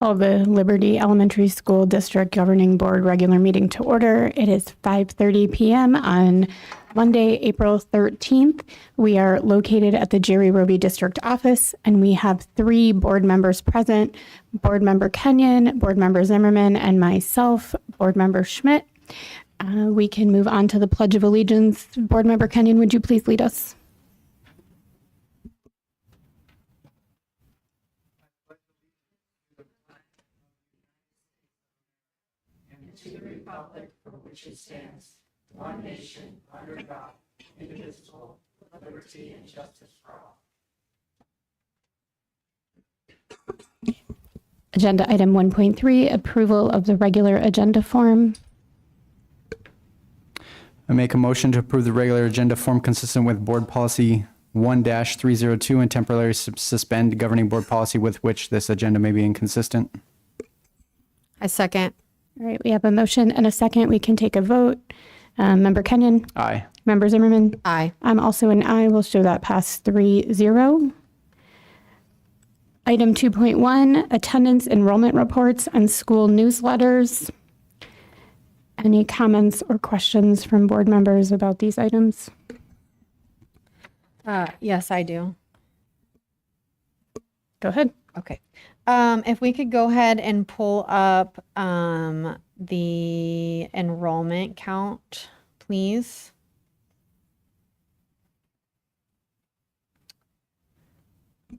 Call the Liberty Elementary School District Governing Board regular meeting to order. It is 5:30 p.m. on Monday, April 13th. We are located at the Jerry Roby District Office, and we have 3 board members present: Board Member Kenyon, Board Member Zimmerman, and myself, Board Member Schmidt. We can move on to the Pledge of Allegiance. Board Member Kenyon, would you please lead us? To the republic for which it stands, one nation, under God, indivisible, with liberty and justice for all. Agenda item 1.3, approval of the regular agenda form. I make a motion to approve the regular agenda form consistent with Board Policy 1-302 and temporarily suspend governing board policy with which this agenda may be inconsistent. I second. All right, we have a motion and a second. We can take a vote. Member Kenyon? Aye. Member Zimmerman? Aye. I'm also an aye. We'll show that pass 3-0. Item 2.1, attendance enrollment reports and school newsletters. Any comments or questions from board members about these items? Yes, I do. Go ahead. Okay. If we could go ahead and pull up the enrollment count, please.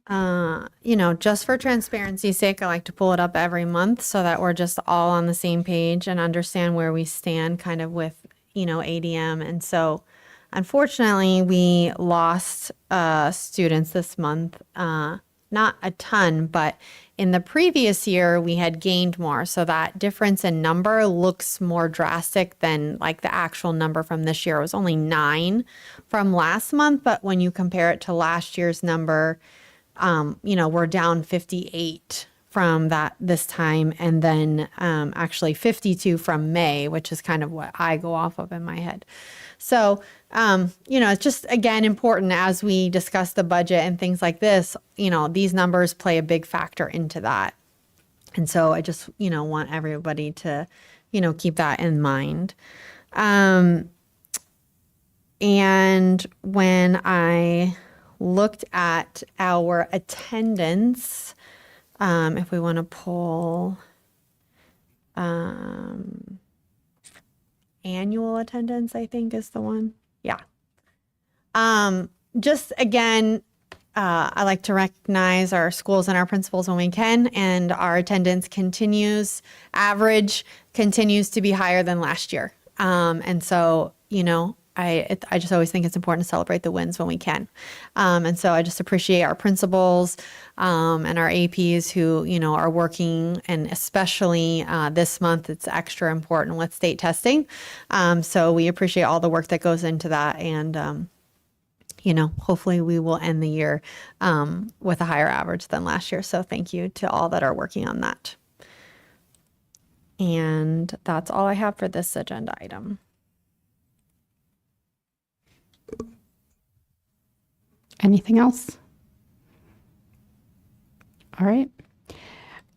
Just for transparency's sake, I like to pull it up every month so that we're just all on the same page and understand where we stand kind of with, ADM. And so unfortunately, we lost students this month. Not a ton, but in the previous year, we had gained more. So that difference in number looks more drastic than like the actual number from this year. It was only 9 from last month. But when you compare it to last year's number, we're down 58 from this time. And then actually 52 from May, which is kind of what I go off of in my head. So, it's just, again, important as we discuss the budget and things like this, these numbers play a big factor into that. And so I just, want everybody to, keep that in mind. And when I looked at our attendance, if we want to pull annual attendance, I think is the one. Yeah. Just again, I like to recognize our schools and our principals when we can, and our attendance average continues to be higher than last year. And so, I just always think it's important to celebrate the wins when we can. And so I just appreciate our principals and our APs who, are working, and especially this month, it's extra important with state testing. So we appreciate all the work that goes into that. And, hopefully we will end the year with a higher average than last year. So thank you to all that are working on that. And that's all I have for this agenda item. Anything else? All right.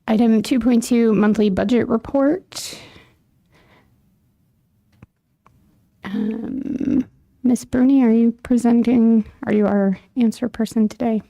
Item 2.2, monthly budget report. Ms. Bruni, are you presenting? Are you our answer person today?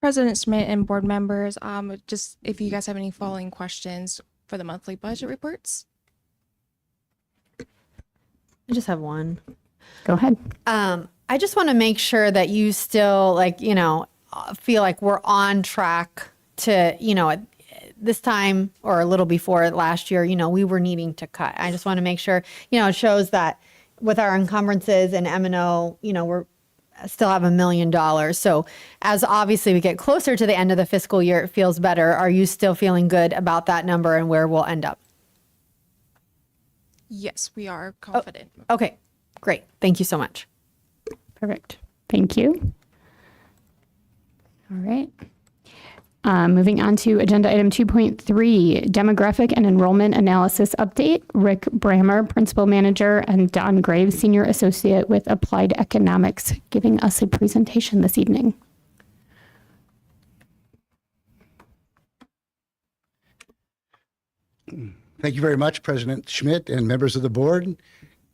President Schmidt and board members, just if you guys have any following questions for the monthly budget reports. I just have one. Go ahead. I just want to make sure that you still feel like we're on track to, this time or a little before last year, we were needing to cut. I just want to make sure, it shows that with our encumbrances and M&O, we're still have $1 million. So as obviously we get closer to the end of the fiscal year, it feels better. Are you still feeling good about that number and where we'll end up? Yes, we are confident. Oh, okay, great. Thank you so much. Perfect. Thank you. All right. Moving on to agenda item 2.3, demographic and enrollment analysis update. Rick Brammer, principal manager, and Don Graves, senior associate with applied economics, giving us a presentation this evening. Thank you very much, President Schmidt and members of the board,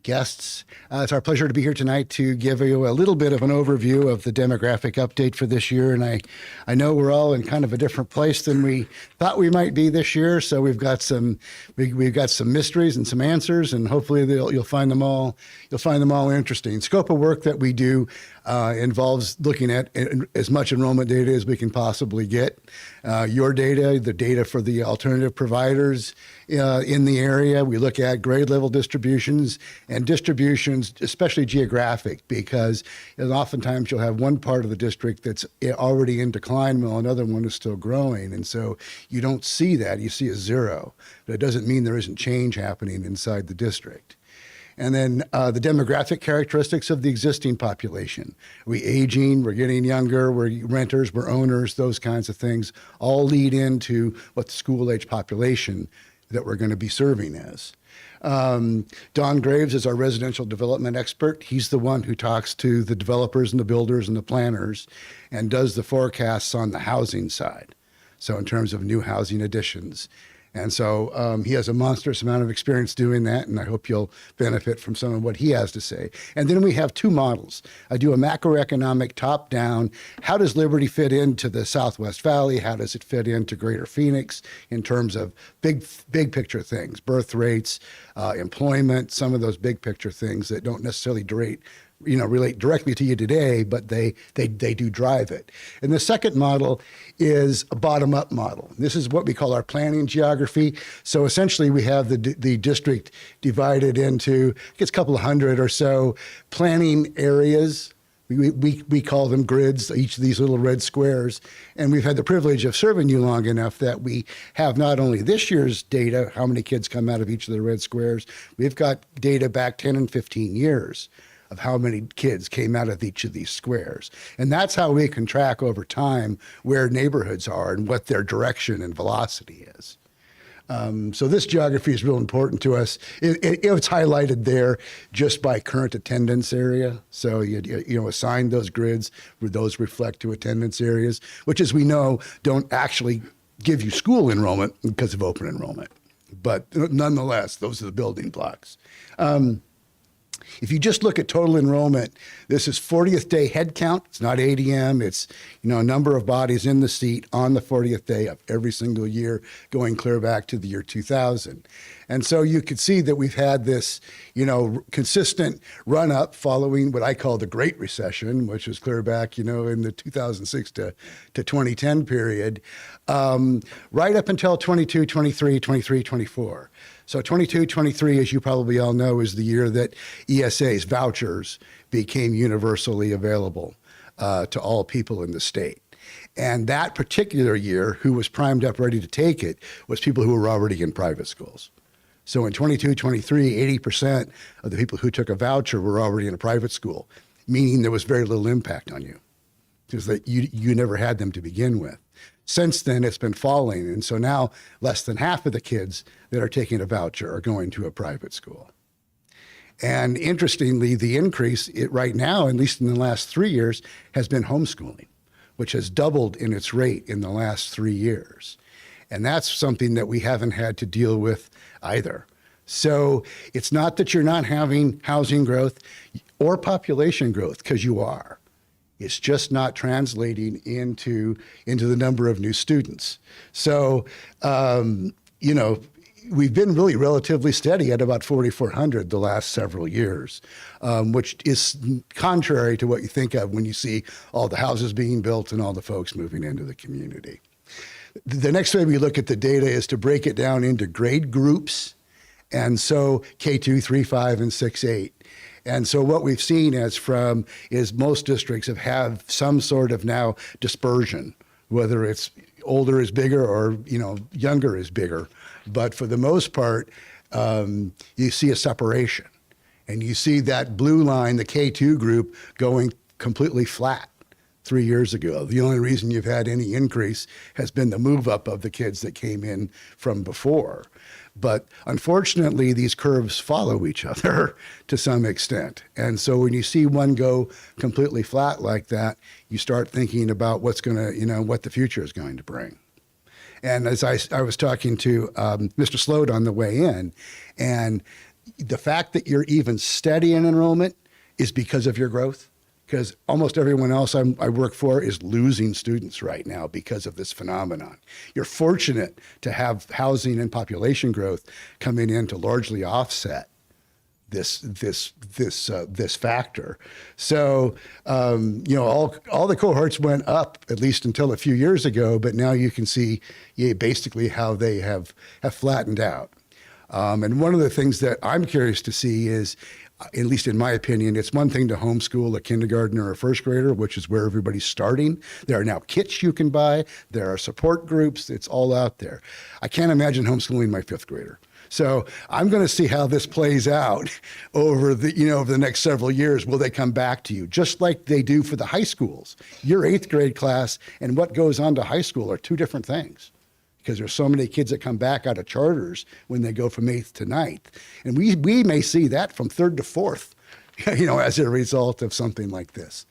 guests. It's our pleasure to be here tonight to give you a little bit of an overview of the demographic update for this year. And I know we're all in kind of a different place than we thought we might be this year. So we've got some mysteries and some answers, and hopefully you'll find them all interesting. Scope of work that we do involves looking at as much enrollment data as we can possibly get. Your data, the data for the alternative providers in the area. We look at grade level distributions and distributions, especially geographic, because oftentimes you'll have one part of the district that's already in decline while another one is still growing. And so you don't see that. You see a zero. But it doesn't mean there isn't change happening inside the district. And then the demographic characteristics of the existing population. Are we aging? We're getting younger. We're renters. We're owners. Those kinds of things all lead into what the school-age population that we're going to be serving is. Don Graves is our residential development expert. He's the one who talks to the developers and the builders and the planners and does the forecasts on the housing side. So in terms of new housing additions. And so he has a monstrous amount of experience doing that, and I hope you'll benefit from some of what he has to say. And then we have two models. I do a macroeconomic top-down. How does Liberty fit into the Southwest Valley? How does it fit into Greater Phoenix in terms of big picture things, birth rates, employment, some of those big picture things that don't necessarily relate directly to you today, but they do drive it. And the second model is a bottom-up model. This is what we call our planning geography. So essentially we have the district divided into, I guess, a couple of hundred or so planning areas. We call them grids, each of these little red squares. And we've had the privilege of serving you long enough that we have not only this year's data, how many kids come out of each of the red squares, we've got data back 10 and 15 years of how many kids came out of each of these squares. And that's how we can track over time where neighborhoods are and what their direction and velocity is. So this geography is real important to us. It's highlighted there just by current attendance area. So you assign those grids where those reflect to attendance areas, which, as we know, don't actually give you school enrollment because of open enrollment. But nonetheless, those are the building blocks. If you just look at total enrollment, this is 40th day head count. It's not ADM. It's a number of bodies in the seat on the 40th day of every single year, going clear back to the year 2000. And so you could see that we've had this, consistent run up following what I call the Great Recession, which was clear back, in the 2006 to 2010 period, right up until 22, 23, 23, 24. So 22, 23, as you probably all know, is the year that ESAs, vouchers, became universally available to all people in the state. And that particular year, who was primed up ready to take it was people who were already in private schools. So in 22, 23, 80% of the people who took a voucher were already in a private school, meaning there was very little impact on you because that you never had them to begin with. Since then, it's been falling. And so now less than half of the kids that are taking a voucher are going to a private school. And interestingly, the increase right now, at least in the last 3 years, has been homeschooling, which has doubled in its rate in the last 3 years. And that's something that we haven't had to deal with either. So it's not that you're not having housing growth or population growth, because you are. It's just not translating into the number of new students. So, we've been really relatively steady at about 4,400 the last several years, which is contrary to what you think of when you see all the houses being built and all the folks moving into the community. The next way we look at the data is to break it down into grade groups. And so K2, 3, 5, and 6, 8. And so what we've seen is most districts have some sort of now dispersion, whether it's older is bigger or, younger is bigger. But for the most part, you see a separation. And you see that blue line, the K2 group, going completely flat. 3 years ago. The only reason you've had any increase has been the move up of the kids that came in from before. But unfortunately, these curves follow each other to some extent. And so when you see one go completely flat like that, you start thinking about what's going to, what the future is going to bring. And as I was talking to Mr. Sloat on the way in, and the fact that you're even steady in enrollment is because of your growth. Because almost everyone else I work for is losing students right now because of this phenomenon. You're fortunate to have housing and population growth coming in to largely offset this factor. So all the cohorts went up at least until a few years ago, but now you can see basically how they have flattened out. And one of the things that I'm curious to see is, at least in my opinion, it's one thing to homeschool a kindergartner or a first grader, which is where everybody's starting. There are now kits you can buy. There are support groups. It's all out there. I can't imagine homeschooling my fifth grader. So I'm going to see how this plays out over the next several years. Will they come back to you just like they do for the high schools? Your eighth grade class and what goes on to high school are two different things, because there's so many kids that come back out of charters when they go from eighth to ninth. And we may see that from third to fourth, as a result of something like this.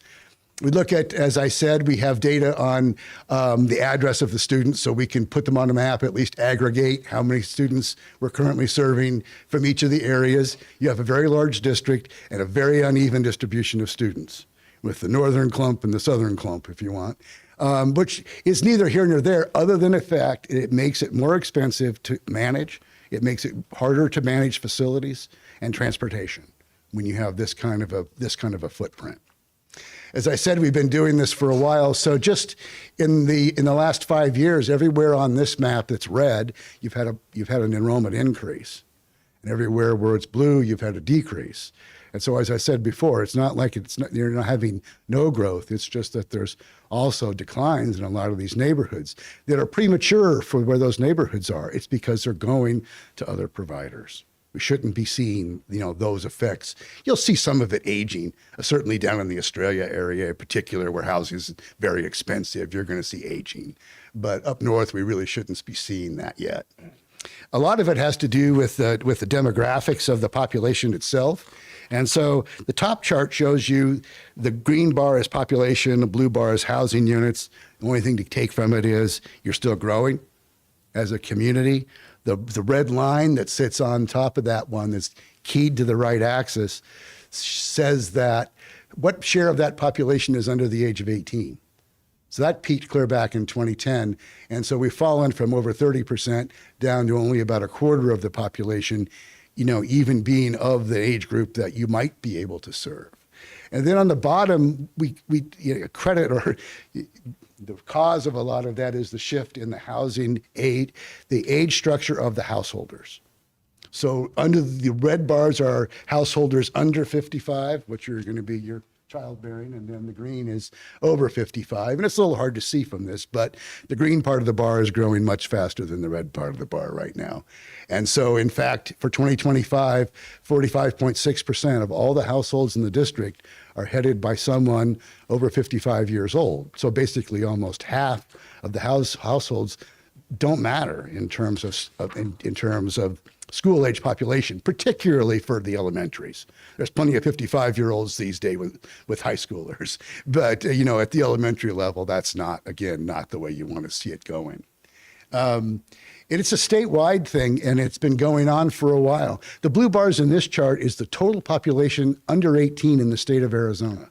We look at, as I said, we have data on the address of the students, so we can put them on a map, at least aggregate how many students we're currently serving from each of the areas. You have a very large district and a very uneven distribution of students, with the northern clump and the southern clump, if you want. Which is neither here nor there, other than the fact it makes it more expensive to manage. It makes it harder to manage facilities and transportation when you have this kind of a footprint. As I said, we've been doing this for a while. So just in the last 5 years, everywhere on this map that's red, you've had an enrollment increase, and everywhere where it's blue, you've had a decrease. And so, as I said before, it's not like you're not having no growth. It's just that there's also declines in a lot of these neighborhoods that are premature for where those neighborhoods are. It's because they're going to other providers. We shouldn't be seeing, those effects. You'll see some of it aging, certainly down in the Australia area in particular, where housing is very expensive. You're going to see aging. But up north, we really shouldn't be seeing that yet. A lot of it has to do with the demographics of the population itself. And so the top chart shows you the green bar is population, the blue bar is housing units. The only thing to take from it is you're still growing as a community. The red line that sits on top of that one that's keyed to the right axis says that what share of that population is under the age of 18. So that peaked clear back in 2010. And so we've fallen from over 30% down to only about a quarter of the population, even being of the age group that you might be able to serve. And then on the bottom, we credit, or the cause of a lot of that is the shift in the housing aid, the age structure of the householders. So under the red bars are householders under 55, which are going to be your childbearing, and then the green is over 55. And it's a little hard to see from this, but the green part of the bar is growing much faster than the red part of the bar right now. And so, in fact, for 2025, 45.6% of all the households in the district are headed by someone over 55 years old. So basically, almost half of the households don't matter in terms of school age population, particularly for the elementaries. There's plenty of 55-year-olds these days with high schoolers, but at the elementary level, that's not the way you want to see it going. It's a statewide thing, and it's been going on for a while. The blue bars in this chart is the total population under 18 in the state of Arizona.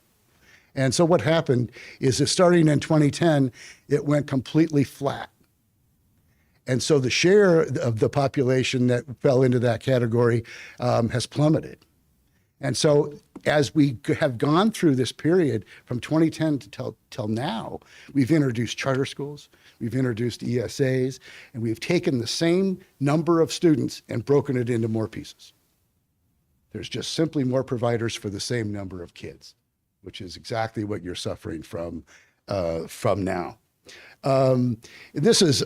And so what happened is that starting in 2010, it went completely flat. And so the share of the population that fell into that category has plummeted. And so as we have gone through this period from 2010 till now, we've introduced charter schools, we've introduced ESAs, and we've taken the same number of students and broken it into more pieces. There's just simply more providers for the same number of kids, which is exactly what you're suffering from now. This is...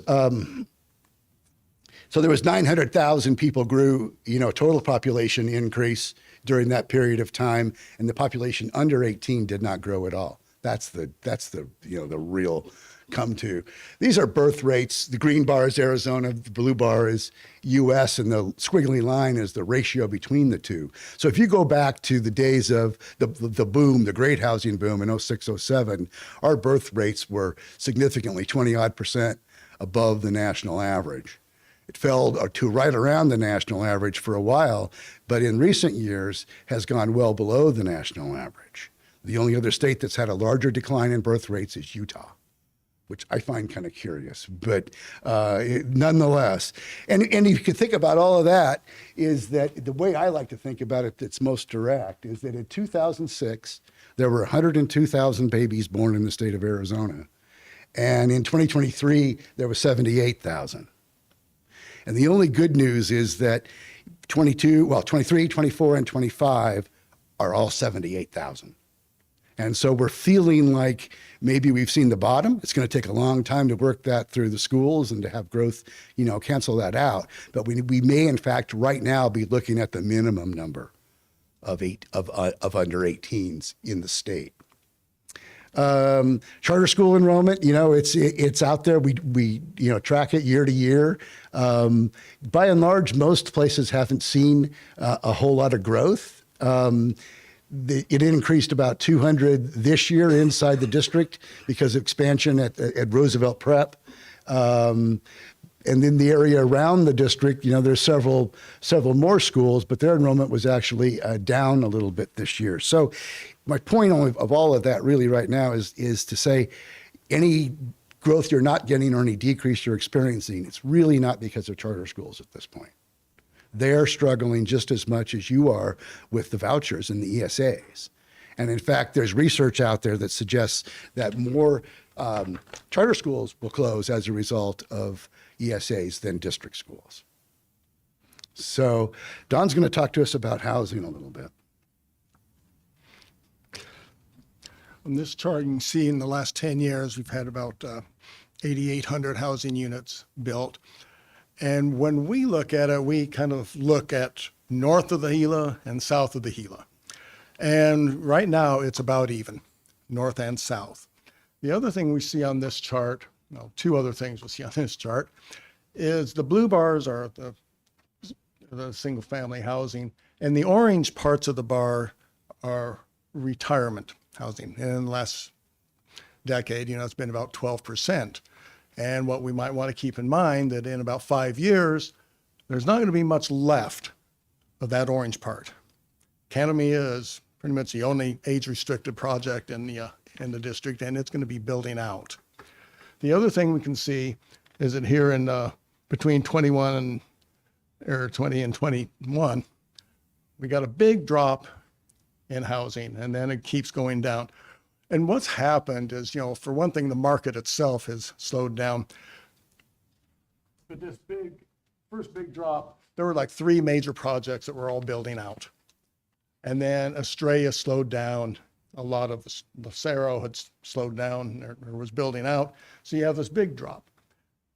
So there was 900,000 people grew, total population increase during that period of time, and the population under 18 did not grow at all. That's the the real come to. These are birth rates. The green bar is Arizona, the blue bar is U.S., and the squiggly line is the ratio between the two. So if you go back to the days of the boom, the great housing boom in 06, 07, our birth rates were significantly 20-odd% above the national average. It fell to right around the national average for a while, but in recent years has gone well below the national average. The only other state that's had a larger decline in birth rates is Utah, which I find kind of curious, but nonetheless. And if you can think about all of that, is that the way I like to think about it that's most direct is that in 2006, there were 102,000 babies born in the state of Arizona. And in 2023, there were 78,000. And the only good news is that 23, 24, and 25 are all 78,000. And so we're feeling like maybe we've seen the bottom. It's going to take a long time to work that through the schools and to have growth, cancel that out. But we may, in fact, right now be looking at the minimum number of under 18s in the state. Charter school enrollment, it's out there. We track it year to year. By and large, most places haven't seen a whole lot of growth. It increased about 200 this year inside the district because of expansion at Roosevelt Prep. And in the area around the district, there's several more schools, but their enrollment was actually down a little bit this year. So my point of all of that really right now is to say any growth you're not getting or any decrease you're experiencing, it's really not because of charter schools at this point. They're struggling just as much as you are with the vouchers and the ESAs. And in fact, there's research out there that suggests that more charter schools will close as a result of ESAs than district schools. So Don's going to talk to us about housing a little bit. On this chart, you can see in the last 10 years, we've had about 8,800 housing units built. And when we look at it, we kind of look at north of the Gila and south of the Gila. And right now, it's about even, north and south. The other thing we see on this chart, well, two other things we see on this chart, is the blue bars are the single-family housing, and the orange parts of the bar are retirement housing. And in the last decade, it's been about 12%. And what we might want to keep in mind that in about 5 years, there's not going to be much left of that orange part. Canamia is pretty much the only age-restricted project in the district, and it's going to be building out. The other thing we can see is that here in between 20 and 21, we got a big drop in housing, and then it keeps going down. And what's happened is, for one thing, the market itself has slowed down. But this first big drop, there were like 3 major projects that were all building out. And then Estrella slowed down. A lot of Lucero had slowed down or was building out. So you have this big drop.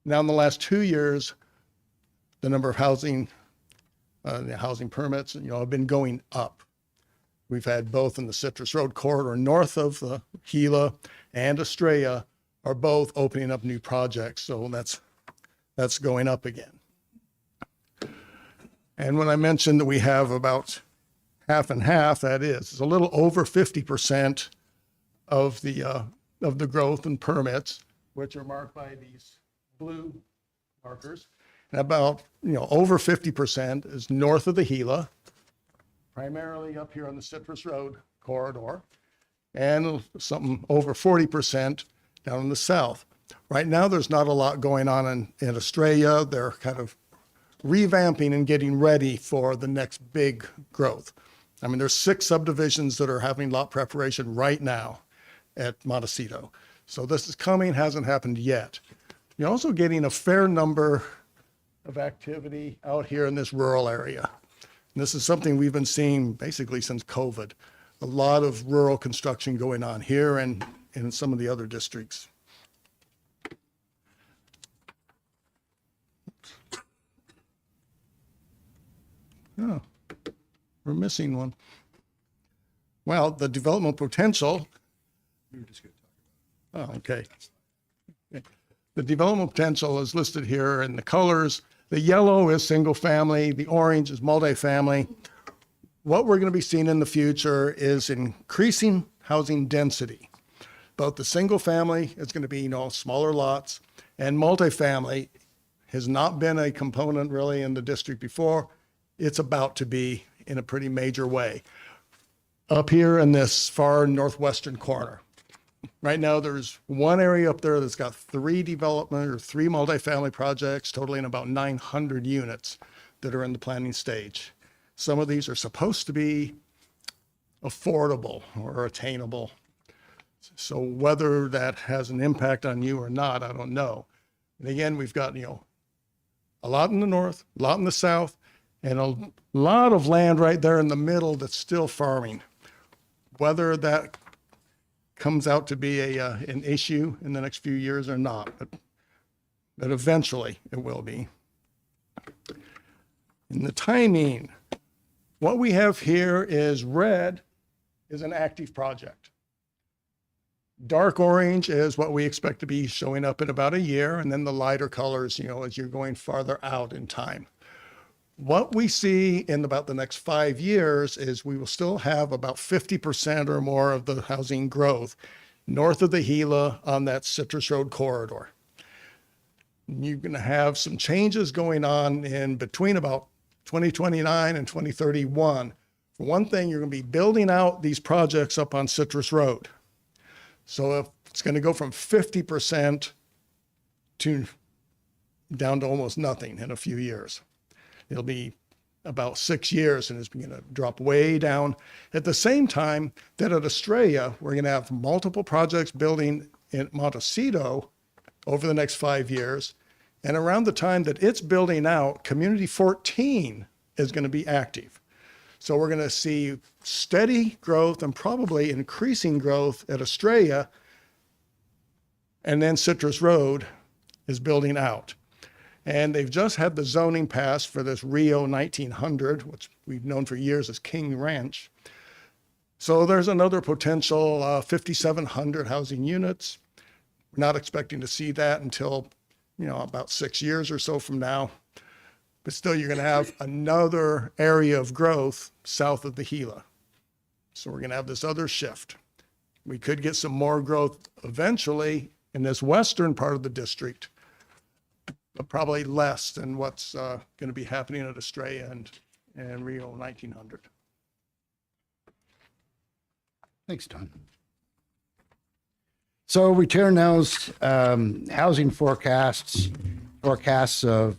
Now in the last 2 years, the number of housing permits, have been going up. We've had both in the Citrus Road corridor north of the Gila and Estrella are both opening up new projects. So that's going up again. And when I mentioned that we have about half and half, that is, it's a little over 50% of the growth in permits, which are marked by these blue markers. And about, over 50% is north of the Gila, primarily up here on the Citrus Road corridor, and something over 40% down in the south. Right now, there's not a lot going on in Estrella. They're kind of revamping and getting ready for the next big growth. I mean, there's 6 subdivisions that are having lot preparation right now at Montecito. So this is coming, hasn't happened yet. You're also getting a fair number of activity out here in this rural area. And this is something we've been seeing basically since COVID. A lot of rural construction going on here and in some of the other districts. Oh, we're missing one. Well, the development potential, Oh, okay. The development potential is listed here in the colors. The yellow is single family, the orange is multifamily. What we're going to be seeing in the future is increasing housing density. Both the single family is going to be, smaller lots, and multifamily has not been a component really in the district before. It's about to be in a pretty major way. Up here in this far northwestern corner, right now there's one area up there that's got three multifamily projects totaling about 900 units that are in the planning stage. Some of these are supposed to be affordable or attainable. So whether that has an impact on you or not, I don't know. And again, we've got, a lot in the north, a lot in the south, and a lot of land right there in the middle that's still farming. Whether that comes out to be an issue in the next few years or not, but eventually it will be. In the timing, what we have here is red is an active project. Dark orange is what we expect to be showing up in about a year, and then the lighter colors, as you're going farther out in time. What we see in about the next 5 years is we will still have about 50% or more of the housing growth north of the Gila on that Citrus Road corridor. You're going to have some changes going on in between about 2029 and 2031. For one thing, you're going to be building out these projects up on Citrus Road. So if it's going to go from 50% to down to almost nothing in a few years. It'll be about 6 years and it's going to drop way down. At the same time that at Estrella, we're going to have multiple projects building in Montecito over the next 5 years. And around the time that it's building out, Community 14 is going to be active. So we're going to see steady growth and probably increasing growth at Estrella. And then Citrus Road is building out. And they've just had the zoning passed for this Rio 1900, which we've known for years as King Ranch. So there's another potential 5,700 housing units. We're not expecting to see that until, about 6 years or so from now. But still, you're going to have another area of growth south of the Gila. So we're going to have this other shift. We could get some more growth eventually in this western part of the district, but probably less than what's going to be happening at Estrella and Rio 1900. Thanks, Don. So we turn now's housing forecasts of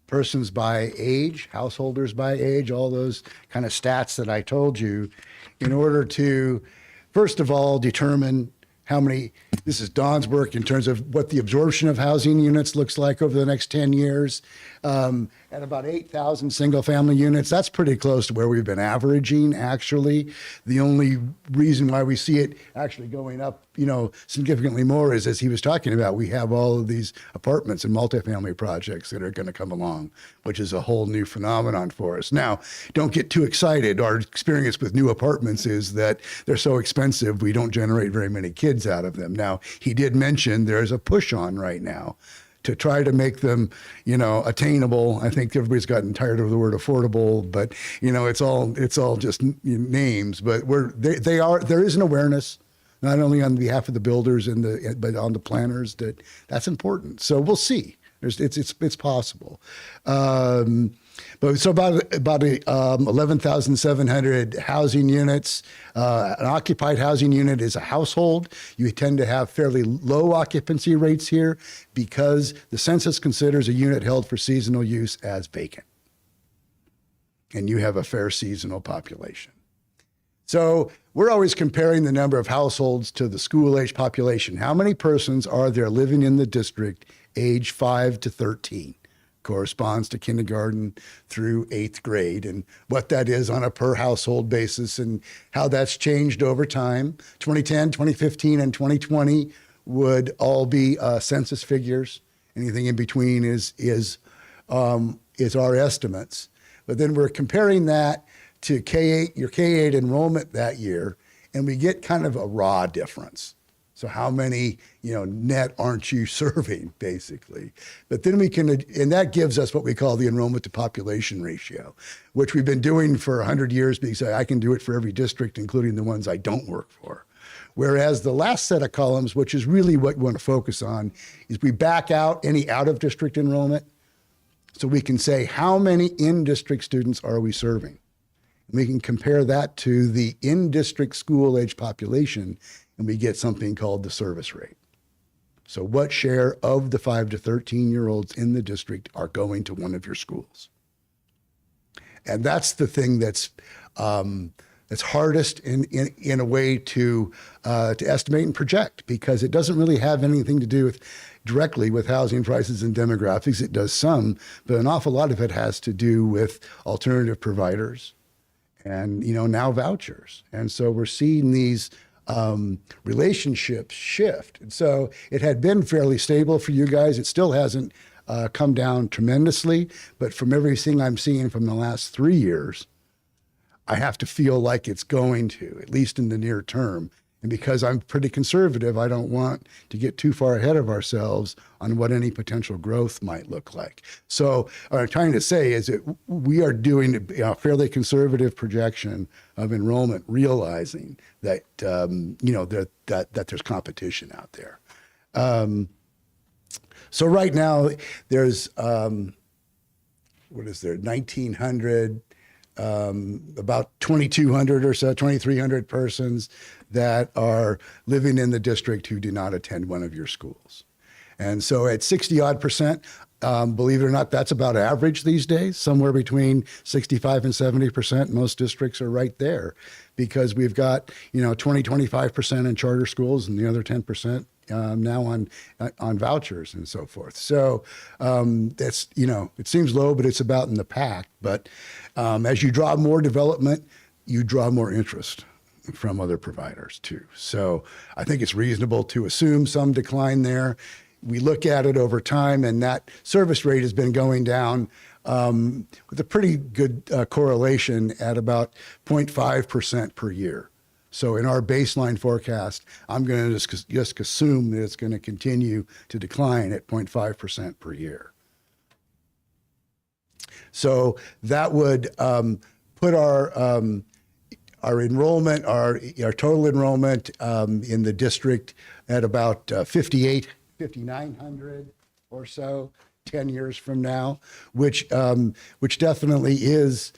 persons by age, householders by age, all those kind of stats that I told you, in order to, first of all, determine how many, this is Don's work in terms of what the absorption of housing units looks like over the next 10 years. At about 8,000 single family units, that's pretty close to where we've been averaging, actually. The only reason why we see it actually going up, significantly more is, as he was talking about, we have all of these apartments and multifamily projects that are going to come along, which is a whole new phenomenon for us. Now, don't get too excited. Our experience with new apartments is that they're so expensive, we don't generate very many kids out of them. Now, he did mention there's a push on right now to try to make them, attainable. I think everybody's gotten tired of the word affordable, but it's all just names. But there is an awareness, not only on behalf of the builders but on the planners, that's important. So we'll see. It's possible. But so about 11,700 housing units. An occupied housing unit is a household. You tend to have fairly low occupancy rates here because the census considers a unit held for seasonal use as vacant. And you have a fair seasonal population. So we're always comparing the number of households to the school-age population. How many persons are there living in the district age 5 to 13? Corresponds to kindergarten through 8th grade, and what that is on a per household basis and how that's changed over time. 2010, 2015, and 2020 would all be census figures. Anything in between is our estimates. But then we're comparing that to your K-8 enrollment that year, and we get kind of a raw difference. So how many, net aren't you serving, basically? But then we can, and that gives us what we call the enrollment to population ratio, which we've been doing for 100 years because I can do it for every district, including the ones I don't work for. Whereas the last set of columns, which is really what we want to focus on, is we back out any out-of-district enrollment. So we can say, how many in-district students are we serving? And we can compare that to the in-district school-age population, and we get something called the service rate. So what share of the 5 to 13-year-olds in the district are going to one of your schools? And that's the thing that's hardest in a way to estimate and project, because it doesn't really have anything to do directly with housing prices and demographics. It does some, but an awful lot of it has to do with alternative providers and, now vouchers. And so we're seeing these relationships shift. And so it had been fairly stable for you guys. It still hasn't come down tremendously, but from everything I'm seeing from the last 3 years, I have to feel like it's going to, at least in the near term. And because I'm pretty conservative, I don't want to get too far ahead of ourselves on what any potential growth might look like. So what I'm trying to say is that we are doing a fairly conservative projection of enrollment, realizing that, that there's competition out there. So right now there's, 1,900, about 2,200 or so, 2,300 persons that are living in the district who do not attend one of your schools. And so at 60 odd percent, believe it or not, that's about average these days, somewhere between 65 and 70%. Most districts are right there because we've got, 25% in charter schools and the other 10% now on vouchers and so forth. So that's, it seems low, but it's about in the pack. But as you draw more development, you draw more interest from other providers too. So I think it's reasonable to assume some decline there. We look at it over time, and that service rate has been going down with a pretty good correlation at about 0.5% per year. So in our baseline forecast, I'm going to just assume that it's going to continue to decline at 0.5% per year. So that would put our enrollment, our total enrollment in the district at about 5,900 or so 10 years from now, which definitely is,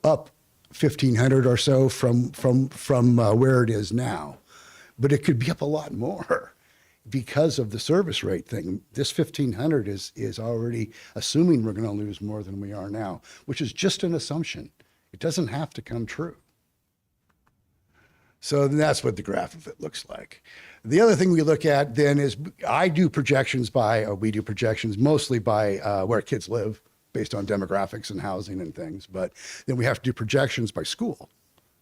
up 1,500 or so from where it is now. But it could be up a lot more because of the service rate thing. This 1,500 is already assuming we're going to lose more than we are now, which is just an assumption. It doesn't have to come true. So that's what the graph of it looks like. The other thing we look at then is we do projections mostly by where kids live, based on demographics and housing and things. But then we have to do projections by school,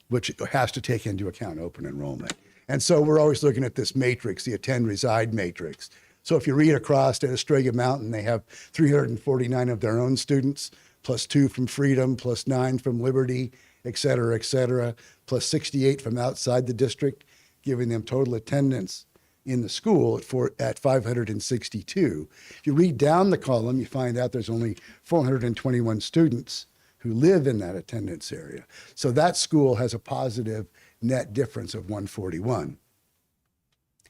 which has to take into account open enrollment. And so we're always looking at this matrix, the attend reside matrix. So if you read across at Estrella Mountain, they have 349 of their own students, plus 2 from Freedom, plus 9 from Liberty, et cetera, plus 68 from outside the district, giving them total attendance in the school at 562. If you read down the column, you find out there's only 421 students who live in that attendance area. So that school has a positive net difference of 141.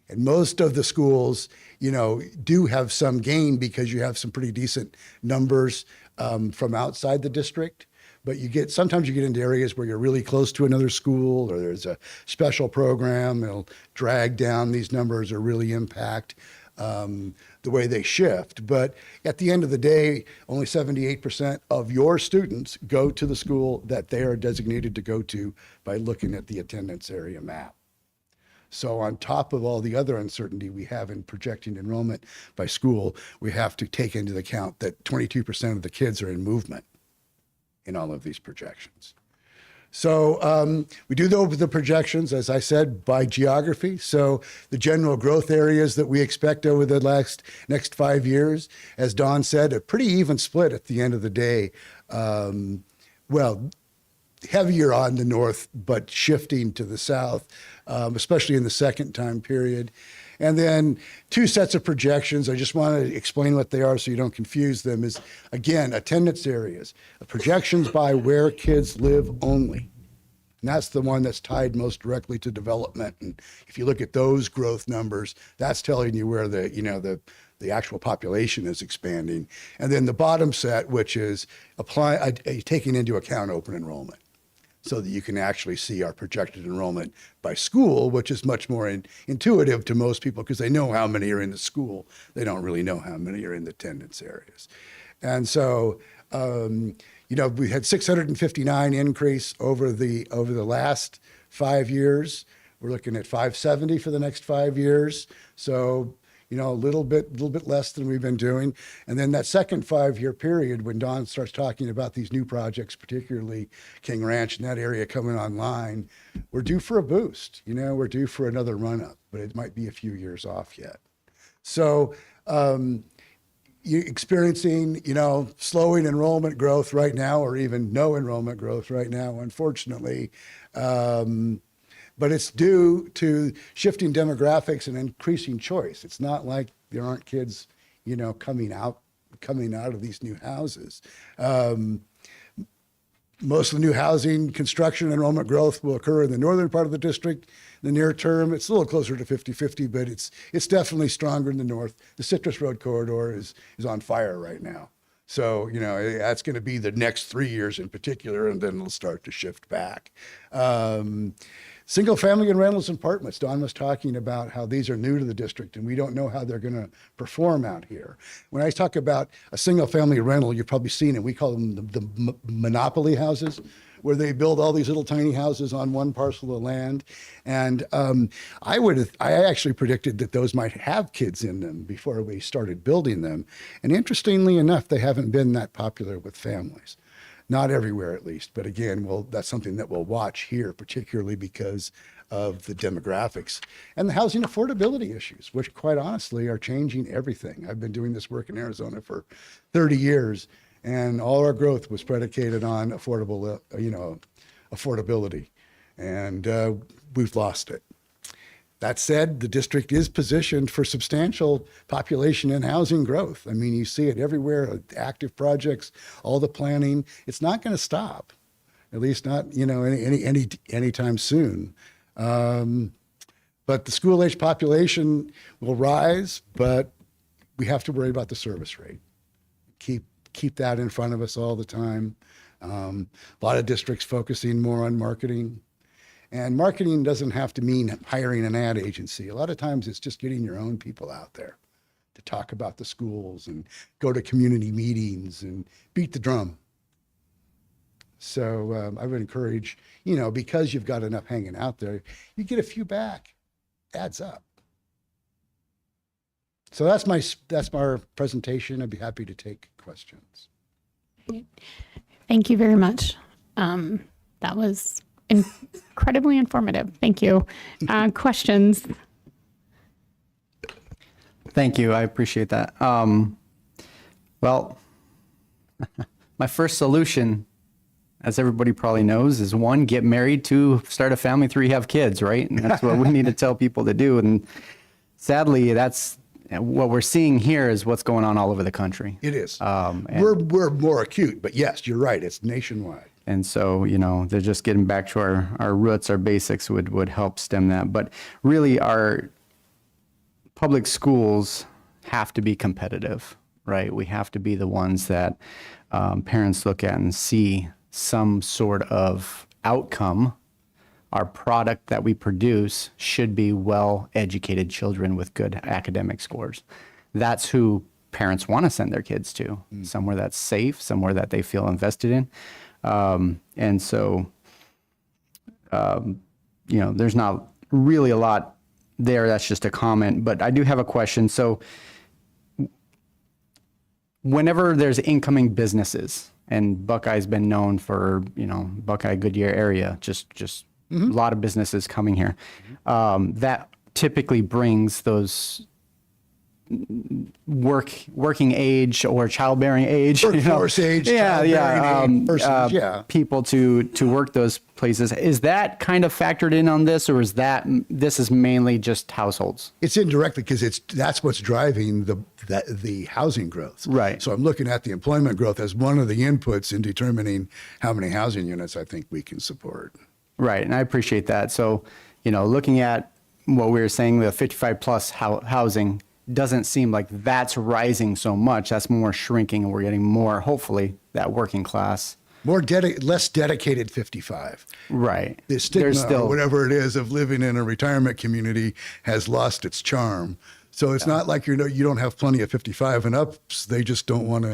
And most of the schools, do have some gain because you have some pretty decent numbers from outside the district. But sometimes you get into areas where you're really close to another school, or there's a special program that'll drag down these numbers or really impact the way they shift. But at the end of the day, only 78% of your students go to the school that they are designated to go to by looking at the attendance area map. So on top of all the other uncertainty we have in projecting enrollment by school, we have to take into account that 22% of the kids are in movement in all of these projections. So we do the projections, as I said, by geography. So the general growth areas that we expect over the next 5 years, as Don said, a pretty even split at the end of the day. heavier on the north, but shifting to the south, especially in the second time period. And then two sets of projections. I just want to explain what they are so you don't confuse them. Is again, attendance areas, projections by where kids live only. And that's the one that's tied most directly to development. And if you look at those growth numbers, that's telling you where the actual population is expanding. And then the bottom set, which is taking into account open enrollment, so that you can actually see our projected enrollment by school, which is much more intuitive to most people because they know how many are in the school. They don't really know how many are in the attendance areas. And so, we had 659 increase over the last 5 years. We're looking at 570 for the next 5 years. So, a little bit less than we've been doing. And then that second 5-year period, when Don starts talking about these new projects, particularly King Ranch and that area coming online, we're due for a boost. We're due for another run up, but it might be a few years off yet. So, you experiencing, slowing enrollment growth right now, or even no enrollment growth right now, unfortunately. But it's due to shifting demographics and increasing choice. It's not like there aren't kids, coming out of these new houses. Most of the new housing construction enrollment growth will occur in the northern part of the district. In the near term, it's a little closer to 50-50, but it's definitely stronger in the north. The Citrus Road corridor is on fire right now. So, that's going to be the next 3 years in particular, and then it'll start to shift back. Single family and rentals and apartments. Don was talking about how these are new to the district and we don't know how they're going to perform out here. When I talk about a single family rental, you've probably seen it. We call them the monopoly houses, where they build all these little tiny houses on one parcel of land. And I actually predicted that those might have kids in them before we started building them. And interestingly enough, they haven't been that popular with families. Not everywhere, at least. But again, that's something that we'll watch here, particularly because of the demographics and the housing affordability issues, which quite honestly are changing everything. I've been doing this work in Arizona for 30 years, and all our growth was predicated on affordability, and we've lost it. That said, the district is positioned for substantial population and housing growth. I mean, you see it everywhere, active projects, all the planning. It's not going to stop, at least not, anytime soon. But the school-age population will rise, but we have to worry about the service rate. Keep that in front of us all the time. A lot of districts focusing more on marketing. And marketing doesn't have to mean hiring an ad agency. A lot of times it's just getting your own people out there to talk about the schools and go to community meetings and beat the drum. So I would encourage, because you've got enough hanging out there, you get a few back. Adds up. So that's our presentation. I'd be happy to take questions. Thank you very much. That was incredibly informative. Thank you. Questions? Thank you. I appreciate that. Well, my first solution, as everybody probably knows, is 1, get married, 2, start a family, 3, have kids, right? And that's what we need to tell people to do. And sadly, that's what we're seeing here is what's going on all over the country. It is. We're more acute, but yes, you're right. It's nationwide. And so, they're just getting back to our roots, our basics would help stem that. But really, our public schools have to be competitive, right? We have to be the ones that parents look at and see some sort of outcome. Our product that we produce should be well-educated children with good academic scores. That's who parents want to send their kids to, somewhere that's safe, somewhere that they feel invested in. And so, there's not really a lot there. That's just a comment, but I do have a question. So whenever there's incoming businesses, and Buckeye's been known for, Buckeye Goodyear area, just a lot of businesses coming here, that typically brings those working age or childbearing age, Workforce age, childbearing age persons, yeah. people to work those places. Is that kind of factored in on this, or is this is mainly just households? It's indirectly because that's what's driving the housing growth. Right. So I'm looking at the employment growth as one of the inputs in determining how many housing units I think we can support. Right, and I appreciate that. So, looking at what we were saying, the 55 plus housing doesn't seem like that's rising so much. That's more shrinking, and we're getting more, hopefully, that working class. Less dedicated 55. Right. The stigma, There's still, or whatever it is, of living in a retirement community has lost its charm. So it's not like you don't have plenty of 55 and ups. They just don't want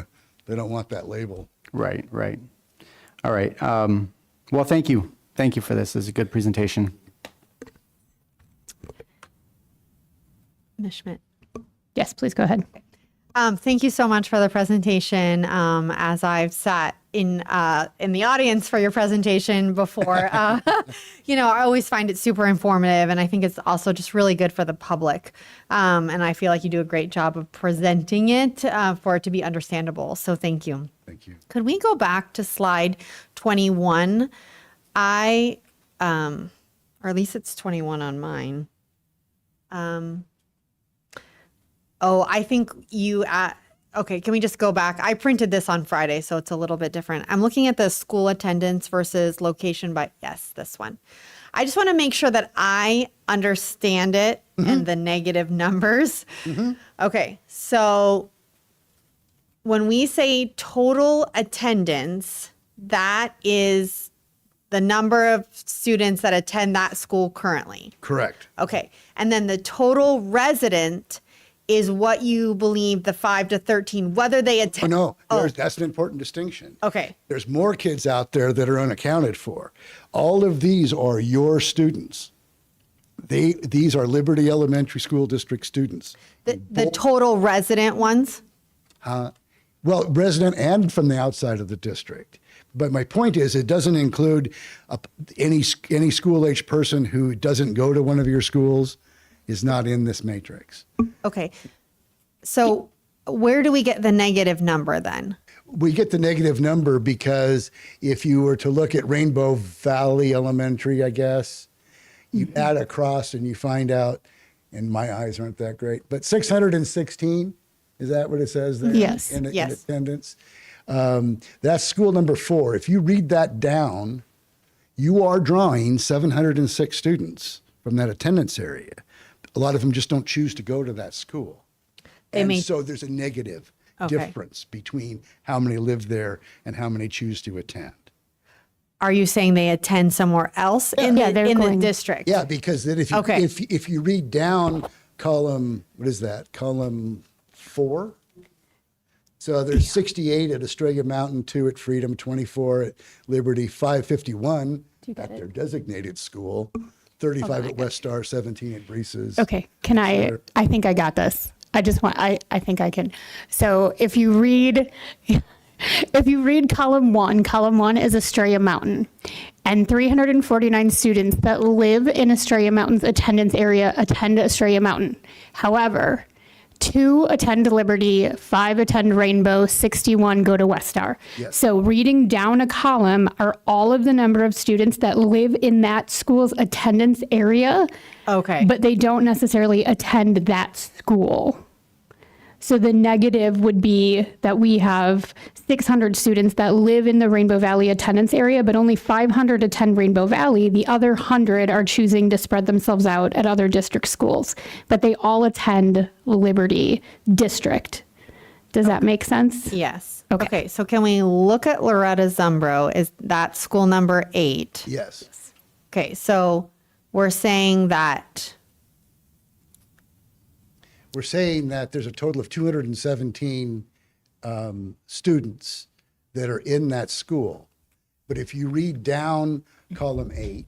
that label. Right. All right. Well, thank you. Thank you for this. This is a good presentation. Ms. Schmidt. Yes, please go ahead. Thank you so much for the presentation. As I've sat in the audience for your presentation before, I always find it super informative, and I think it's also just really good for the public. And I feel like you do a great job of presenting it for it to be understandable. So thank you. Thank you. Could we go back to slide 21? Or at least it's 21 on mine. I think okay, can we just go back? I printed this on Friday, so it's a little bit different. I'm looking at the school attendance versus location by, yes, this one. I just want to make sure that I understand it and the negative numbers. Okay, so when we say total attendance, that is the number of students that attend that school currently. Correct. Okay, and then the total resident is what you believe the 5 to 13, whether they attend. That's an important distinction. Okay. There's more kids out there that are unaccounted for. All of these are your students. These are Liberty Elementary School District students. The total resident ones? Well, resident and from the outside of the district. But my point is, it doesn't include any school-age person who doesn't go to one of your schools is not in this matrix. Okay. So where do we get the negative number then? We get the negative number because if you were to look at Rainbow Valley Elementary, I guess, you add across and you find out, and my eyes aren't that great, but 616, is that what it says there? Yes. In Yes. attendance. That's school number 4. If you read that down, you are drawing 706 students from that attendance area. A lot of them just don't choose to go to that school. So there's a negative difference between how many live there and how many choose to attend. Are you saying they attend somewhere else in the district? Yeah, because then if you read down column, what is that? Column 4. So there's 68 at Estrella Mountain, 2 at Freedom, 24 at Liberty, 551 at their designated school, 35 at West Star, 17 at Breeze's. Okay, I think I got this. I think I can. So if you read column 1 is Estrella Mountain, and 349 students that live in Estrella Mountain's attendance area attend Estrella Mountain. However, 2 attend Liberty, 5 attend Rainbow, 61 go to West Star. Yes. So reading down a column are all of the number of students that live in that school's attendance area. Okay. But they don't necessarily attend that school. So the negative would be that we have 600 students that live in the Rainbow Valley attendance area, but only 500 attend Rainbow Valley. The other 100 are choosing to spread themselves out at other district schools, but they all attend Liberty District. Does that make sense? Yes. Okay. So can we look at Loretta Zumbro? Is that school number 8? Yes. Okay. So we're saying that. We're saying that there's a total of 217 students that are in that school. But if you read down column 8,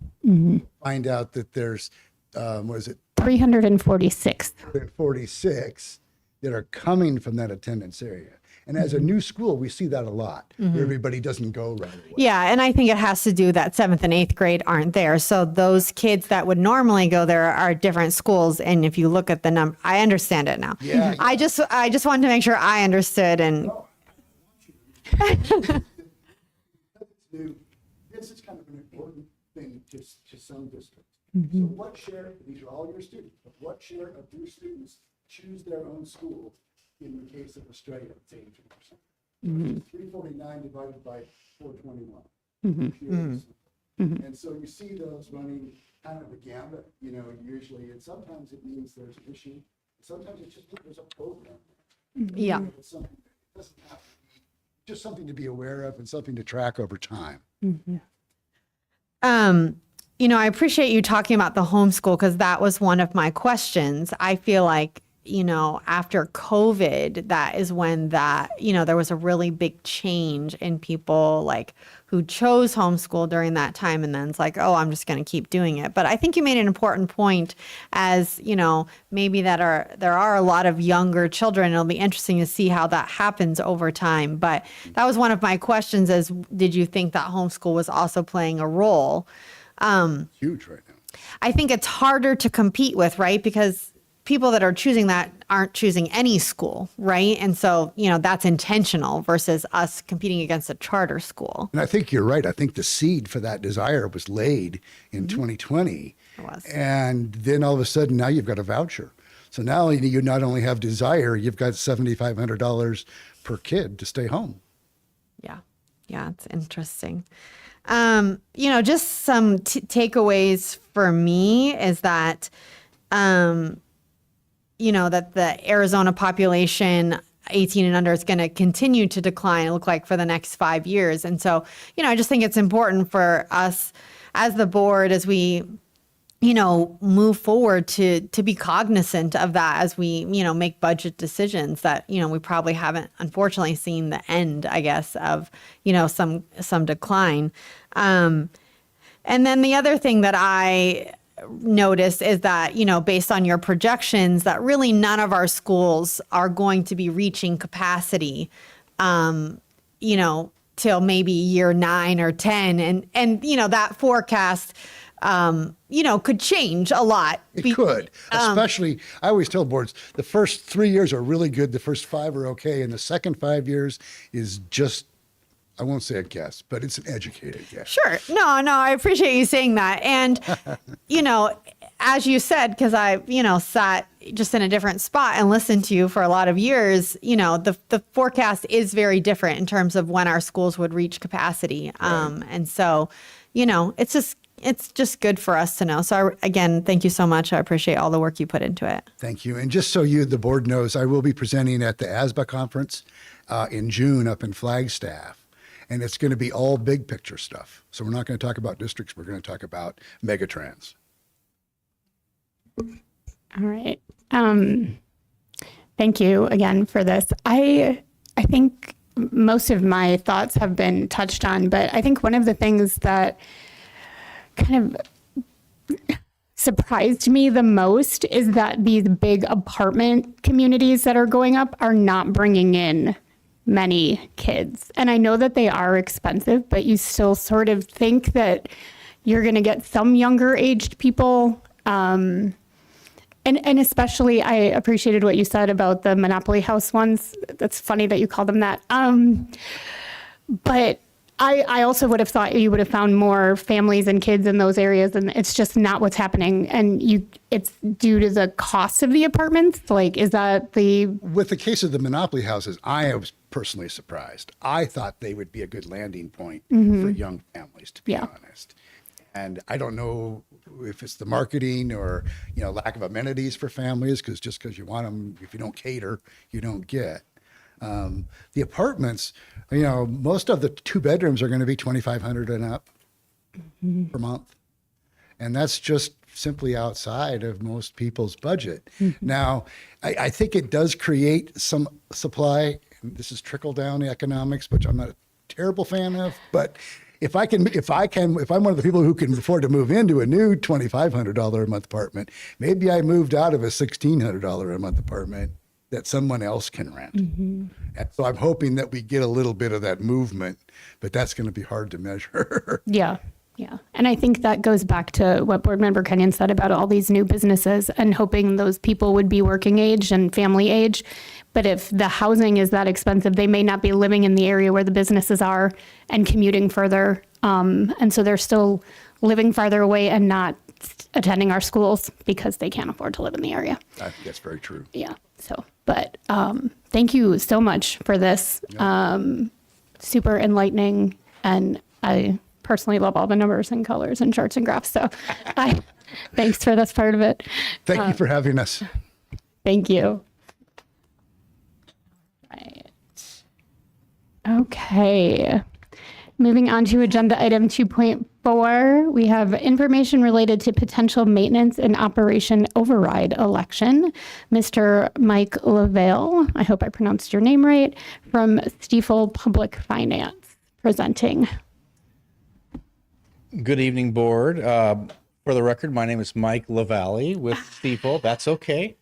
find out that there's, 346. 46 that are coming from that attendance area. And as a new school, we see that a lot. Where everybody doesn't go right away. Yeah, and I think it has to do that 7th and 8th grade aren't there. So those kids that would normally go there are different schools. And if you look at the number, I understand it now. Yeah. I just wanted to make sure I understood. And This is kind of an important thing to some districts. So what share, these are all your students, but what share of your students choose their own school in the case of Australia, it's 83%. 349 divided by 421. And so you see those running kind of a gambit, usually, and sometimes it means there's an issue. Sometimes it's just there's a program. yeah. It's something that doesn't have to be, just something to be aware of and something to track over time. I appreciate you talking about the homeschool because that was one of my questions. I feel like, after COVID, that is when there was a really big change in people like who chose homeschool during that time. And then it's like, oh, I'm just going to keep doing it. But I think you made an important point as, maybe there are a lot of younger children. It'll be interesting to see how that happens over time. But that was one of my questions is, did you think that homeschool was also playing a role? Huge right now. I think it's harder to compete with, right? Because people that are choosing that aren't choosing any school, right? And so, that's intentional versus us competing against a charter school. And I think you're right. I think the seed for that desire was laid in 2020. It was. And then all of a sudden, now you've got a voucher. So now you not only have desire, you've got $7,500 per kid to stay home. Yeah. Yeah, it's interesting. Just some takeaways for me is that, that the Arizona population 18 and under is going to continue to decline, it look like, for the next 5 years. And so, I just think it's important for us as the board, as we, move forward to be cognizant of that as we, make budget decisions that, we probably haven't, unfortunately, seen the end, I guess, of, some decline. And then the other thing that I noticed is that, based on your projections, that really none of our schools are going to be reaching capacity, till maybe year 9 or 10. And that forecast, could change a lot. It could, especially, I always tell boards, the first 3 years are really good. The first 5 are okay. And the second 5 years is just, I won't say a guess, but it's an educated guess. Sure. No, I appreciate you saying that. And, as you said, because I, sat just in a different spot and listened to you for a lot of years, the forecast is very different in terms of when our schools would reach capacity. Right. And so, it's just good for us to know. So again, thank you so much. I appreciate all the work you put into it. Thank you. And just so the board knows, I will be presenting at the ASBA conference in June up in Flagstaff. And it's going to be all big picture stuff. So we're not going to talk about districts. We're going to talk about megatrends. All right. Thank you again for this. I think most of my thoughts have been touched on, but I think one of the things that kind of surprised me the most is that these big apartment communities that are going up are not bringing in many kids. And I know that they are expensive, but you still sort of think that you're going to get some younger aged people. And especially, I appreciated what you said about the Monopoly House ones. That's funny that you call them that. But I also would have thought you would have found more families and kids in those areas, and it's just not what's happening. And it's due to the cost of the apartments. Like, is that With the case of the Monopoly houses, I was personally surprised. I thought they would be a good landing point for young families, to be honest. And I don't know if it's the marketing or, lack of amenities for families, because just because you want them, if you don't cater, you don't get. The apartments, most of the 2 bedrooms are going to be $2,500 and up per month. And that's just simply outside of most people's budget. Now, I think it does create some supply. This is trickle down economics, which I'm not a terrible fan of, but if I'm one of the people who can afford to move into a new $2,500 a month apartment, maybe I moved out of a $1,600 a month apartment that someone else can rent. And so I'm hoping that we get a little bit of that movement, but that's going to be hard to measure. Yeah. Yeah. And I think that goes back to what Board Member Kenyon said about all these new businesses and hoping those people would be working age and family age. But if the housing is that expensive, they may not be living in the area where the businesses are and commuting further. And so they're still living farther away and not attending our schools because they can't afford to live in the area. I think that's very true. Yeah. So, but thank you so much for this. Super enlightening. And I personally love all the numbers and colors and charts and graphs. So thanks for this part of it. Thank you for having us. Thank you. Right. Okay. Moving on to agenda item 2.4, we have information related to potential maintenance and operation override election. Mr. Mike LaValle, I hope I pronounced your name right, from Stifel Public Finance, presenting. Good evening, board. For the record, my name is Mike LaValle with Stifel. That's okay.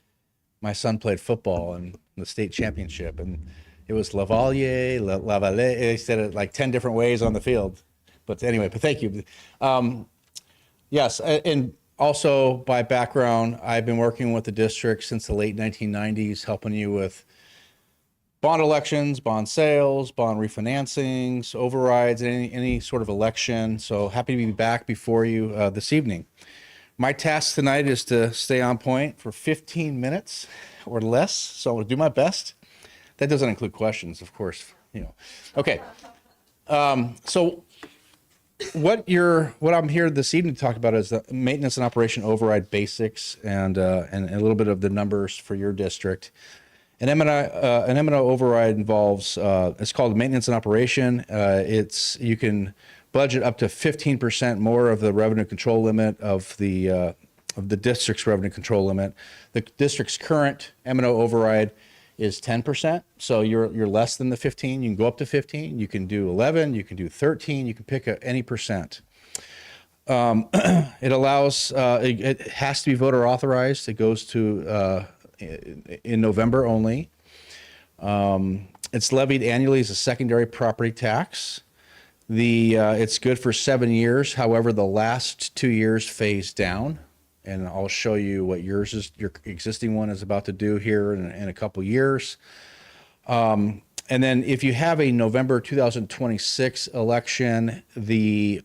My son played football in the state championship, and it was Lavalier, Lavalle. They said it like 10 different ways on the field. But anyway, but thank you. Yes, and also by background, I've been working with the district since the late 1990s, helping you with bond elections, bond sales, bond refinancings, overrides, any sort of election. So happy to be back before you this evening. My task tonight is to stay on point for 15 minutes or less. So I'll do my best. That doesn't include questions, of course, you know. Okay. So what I'm here this evening to talk about is the maintenance and operation override basics and a little bit of the numbers for your district. An M&O override involves, it's called maintenance and operation. You can budget up to 15% more of the revenue control limit of the district's revenue control limit. The district's current M&O override is 10%. So you're less than the 15. You can go up to 15. You can do 11. You can do 13. You can pick any percent. It allows, it has to be voter authorized. It goes to in November only. It's levied annually as a secondary property tax. It's good for 7 years. However, the last 2 years phase down, and I'll show you what your existing one is about to do here in a couple years. And then if you have a November 2026 election, and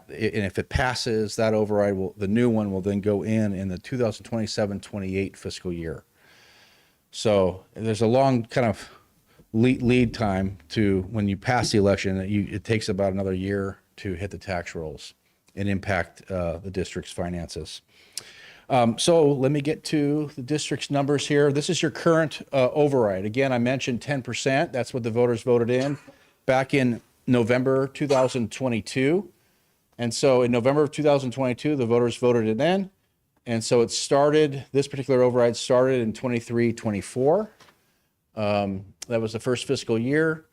if it passes, that override the new one will then go in the 2027-28 fiscal year. So there's a long kind of lead time to when you pass the election. It takes about another year to hit the tax rolls and impact the district's finances. So let me get to the district's numbers here. This is your current override. Again, I mentioned 10%. That's what the voters voted in back in November 2022. And so in November of 2022, the voters voted it in. And so this particular override started in 23-24. That was the first fiscal year.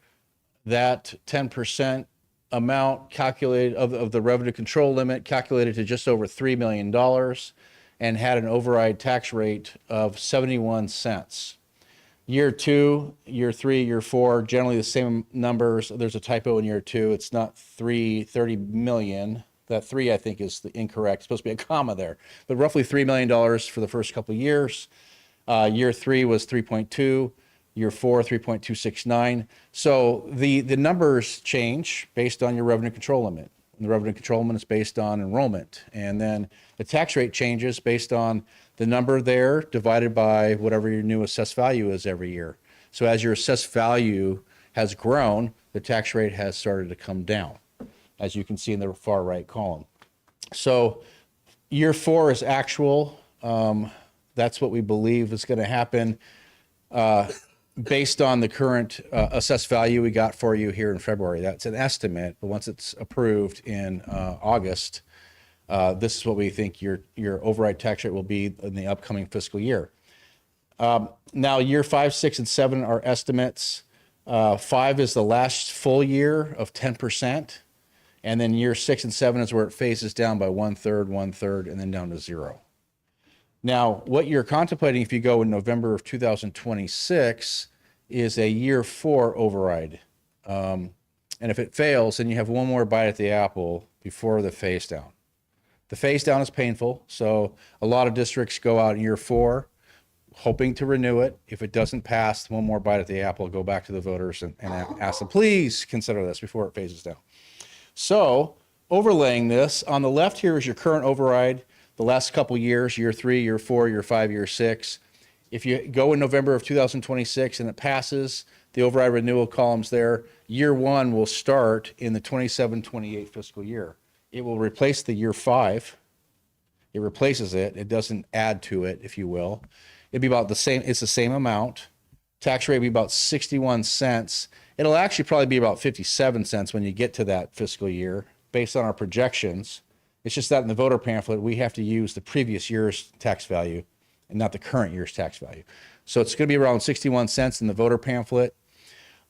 That 10% amount calculated of the revenue control limit calculated to just over $3 million. And had an override tax rate of 71 cents. Year 2, year 3, year 4, generally the same numbers. There's a typo in year 2. It's not 30 million. That 3, I think, is incorrect. It's supposed to be a comma there. But roughly $3 million for the first couple of years. Year 3 was 3.2. Year 4, 3.269. So the numbers change based on your revenue control limit. And the revenue control limit is based on enrollment. And then the tax rate changes based on the number there divided by whatever your new assessed value is every year. So as your assessed value has grown, the tax rate has started to come down, as you can see in the far right column. So year 4 is actual. That's what we believe is going to happen based on the current assessed value we got for you here in February. That's an estimate, but once it's approved in August, this is what we think your override tax rate will be in the upcoming fiscal year. Now, year 5, 6, and 7 are estimates. 5 is the last full year of 10%, and then year 6 and 7 is where it phases down by 1/3, 1/3, and then down to 0. Now, what you're contemplating if you go in November of 2026 is a year 4 override. And if it fails, then you have one more bite at the apple before the phase down. The phase down is painful, so a lot of districts go out in year 4 hoping to renew it. If it doesn't pass, one more bite at the apple, go back to the voters and ask them, please consider this before it phases down. So overlaying this, on the left here is your current override, the last couple years, year 3, year 4, year 5, year 6. If you go in November of 2026 and it passes, the override renewal columns there, year 1 will start in the 27-28 fiscal year. It will replace the year 5. It replaces it. It doesn't add to it, if you will. It'd be about the same. It's the same amount. Tax rate would be about 61 cents. It'll actually probably be about 57 cents when you get to that fiscal year based on our projections. It's just that in the voter pamphlet, we have to use the previous year's tax value and not the current year's tax value. So it's going to be around 61 cents in the voter pamphlet.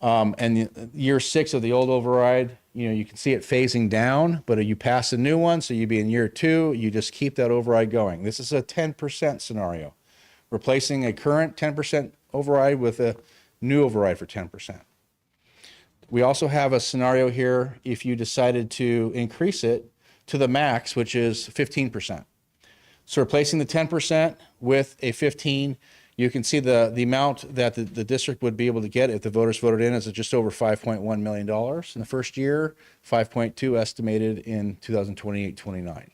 And year 6 of the old override, you can see it phasing down, but you pass a new one, so you'd be in year 2, you just keep that override going. This is a 10% scenario, replacing a current 10% override with a new override for 10%. We also have a scenario here if you decided to increase it to the max, which is 15%. So replacing the 10% with a 15, you can see the amount that the district would be able to get if the voters voted in is just over $5.1 million in the first year, 5.2 estimated in 2028-29.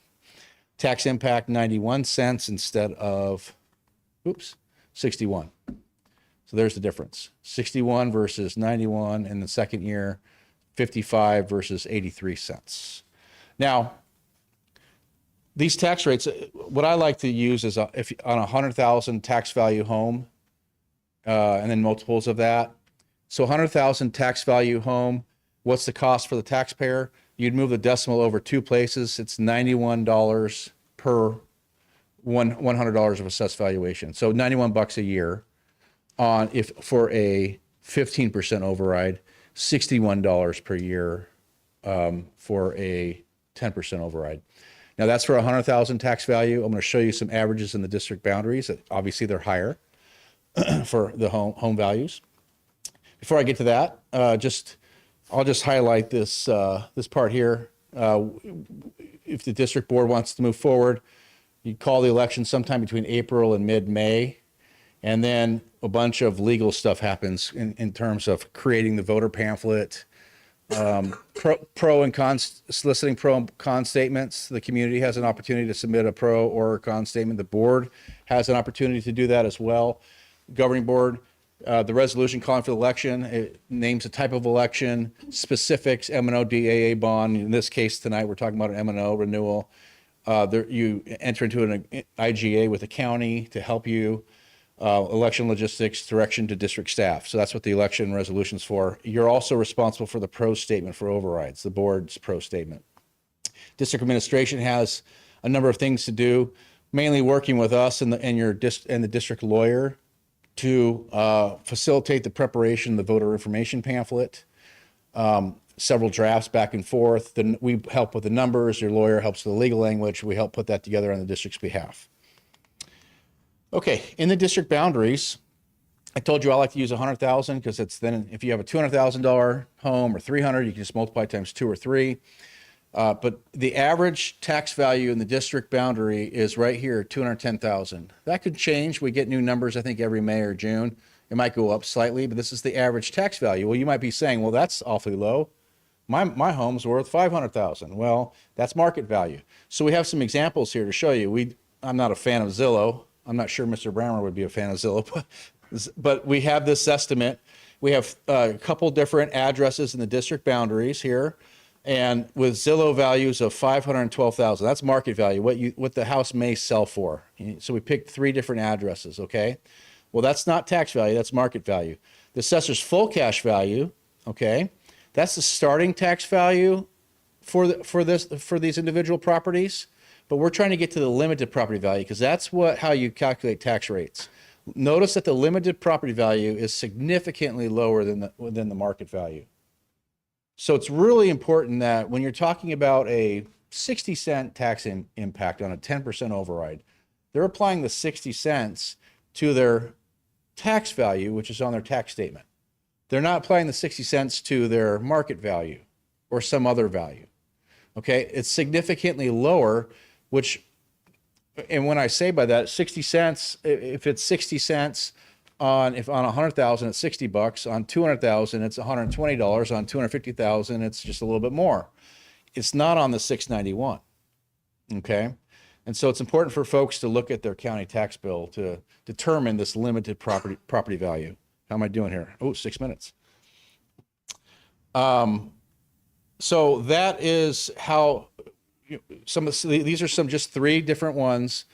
Tax impact 91 cents instead of, 61. So there's the difference. 61 versus 91 in the second year, 55 versus 83 cents. Now, these tax rates, what I like to use is if on a 100,000 tax value home, and then multiples of that. So 100,000 tax value home, what's the cost for the taxpayer? You'd move the decimal over 2 places. It's $91 per $100 of assessed valuation. So $91 a year on for a 15% override, $61 per year for a 10% override. Now that's for 100,000 tax value. I'm going to show you some averages in the district boundaries. Obviously they're higher for the home values. Before I get to that, I'll just highlight this part here. If the district board wants to move forward, you call the election sometime between April and mid-May, and then a bunch of legal stuff happens in terms of creating the voter pamphlet, pro and con, soliciting pro and con statements. The community has an opportunity to submit a pro or con statement. The board has an opportunity to do that as well. Governing board, the resolution calling for the election, it names a type of election, specifics, M&O, DAA bond. In this case tonight, we're talking about an M&O renewal. You enter into an IGA with the county to help you. Election logistics, direction to district staff. So that's what the election resolution's for. You're also responsible for the pro statement for overrides, the board's pro statement. District administration has a number of things to do, mainly working with us and the district lawyer to facilitate the preparation of the voter information pamphlet. Several drafts back and forth. Then we help with the numbers. Your lawyer helps with the legal language. We help put that together on the district's behalf. Okay, in the district boundaries, I told you I like to use 100,000 because it's then if you have a $200,000 home or 300, you can just multiply times 2 or 3. But the average tax value in the district boundary is right here, 210,000. That could change. We get new numbers, I think, every May or June. It might go up slightly, but this is the average tax value. Well, you might be saying, well, that's awfully low. My home's worth 500,000. Well, that's market value. So we have some examples here to show you. I'm not a fan of Zillow. I'm not sure Mr. Brammer would be a fan of Zillow, but we have this estimate. We have a couple different addresses in the district boundaries here, and with Zillow values of 512,000, that's market value, what the house may sell for. So we picked 3 different addresses, okay? Well, that's not tax value, that's market value. The assessor's full cash value, okay? That's the starting tax value for these individual properties. But we're trying to get to the limited property value because that's how you calculate tax rates. Notice that the limited property value is significantly lower than the market value. So it's really important that when you're talking about a 60-cent tax impact on a 10% override, They're applying the 60 cents to their tax value, which is on their tax statement. They're not applying the 60 cents to their market value or some other value. Okay, it's significantly lower, which, and when I say by that, 60 cents, if it's 60 cents on 100,000, it's $60. On 200,000, it's $120. On 250,000, it's just a little bit more. It's not on the 691. Okay, and so it's important for folks to look at their county tax bill to determine this limited property value. How am I doing here? Oh, 6 minutes. So that is how these are just 3 different ones,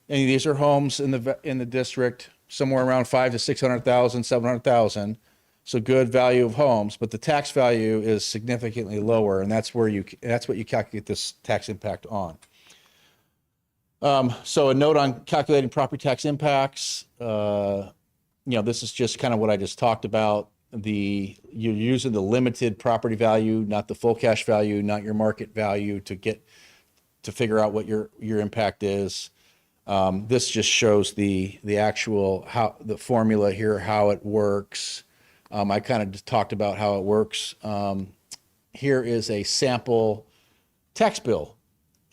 and these are homes in the district somewhere around 500,000 to 600,000, 700,000. So good value of homes, but the tax value is significantly lower, and that's what you calculate this tax impact on. So a note on calculating property tax impacts. This is just kind of what I just talked about. You're using the limited property value, not the full cash value, not your market value to figure out what your impact is. This just shows the formula here, how it works. I kind of just talked about how it works. Here is a sample tax bill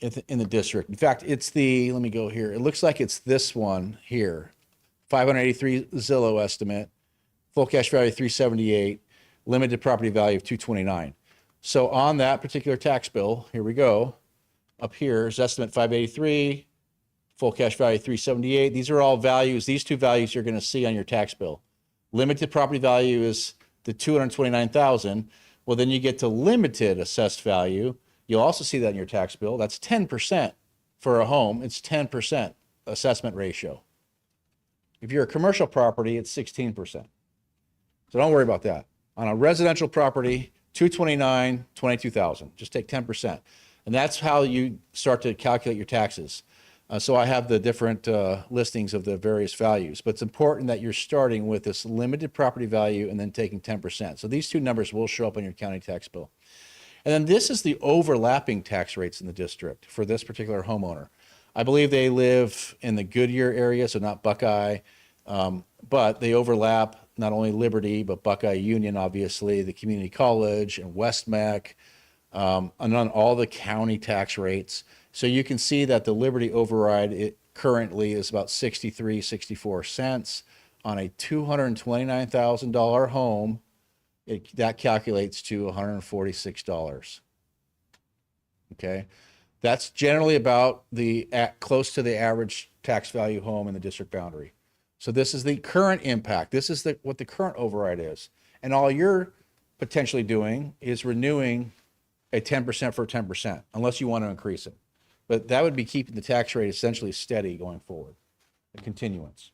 in the district. In fact, let me go here. It looks like it's this one here. 583 Zillow estimate, full cash value 378, limited property value of 229. So on that particular tax bill, here we go. Up here is estimate 583, full cash value 378. These are all values. These 2 values you're going to see on your tax bill. Limited property value is the 229,000. Well, then you get to limited assessed value. You'll also see that in your tax bill. That's 10% for a home. It's 10% assessment ratio. If you're a commercial property, it's 16%. So don't worry about that. On a residential property, 229, 22,000. Just take 10%. And that's how you start to calculate your taxes. So I have the different listings of the various values, but it's important that you're starting with this limited property value and then taking 10%. So these 2 numbers will show up on your county tax bill. And then this is the overlapping tax rates in the district for this particular homeowner. I believe they live in the Goodyear area, so not Buckeye, but they overlap not only Liberty, but Buckeye Union, obviously, the community college and West Mac, and on all the county tax rates. So you can see that the Liberty override it currently is about 64 cents on a $229,000 home. That calculates to $146. Okay, that's generally about close to the average tax value home in the district boundary. So this is the current impact. This is what the current override is, and all you're potentially doing is renewing a 10% for 10%, unless you want to increase it. But that would be keeping the tax rate essentially steady going forward, a continuance.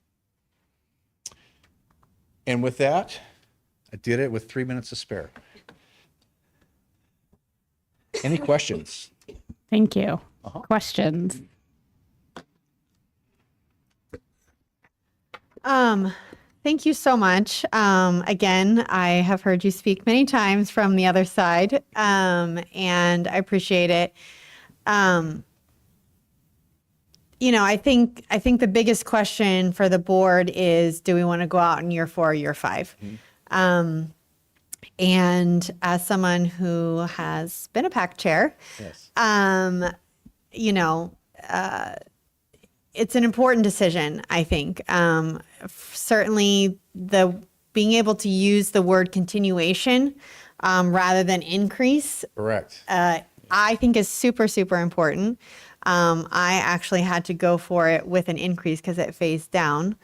And with that, I did it with 3 minutes to spare. Any questions? Thank you. Questions? Thank you so much. Again, I have heard you speak many times from the other side, and I appreciate it. I think the biggest question for the board is, do we want to go out in year 4 or year 5? Mm-hmm. And as someone who has been a PAC chair, Yes. It's an important decision, I think. Certainly being able to use the word continuation rather than increase, Correct. I think is super, super important. I actually had to go for it with an increase because it phased down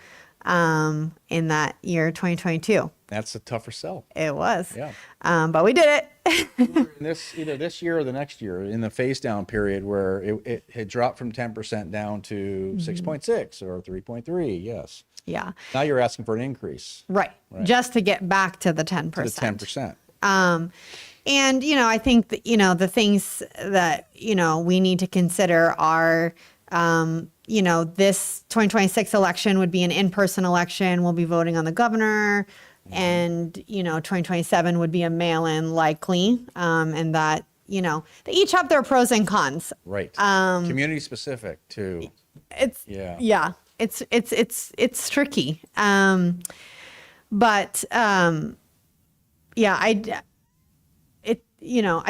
in that year 2022. That's a tougher sell. It was. Yeah. But we did it. Either this year or the next year, in the phase down period where it had dropped from 10% down to 6.6 or 3.3. Yes. Yeah. Now you're asking for an increase. Right. Just to get back to the 10%. To the 10%. And, I think that, the things that, we need to consider are, this 2026 election would be an in-person election. We'll be voting on the governor. And, 2027 would be a mail-in likely. And that, they each have their pros and cons. Right. Community specific too. yeah, it's tricky. But yeah, I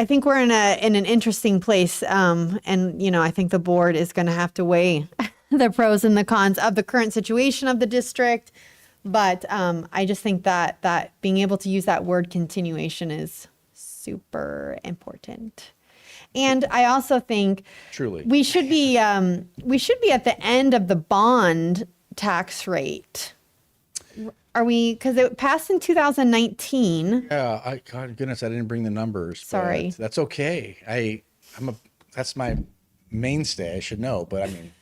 think we're in an interesting place. And, I think the board is going to have to weigh the pros and the cons of the current situation of the district. But I just think that being able to use that word continuation is super important. And I also think Truly. we should be at the end of the bond tax rate. Are we? Because it passed in 2019. Yeah, God goodness, I didn't bring the numbers. but Sorry. That's okay. That's my mainstay. I should know, but I mean,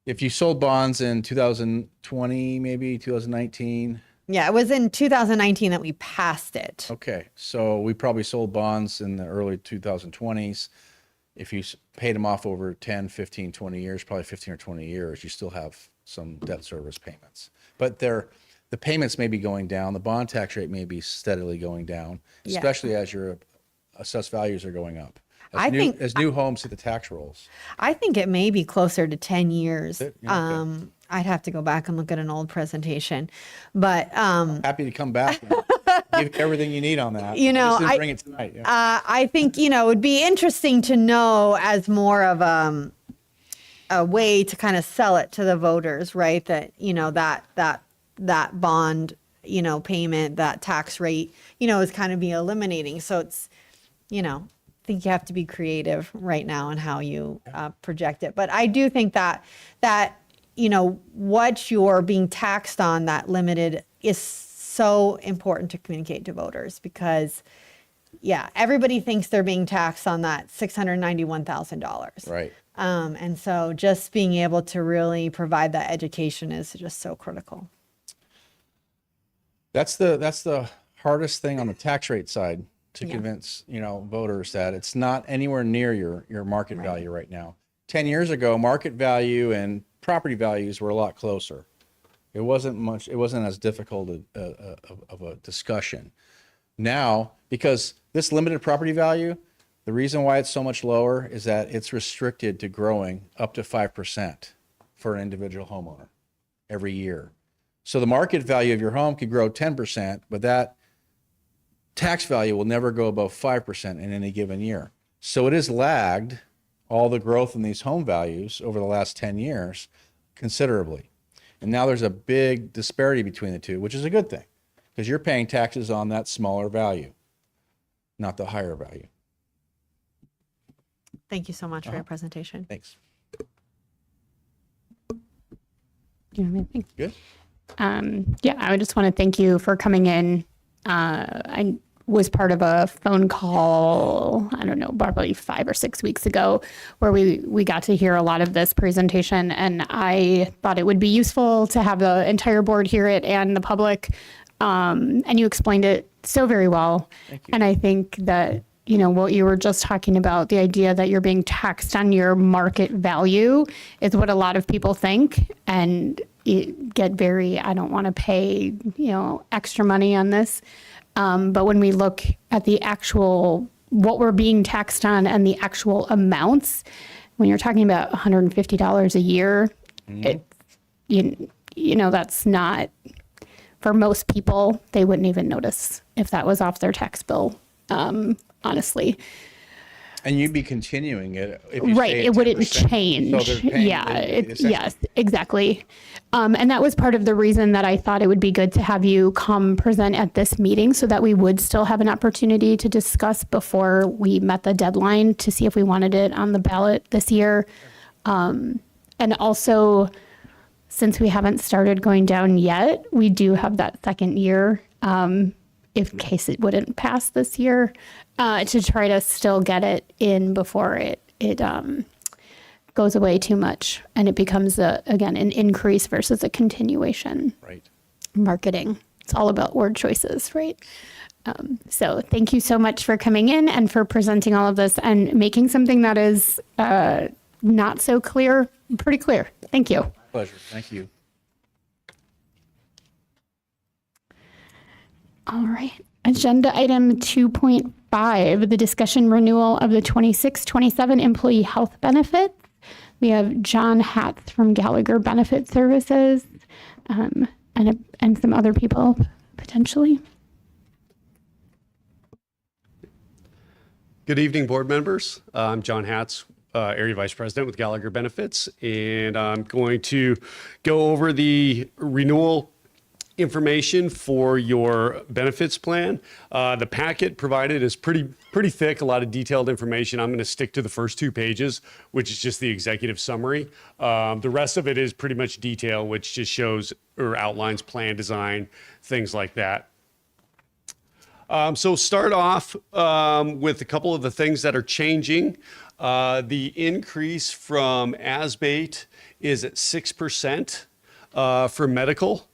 if you sold bonds in 2020, maybe 2019. Yeah, it was in 2019 that we passed it. Okay, so we probably sold bonds in the early 2020s. If you paid them off over 10, 15, 20 years, probably 15 or 20 years, you still have some debt service payments. But the payments may be going down. The bond tax rate may be steadily going down, Yeah. especially as your assessed values are going up. As I new homes hit the tax rolls. I think it may be closer to 10 years. Yeah, okay. I'd have to go back and look at an old presentation, but Happy to come back and give you everything you need on that. You know, Just didn't I- bring it tonight. Yeah. I think, it would be interesting to know as more of a way to kind of sell it to the voters, right? That, that bond, payment, that tax rate, is kind of be eliminating. So it's, I think you have to be creative right now in how you project it. But I do think that what you're being taxed on, that limited, is so important to communicate to voters because, yeah, everybody thinks they're being taxed on that $691,000. Right. And so just being able to really provide that education is just so critical. That's the hardest thing on the tax rate side to Yeah. convince, voters that it's not anywhere near your market value right now. 10 years ago, market value and property values were a lot closer. It wasn't as difficult of a discussion. Now, because this limited property value, the reason why it's so much lower is that it's restricted to growing up to 5% for an individual homeowner every year. So the market value of your home could grow 10%, but that tax value will never go above 5% in any given year. So it has lagged all the growth in these home values over the last 10 years considerably. And now there's a big disparity between the two, which is a good thing because you're paying taxes on that smaller value, not the higher value. Thank you so much for your presentation. Thanks. Do you have anything? Good. Yeah, I would just want to thank you for coming in. I was part of a phone call, I don't know, probably 5 or 6 weeks ago, where we got to hear a lot of this presentation, and I thought it would be useful to have the entire board hear it and the public. And you explained it so very well. Thank you. And I think that, what you were just talking about, the idea that you're being taxed on your market value is what a lot of people think. And get very, I don't want to pay, extra money on this. But when we look at the actual, what we're being taxed on and the actual amounts, when you're talking about $150 a year, that's not, for most people, they wouldn't even notice if that was off their tax bill, honestly. And you'd be continuing it if you Right, stay at it wouldn't 10%. change. So they're paying Yeah, essentially- yes, exactly. And that was part of the reason that I thought it would be good to have you come present at this meeting so that we would still have an opportunity to discuss before we met the deadline to see if we wanted it on the ballot this year. And also, since we haven't started going down yet, we do have that second year, in case it wouldn't pass this year, to try to still get it in before it goes away too much and it becomes again an increase versus a continuation. Right. Marketing, it's all about word choices, right? So thank you so much for coming in and for presenting all of this and making something that is not so clear pretty clear. Thank you. Pleasure. Thank you. All right. Agenda item 2.5, the discussion renewal of the 26-27 employee health benefits. We have John Hatz from Gallagher Benefit Services, and some other people potentially. Good evening, board members. I'm John Hatz, Area Vice President with Gallagher Benefits, and I'm going to go over the renewal information for your benefits plan. The packet provided is pretty thick, a lot of detailed information. I'm going to stick to the first 2 pages, which is just the executive summary. The rest of it is pretty much detail, which just shows or outlines plan design, things like that. So start off with a couple of the things that are changing. The increase from ASBATE is at 6% for medical.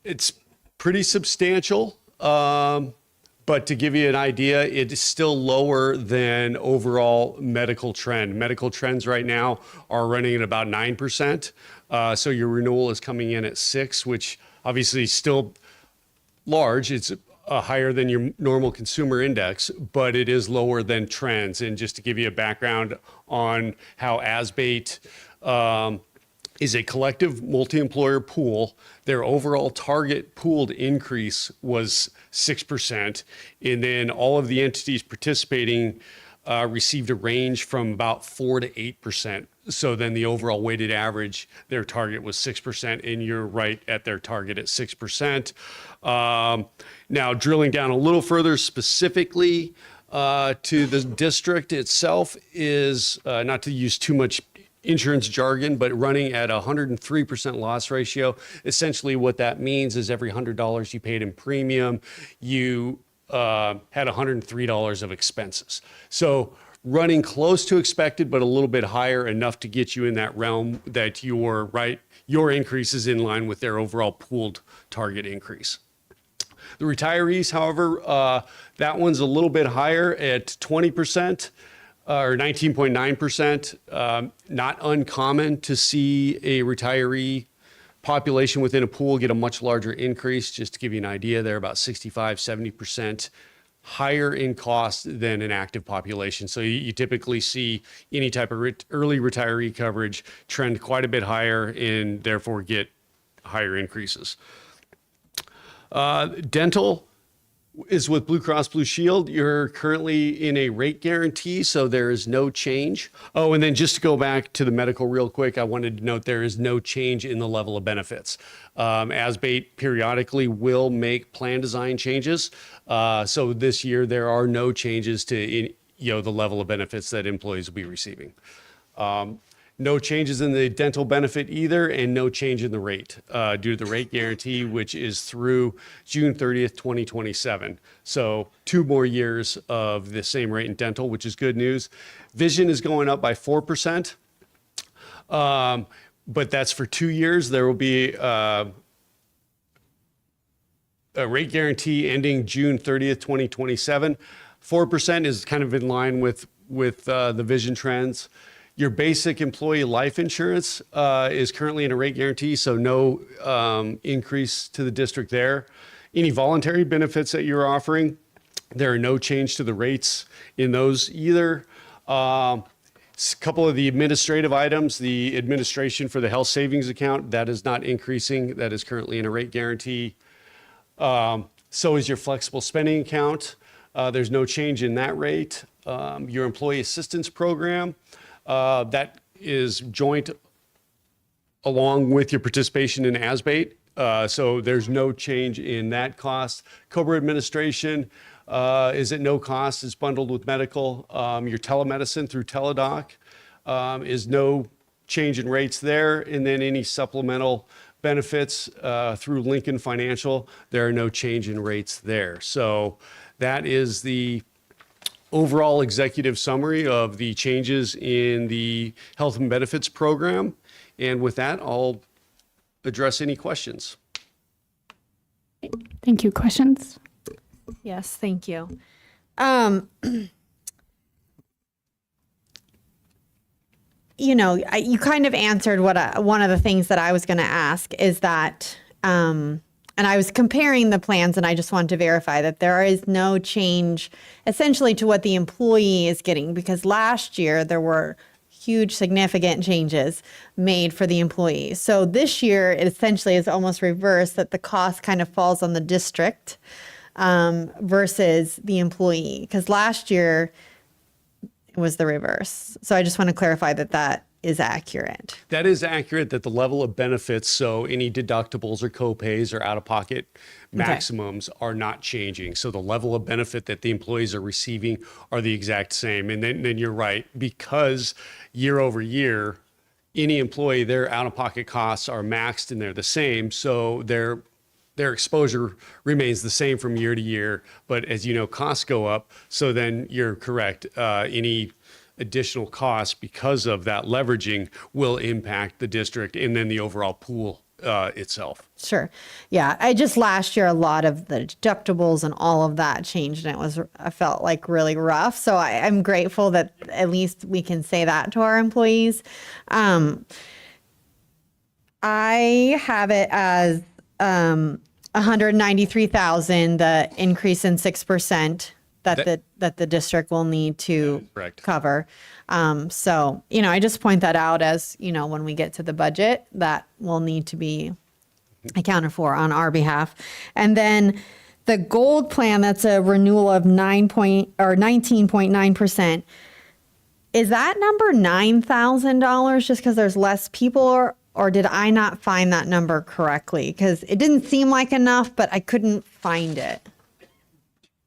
It's pretty substantial, but to give you an idea, it is still lower than overall medical trend. Medical trends right now are running at about 9%. So your renewal is coming in at 6%, which obviously is still large. It's higher than your normal consumer index, but it is lower than trends. And just to give you a background on how ASBATE is a collective multi-employer pool, their overall target pooled increase was 6%. And then all of the entities participating received a range from about 4 to 8%. So then the overall weighted average, their target was 6%, and you're right at their target at 6%. Now, drilling down a little further specifically to the district itself is, not to use too much insurance jargon, but running at 103% loss ratio. Essentially what that means is every $100 you paid in premium, you had $103 of expenses. So running close to expected, but a little bit higher, enough to get you in that realm that your increase is in line with their overall pooled target increase. The retirees, however, that one's a little bit higher at 20%. Or 19.9%, not uncommon to see a retiree population within a pool get a much larger increase. Just to give you an idea, they're about 65, 70% higher in cost than an active population. So you typically see any type of early retiree coverage trend quite a bit higher and therefore get higher increases. Dental is with Blue Cross Blue Shield. You're currently in a rate guarantee, so there is no change. Oh, and then just to go back to the medical real quick, I wanted to note there is no change in the level of benefits. ASBATE periodically will make plan design changes. So this year there are no changes to the level of benefits that employees will be receiving. No changes in the dental benefit either, and no change in the rate due to the rate guarantee, which is through June 30th, 2027. So 2 more years of the same rate in dental, which is good news. Vision is going up by 4%, but that's for 2 years. There will be a rate guarantee ending June 30th, 2027. 4% is kind of in line with the vision trends. Your basic employee life insurance is currently in a rate guarantee, so no increase to the district there. Any voluntary benefits that you're offering, there are no change to the rates in those either. A couple of the administrative items, the administration for the health savings account, that is not increasing. That is currently in a rate guarantee. So is your flexible spending account. There's no change in that rate. Your employee assistance program, that is joint along with your participation in ASBATE. So there's no change in that cost. COBRA administration is at no cost. It's bundled with medical. Your telemedicine through Teladoc is no change in rates there. And then any supplemental benefits through Lincoln Financial, there are no change in rates there. So that is the overall executive summary of the changes in the health and benefits program. And with that, I'll address any questions. Thank you. Questions? Yes, thank you. You kind of answered one of the things that I was going to ask is that, and I was comparing the plans, and I just wanted to verify that there is no change essentially to what the employee is getting, because last year there were huge significant changes made for the employees. So this year it essentially is almost reversed, that the cost kind of falls on the district versus the employee, because last year it was the reverse. So I just want to clarify that that is accurate. That is accurate, that the level of benefits, so any deductibles or copays or out-of-pocket maximums are not changing. So the level of benefit that the employees are receiving are the exact same. And then you're right, because year over year, any employee, their out-of-pocket costs are maxed and they're the same. So their exposure remains the same from year to year. But as you know, costs go up. So then you're correct. Any additional costs because of that leveraging will impact the district and then the overall pool itself. Sure. Yeah. Last year, a lot of the deductibles and all of that changed, and I felt like really rough. So I'm grateful that at least we can say that to our employees. I have it as 193,000, the increase in 6% that the district will need to cover. So, I just point that out as, when we get to the budget, that will need to be accounted for on our behalf. And then the gold plan, that's a renewal of 19.9%. Is that number $9,000 just because there's less people, or did I not find that number correctly? Because it didn't seem like enough, but I couldn't find it.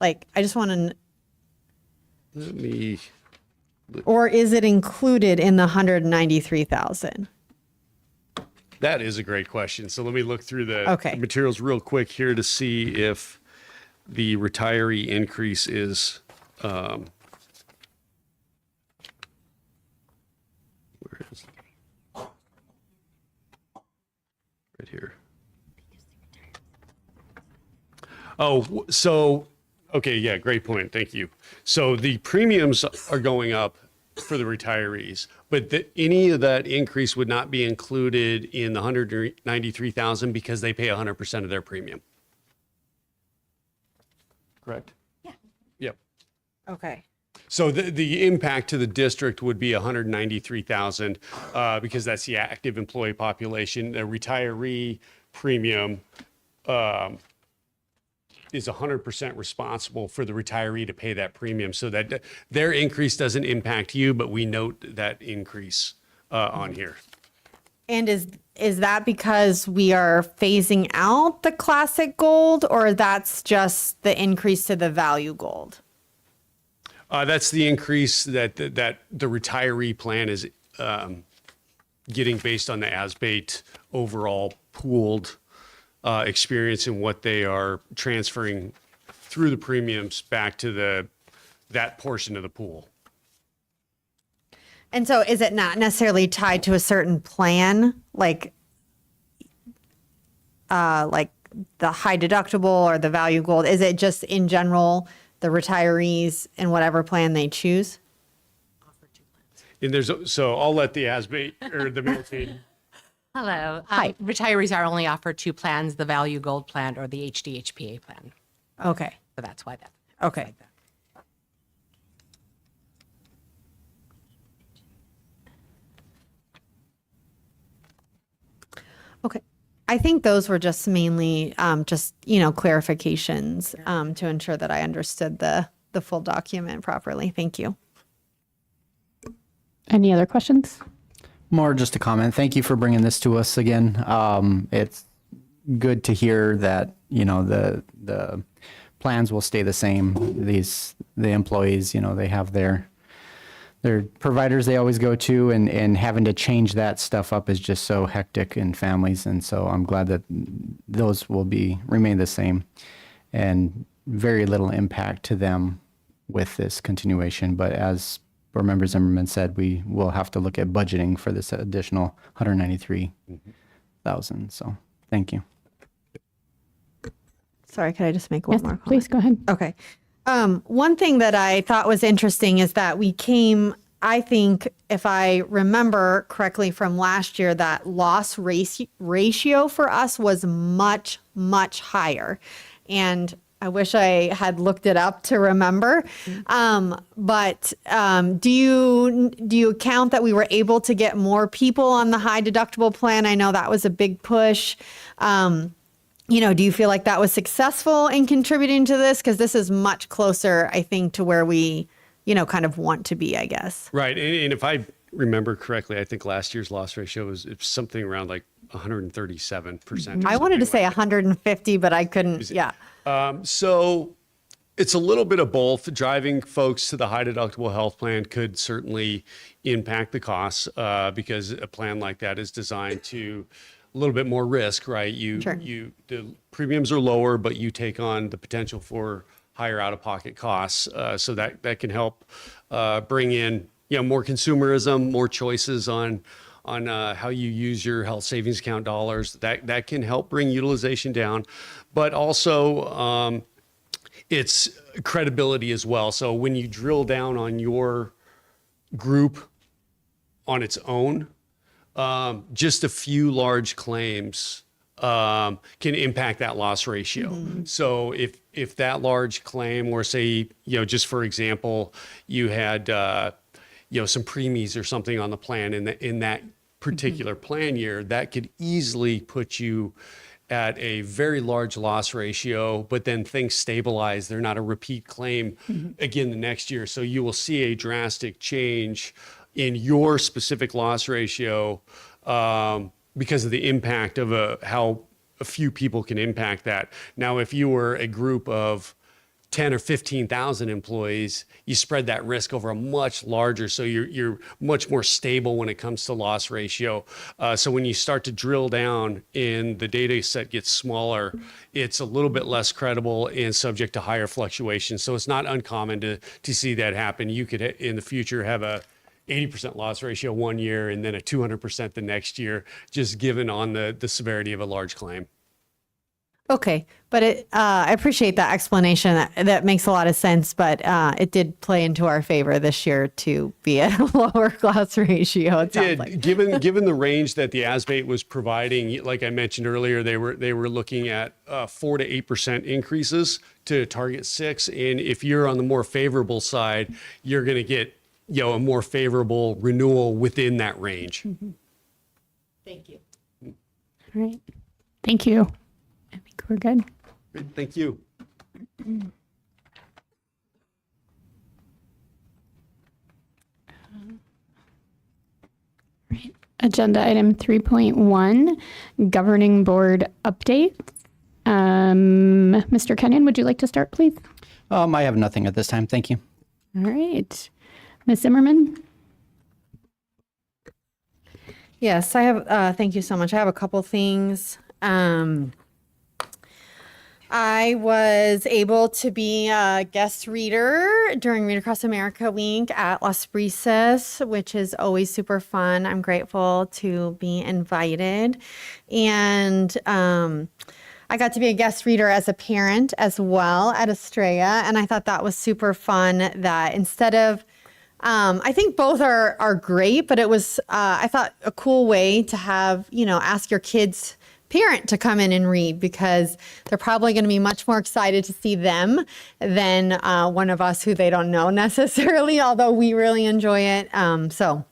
Like, I just want to. Let me. Or is it included in the 193,000? That is a great question. So let me look through the materials real quick here to see if the retiree increase is. Where is it? Right here. Oh, so. Okay, yeah, great point. Thank you. So the premiums are going up for the retirees, but any of that increase would not be included in the 193,000 because they pay 100% of their premium. Correct? Yeah. Yep. Okay. So the impact to the district would be 193,000 because that's the active employee population. The retiree premium is 100% responsible for the retiree to pay that premium, so that their increase doesn't impact you, but we note that increase on here. And is that because we are phasing out the classic gold, or that's just the increase to the value gold? That's the increase that the retiree plan is getting based on the ASBATE overall pooled experience and what they are transferring through the premiums back to that portion of the pool. And so is it not necessarily tied to a certain plan, like the high deductible or the value gold? Is it just in general the retirees in whatever plan they choose? And so I'll let the ASBATE or the military. Hello. Hi. Retirees are only offered two plans, the Value Gold plan or the HDHPA plan. Okay. So that's why that. Okay. Like that. Okay. I think those were just mainly clarifications to ensure that I understood the full document properly. Thank you. Any other questions? More just a comment. Thank you for bringing this to us again. It's good to hear that, the plans will stay the same. The employees, they have their providers they always go to, and having to change that stuff up is just so hectic in families. And so I'm glad that those will remain the same, and very little impact to them with this continuation. But as Board Member Zimmerman said, we will have to look at budgeting for this additional 193,000. So thank you. Sorry, could I just make one Yes, more comment? please go ahead. Okay. One thing that I thought was interesting is that I think, if I remember correctly from last year, that loss ratio for us was much, much higher. And I wish I had looked it up to remember. But do you count that we were able to get more people on the high deductible plan? I know that was a big push. Do you feel like that was successful in contributing to this? Because this is much closer, I think, to where we, kind of want to be, I guess. Right. And if I remember correctly, I think last year's loss ratio was something around like 137%. I wanted to say 150, but I couldn't. Yeah. So it's a little bit of both. Driving folks to the high deductible health plan could certainly impact the costs because a plan like that is designed to a little bit more risk, right? The premiums are lower, but you take on the potential for higher out-of-pocket costs. So that can help bring in more consumerism, more choices on how you use your health savings account dollars. That can help bring utilization down, but also it's credibility as well. So when you drill down on your group on its own, just a few large claims can impact that loss ratio. So if that large claim, or say, just for example, you had some preemies or something on the plan in that particular plan year, that could easily put you at a very large loss ratio, but then things stabilize. They're not a repeat claim again the next year. So you will see a drastic change in your specific loss ratio because of the impact of how a few people can impact that. Now, if you were a group of 10 or 15,000 employees, you spread that risk over a much larger, so you're much more stable when it comes to loss ratio. So when you start to drill down and the data set gets smaller, it's a little bit less credible and subject to higher fluctuations. So it's not uncommon to see that happen. You could in the future have a 80% loss ratio one year and then a 200% the next year, just given on the severity of a large claim. Okay, but I appreciate that explanation. That makes a lot of sense, but it did play into our favor this year to be at a lower loss ratio. It sounds like. Given the range that the ASBATE was providing, like I mentioned earlier, they were looking at 4 to 8% increases to target 6, and if you're on the more favorable side, you're going to get a more favorable renewal within that range. Thank you. All right. Thank you. I think we're good. Thank you. Right. Agenda item 3.1, governing board updates. Mr. Kenyon, would you like to start, please? I have nothing at this time. Thank you. All right. Ms. Zimmerman? Yes, I have. Thank you so much. I have a couple things. I was able to be a guest reader during Read Across America Week at Las Brisas, which is always super fun. I'm grateful to be invited. And I got to be a guest reader as a parent as well at Estrella. And I thought that was super fun that instead of I think both are great, but it was, I thought, a cool way to have, ask your kids' parent to come in and read, because they're probably going to be much more excited to see them than one of us who they don't know necessarily, although we really enjoy it. So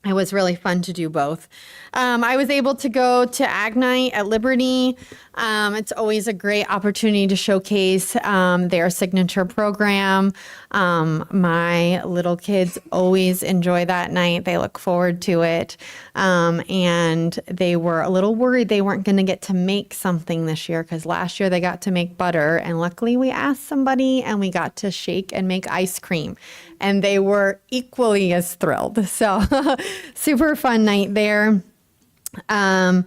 it was really fun to do both. I was able to go to Ag Night at Liberty. It's always a great opportunity to showcase their signature program. My little kids always enjoy that night. They look forward to it. And they were a little worried they weren't going to get to make something this year, because last year they got to make butter. And luckily we asked somebody and we got to shake and make ice cream. And they were equally as thrilled. So super fun night there. I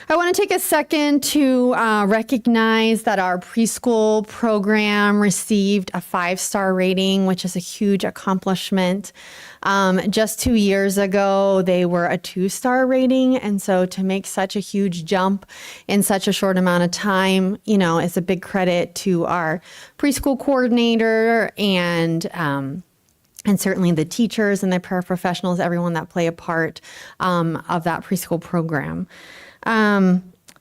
want to take a second to recognize that our preschool program received a 5-star rating, which is a huge accomplishment. Just 2 years ago, they were a 2-star rating. And so to make such a huge jump in such a short amount of time, is a big credit to our preschool coordinator and certainly the teachers and the paraprofessionals, everyone that play a part of that preschool program.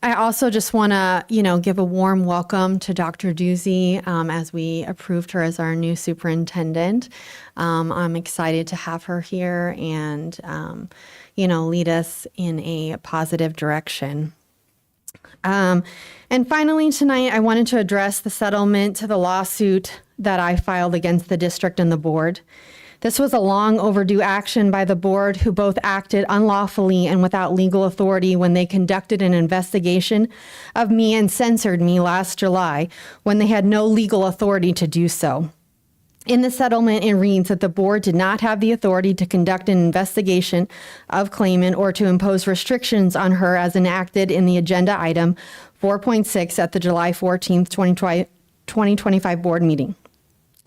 I also just want to, give a warm welcome to Dr. Doozy as we approved her as our new superintendent. I'm excited to have her here and, lead us in a positive direction. And finally, tonight, I wanted to address the settlement to the lawsuit that I filed against the district and the board. This was a long overdue action by the board, who both acted unlawfully and without legal authority when they conducted an investigation of me and censored me last July when they had no legal authority to do so. In the settlement, it reads that the board did not have the authority to conduct an investigation of claimant or to impose restrictions on her as enacted in the agenda item 4.6 at the July 14th, 2025 board meeting.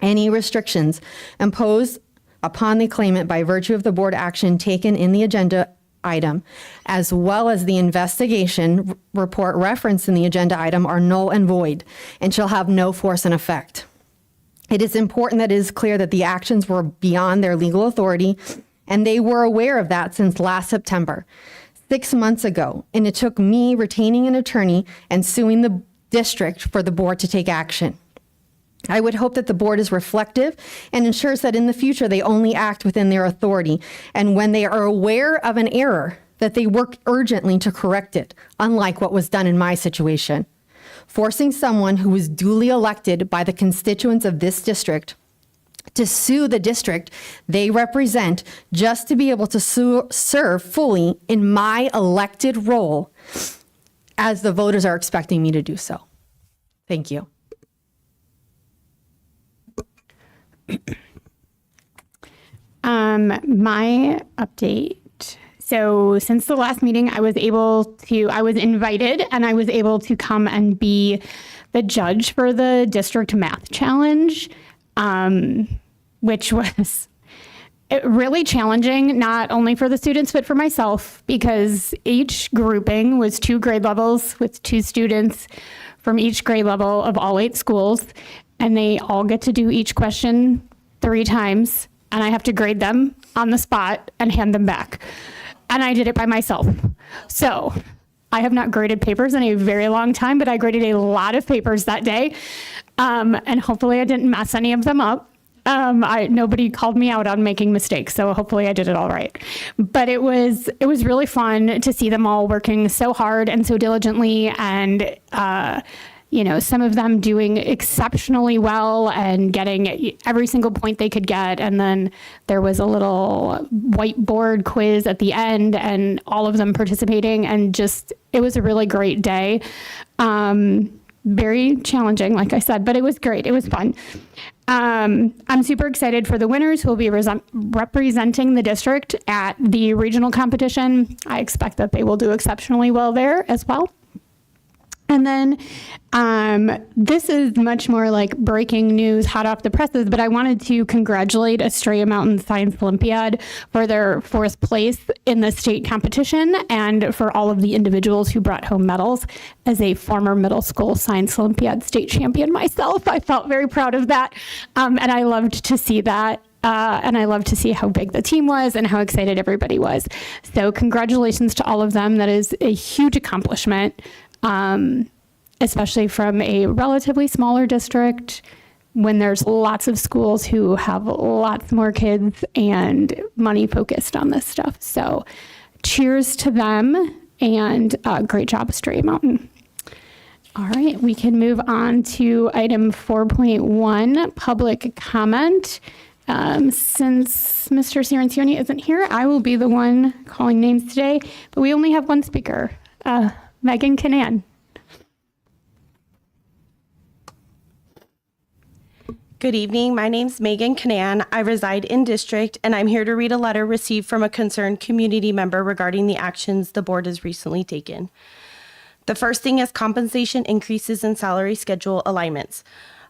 Any restrictions imposed upon the claimant by virtue of the board action taken in the agenda item, as well as the investigation report referenced in the agenda item, are null and void and shall have no force and effect. It is important that it is clear that the actions were beyond their legal authority, and they were aware of that since last September, 6 months ago, and it took me retaining an attorney and suing the district for the board to take action. I would hope that the board is reflective and ensures that in the future they only act within their authority, and when they are aware of an error, that they work urgently to correct it, unlike what was done in my situation. Forcing someone who was duly elected by the constituents of this district to sue the district they represent just to be able to serve fully in my elected role as the voters are expecting me to do so. Thank you. My update. So since the last meeting, I was invited and I was able to come and be the judge for the district math challenge, which was really challenging, not only for the students, but for myself, because each grouping was 2 grade levels with 2 students from each grade level of all 8 schools. And they all get to do each question 3 times, and I have to grade them on the spot and hand them back. And I did it by myself. So I have not graded papers in a very long time, but I graded a lot of papers that day. And hopefully I didn't mess any of them up. Nobody called me out on making mistakes, so hopefully I did it all right. But it was really fun to see them all working so hard and so diligently, and some of them doing exceptionally well and getting every single point they could get. And then there was a little whiteboard quiz at the end, and all of them participating, and it was a really great day. Very challenging, like I said, but it was great. It was fun. I'm super excited for the winners who will be representing the district at the regional competition. I expect that they will do exceptionally well there as well. And then this is much more like breaking news, hot off the presses, but I wanted to congratulate Estrella Mountain Science Olympiad for their 4th place in the state competition, and for all of the individuals who brought home medals. As a former middle school Science Olympiad state champion myself, I felt very proud of that, and I loved to see that. And I love to see how big the team was and how excited everybody was. So congratulations to all of them. That is a huge accomplishment. Especially from a relatively smaller district, when there's lots of schools who have lots more kids and money focused on this stuff. So cheers to them, and great job, Estrella Mountain. All right, we can move on to item 4.1, public comment. Since Mr. Cirancione isn't here, I will be the one calling names today, but we only have one speaker. Megan Canan. Good evening. My name's Megan Canan. I reside in district, and I'm here to read a letter received from a concerned community member regarding the actions the board has recently taken. The first thing is compensation increases and salary schedule alignments.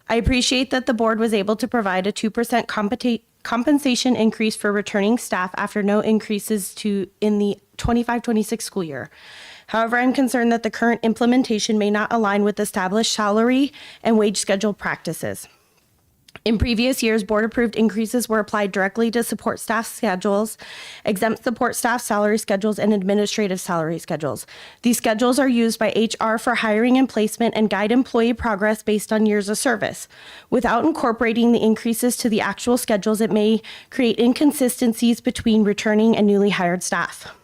I appreciate that the board was able to provide a 2% compensation increase for returning staff after no increases in the 25-26 school year. However, I'm concerned that the current implementation may not align with established salary and wage schedule practices. In previous years, board-approved increases were applied directly to support staff schedules, exempt support staff salary schedules, and administrative salary schedules. These schedules are used by HR for hiring and placement and guide employee progress based on years of service. Without incorporating the increases to the actual schedules, it may create inconsistencies between returning and newly hired staff.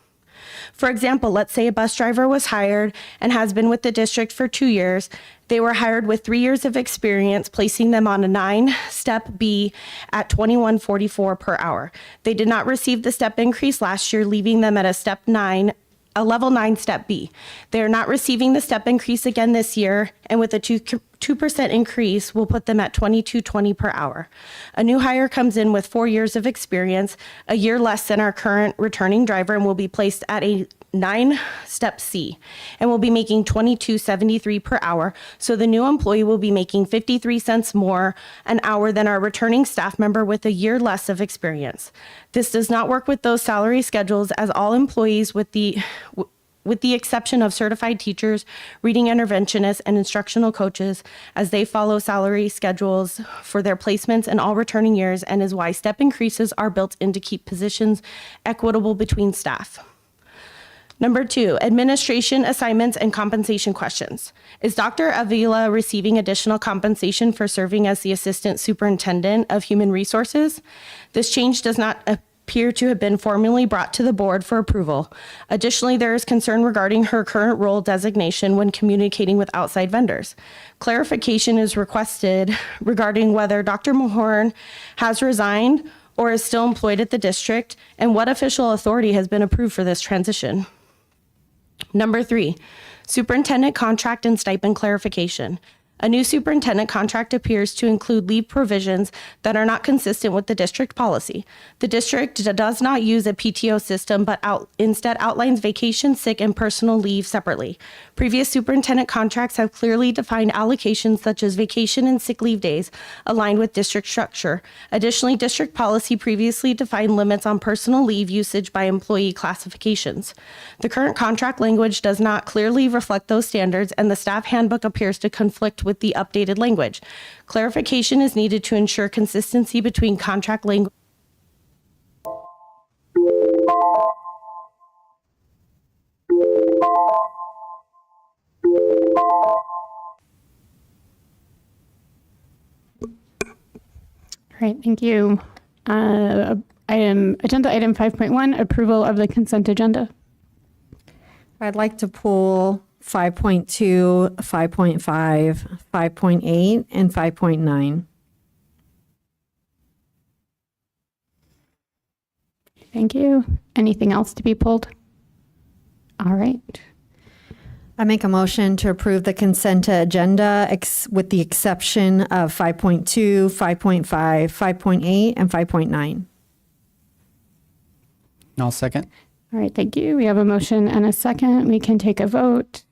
For example, let's say a bus driver was hired and has been with the district for 2 years. They were hired with 3 years of experience, placing them on a 9-step B at $21.44 per hour. They did not receive the step increase last year, leaving them at a level 9 step B. They are not receiving the step increase again this year, and with a 2% increase will put them at $22.20 per hour. A new hire comes in with 4 years of experience, a year less than our current returning driver, and will be placed at a 9-step C and will be making $22.73 per hour. So the new employee will be making 53 cents more an hour than our returning staff member with a year less of experience. This does not work with those salary schedules, as all employees with the exception of certified teachers, reading interventionists, and instructional coaches, as they follow salary schedules for their placements in all returning years, and is why step increases are built in to keep positions equitable between staff. Number 2, administration assignments and compensation questions. Is Dr. Avila receiving additional compensation for serving as the Assistant Superintendent of Human Resources? This change does not appear to have been formally brought to the board for approval. Additionally, there is concern regarding her current role designation when communicating with outside vendors. Clarification is requested regarding whether Dr. Mahorn has resigned or is still employed at the district, and what official authority has been approved for this transition. Number 3, superintendent contract and stipend clarification. A new superintendent contract appears to include leave provisions that are not consistent with the district policy. The district does not use a PTO system, but instead outlines vacation, sick, and personal leave separately. Previous superintendent contracts have clearly defined allocations such as vacation and sick leave days aligned with district structure. Additionally, district policy previously defined limits on personal leave usage by employee classifications. The current contract language does not clearly reflect those standards, and the staff handbook appears to conflict with the updated language. Clarification is needed to ensure consistency between contract language. All right, thank you. Agenda item 5.1, approval of the consent agenda. I'd like to pull 5.2, 5.5, 5.8, and 5.9. Thank you. Anything else to be pulled? All right. I make a motion to approve the consent agenda with the exception of 5.2, 5.5, 5.8, and 5.9. I'll second. All right, thank you. We have a motion and a second. We can take a vote.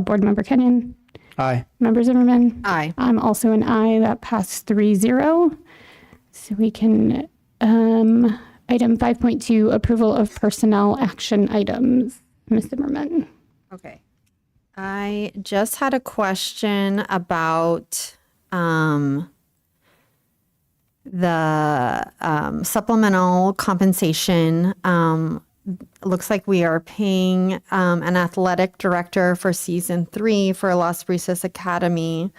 Board Member Kenyon. Aye. Member Zimmerman. Aye. I'm also an aye. That passed 3-0. So we can, item 5.2, approval of personnel action items. Ms. Zimmerman. Okay. I just had a question about the supplemental compensation. Looks like we are paying an athletic director for season 3 for Las Brisas Academy.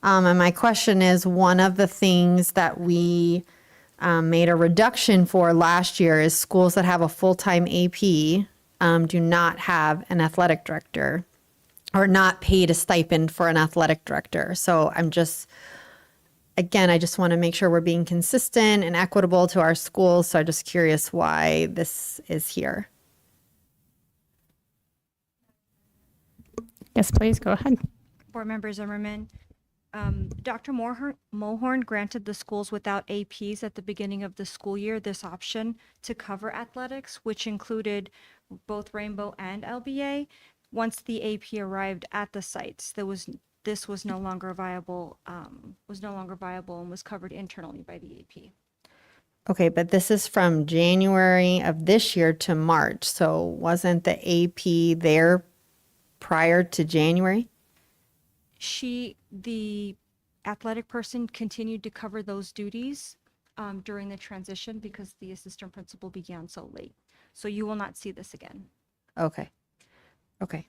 And my question is, one of the things that we made a reduction for last year is schools that have a full-time AP do not have an athletic director or not paid a stipend for an athletic director. So I just want to make sure we're being consistent and equitable to our schools. So I'm just curious why this is here. Yes, please go ahead. Board Member Zimmerman, Dr. Mohorn granted the schools without APs at the beginning of the school year this option to cover athletics, which included both Rainbow and LBA. Once the AP arrived at the sites, this was no longer viable. And was covered internally by the AP. Okay, but this is from January of this year to March. So wasn't the AP there prior to January? The athletic person continued to cover those duties during the transition because the assistant principal began so late. So you will not see this again. Okay. Okay.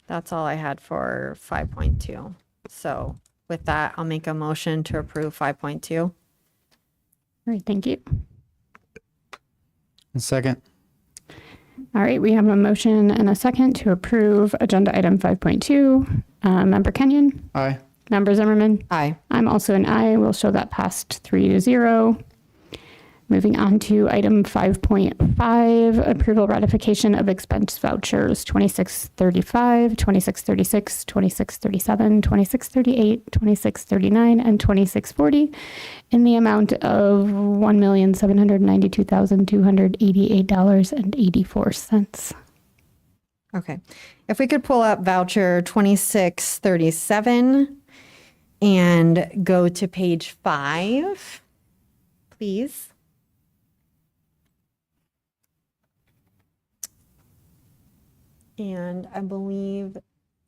That's all I had for 5.2. So with that, I'll make a motion to approve 5.2. All right, thank you. Second. All right, we have a motion and a second to approve agenda item 5.2. Member Kenyon? Aye. Member Zimmerman? Aye. I'm also an aye. We'll show that passed 3-0. Moving on to item 5.5, approval ratification of expense vouchers 2635, 2636, 2637, 2638, 2639, and 2640 in the amount of $1,792,288.84. Okay. If we could pull up voucher 2637 and go to page 5, please. And I believe,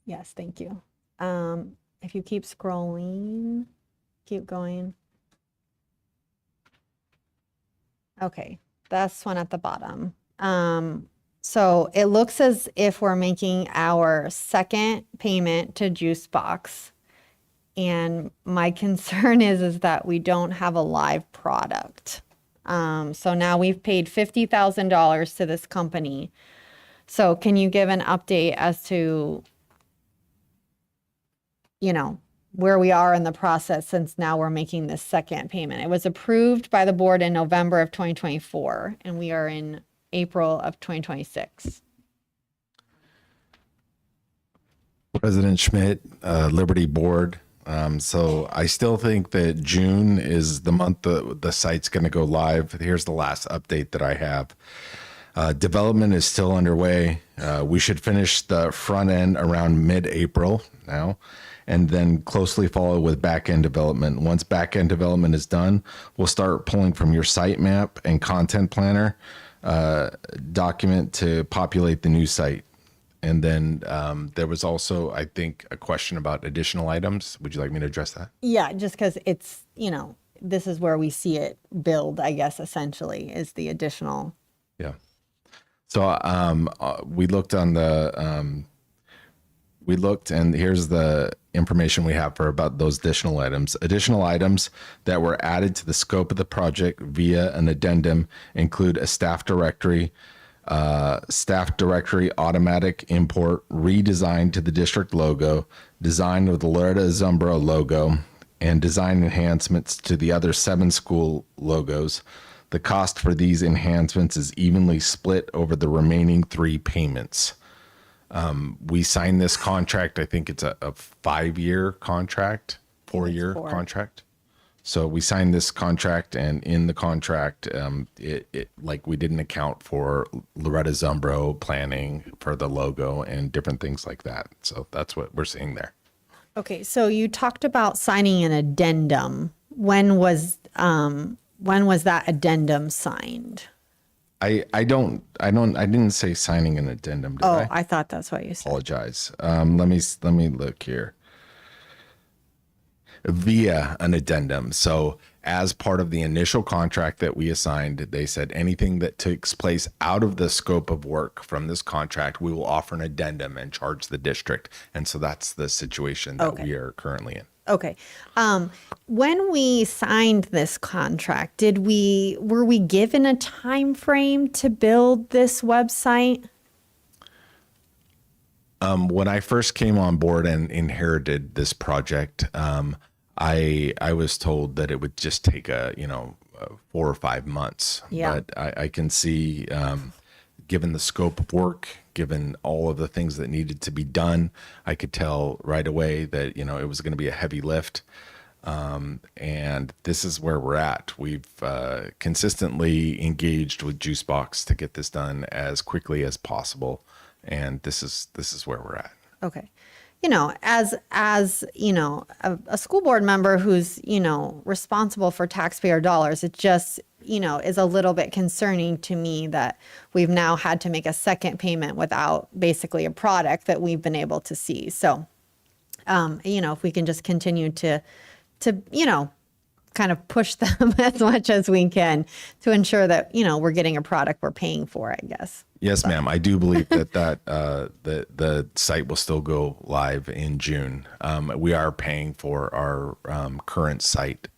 yes, thank you. If you keep scrolling, keep going. Okay, that's one at the bottom. So it looks as if we're making our second payment to Juicebox. And my concern is that we don't have a live product. So now we've paid $50,000 to this company. So can you give an update as to, where we are in the process since now we're making this second payment? It was approved by the board in November of 2024, and we are in April of 2026. President Schmidt, Liberty Board. So I still think that June is the month the site's going to go live. Here's the last update that I have. Development is still underway. We should finish the front end around mid-April now, and then closely follow with back-end development. Once back-end development is done, we'll start pulling from your site map and content planner document to populate the new site. And then there was also, I think, a question about additional items. Would you like me to address that? Yeah, just because it's, this is where we see it build, I guess, essentially, is the additional. Yeah. So we looked on the, and here's the information we have for about those additional items. Additional items that were added to the scope of the project via an addendum include a staff directory automatic import, redesigned to the district logo, design of the Loretta Zumbro logo, and design enhancements to the other 7 school logos. The cost for these enhancements is evenly split over the remaining 3 payments. We signed this contract. I think it's a 5-year contract, 4-year contract. So we signed this contract, and in the contract, it like we didn't account for Loretta Zumbro planning for the logo and different things like that. So that's what we're seeing there. Okay, so you talked about signing an addendum. When was that addendum sind? I didn't say signing an addendum, did I? I thought that's what you said. Apologize. Let me look here. Via an addendum. So as part of the initial contract that we assigned, they said anything that takes place out of the scope of work from this contract, we will offer an addendum and charge the district. And so that's the situation that we are currently in. Okay. When we signed this contract, were we given a time frame to build this website? When I first came on board and inherited this project, I was told that it would just take 4 or 5 months. Yeah. But I can see, given the scope of work, given all of the things that needed to be done, I could tell right away that it was going to be a heavy lift. And this is where we're at. We've consistently engaged with Juicebox to get this done as quickly as possible. And this is where we're at. Okay. As a school board member who's, responsible for taxpayer dollars, it just, is a little bit concerning to me that we've now had to make a second payment without basically a product that we've been able to see. So if we can just continue to, kind of push them as much as we can to ensure that, we're getting a product we're paying for, I guess. Yes, ma'am. I do believe that the site will still go live in June. We are paying for our current site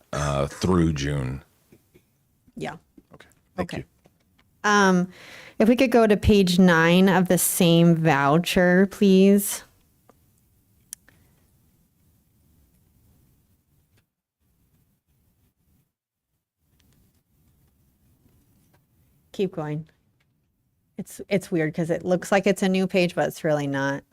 through June. Yeah. Okay. Thank you. If we could go to page 9 of the same voucher, please. Keep going. It's weird because it looks like it's a new page, but it's really not.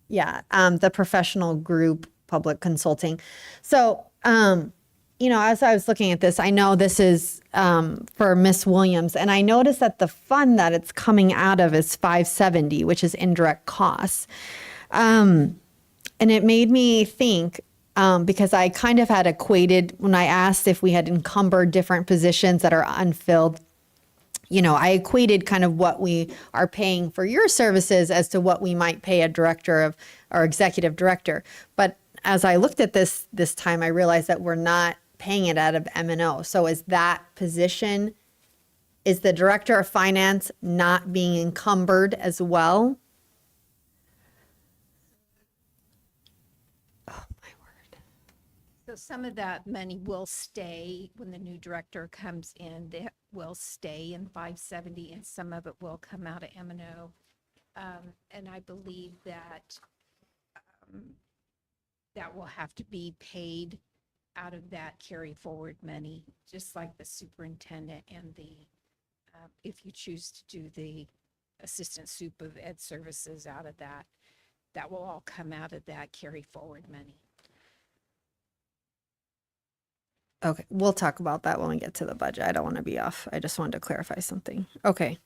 Yeah, the professional group public consulting. So, as I was looking at this, I know this is for Miss Williams, and I noticed that the fund that it's coming out of is 570, which is indirect costs. And it made me think, because I kind of had equated when I asked if we had encumbered different positions that are unfilled. I equated kind of what we are paying for your services as to what we might pay a director of or executive director. But as I looked at this time, I realized that we're not paying it out of M&O. So is that position, is the director of finance not being encumbered as well? So some of that money will stay when the new director comes in. That will stay in 570, and some of it will come out of M&O. And I believe that that will have to be paid out of that carry forward money, just like the superintendent and the if you choose to do the assistant sup of ed services out of that, that will all come out of that carry forward money. Okay, we'll talk about that when we get to the budget. I don't want to be off. I just wanted to clarify something. Okay.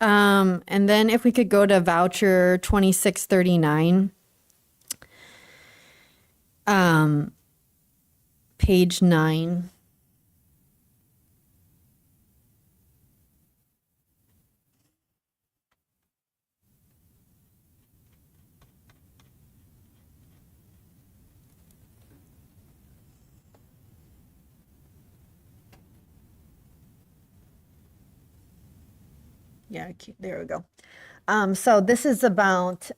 And then if we could go to voucher 2639, page 9. Yeah, there we go. So this is about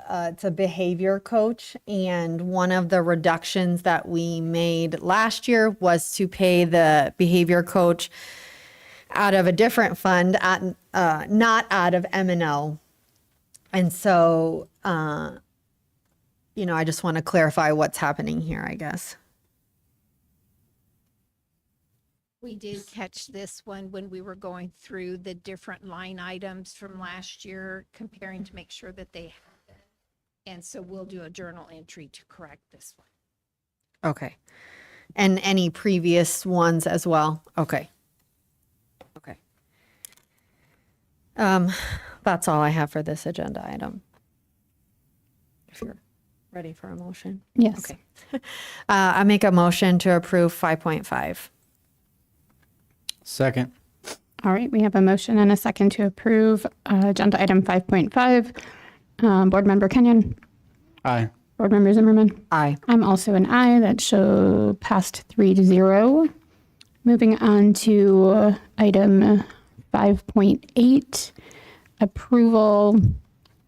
it's a behavior coach, and one of the reductions that we made last year was to pay the behavior coach out of a different fund, not out of M&O. And so, I just want to clarify what's happening here, I guess. We did catch this one when we were going through the different line items from last year, comparing to make sure that they have it. And so we'll do a journal entry to correct this one. Okay. And any previous ones as well? Okay. Okay. That's all I have for this agenda item. If you're ready for a motion. Yes. Okay. I make a motion to approve 5.5. Second. All right, we have a motion and a second to approve agenda item 5.5. Board Member Kenyon. Aye. Board Member Zimmerman. Aye. I'm also an aye. That show passed 3-0. Moving on to item 5.8, approval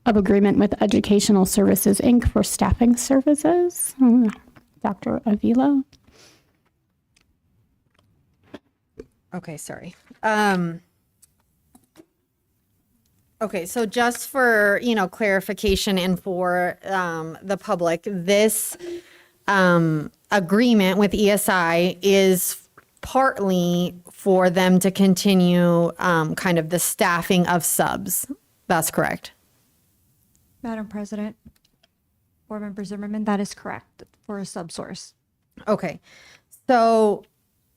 of agreement with Educational Services, Inc. for staffing services. Dr. Avila. Okay, sorry. Okay, so just for, clarification and for the public, this agreement with ESI is partly for them to continue kind of the staffing of subs. That's correct. Madam President, Board Member Zimmerman, that is correct for a subsource. Okay, so,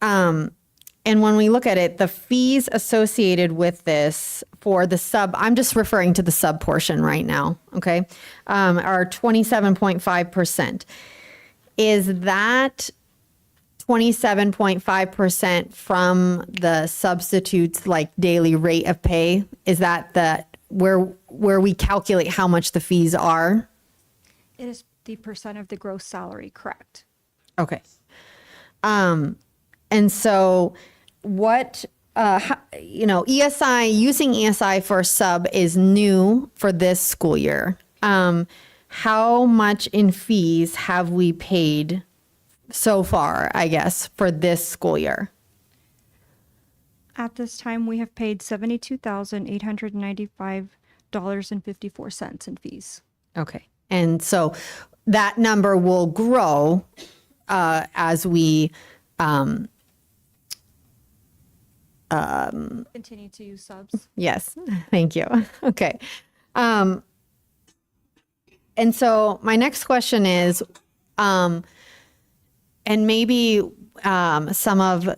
and when we look at it, the fees associated with this for the sub, I'm just referring to the sub portion right now, okay, are 27.5%. Is that 27.5% from the substitutes like daily rate of pay? Is that where we calculate how much the fees are? It is the percent of the gross salary, correct? Okay. And so what, ESI, using ESI for sub is new for this school year. How much in fees have we paid so far, I guess, for this school year? At this time, we have paid $72,895.54 in fees. Okay. And so that number will grow as we Continue to use subs. yes, thank you. Okay. And so my next question is, and maybe some of,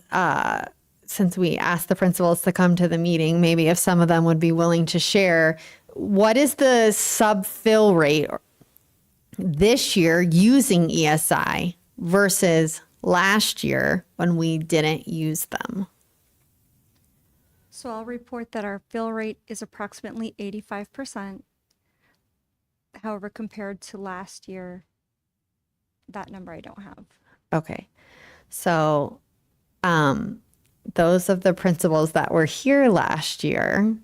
since we asked the principals to come to the meeting, maybe if some of them would be willing to share, what is the sub fill rate this year using ESI versus last year when we didn't use them? So I'll report that our fill rate is approximately 85%. However, compared to last year, that number I don't have. Okay. So, those of the principals that were here last year,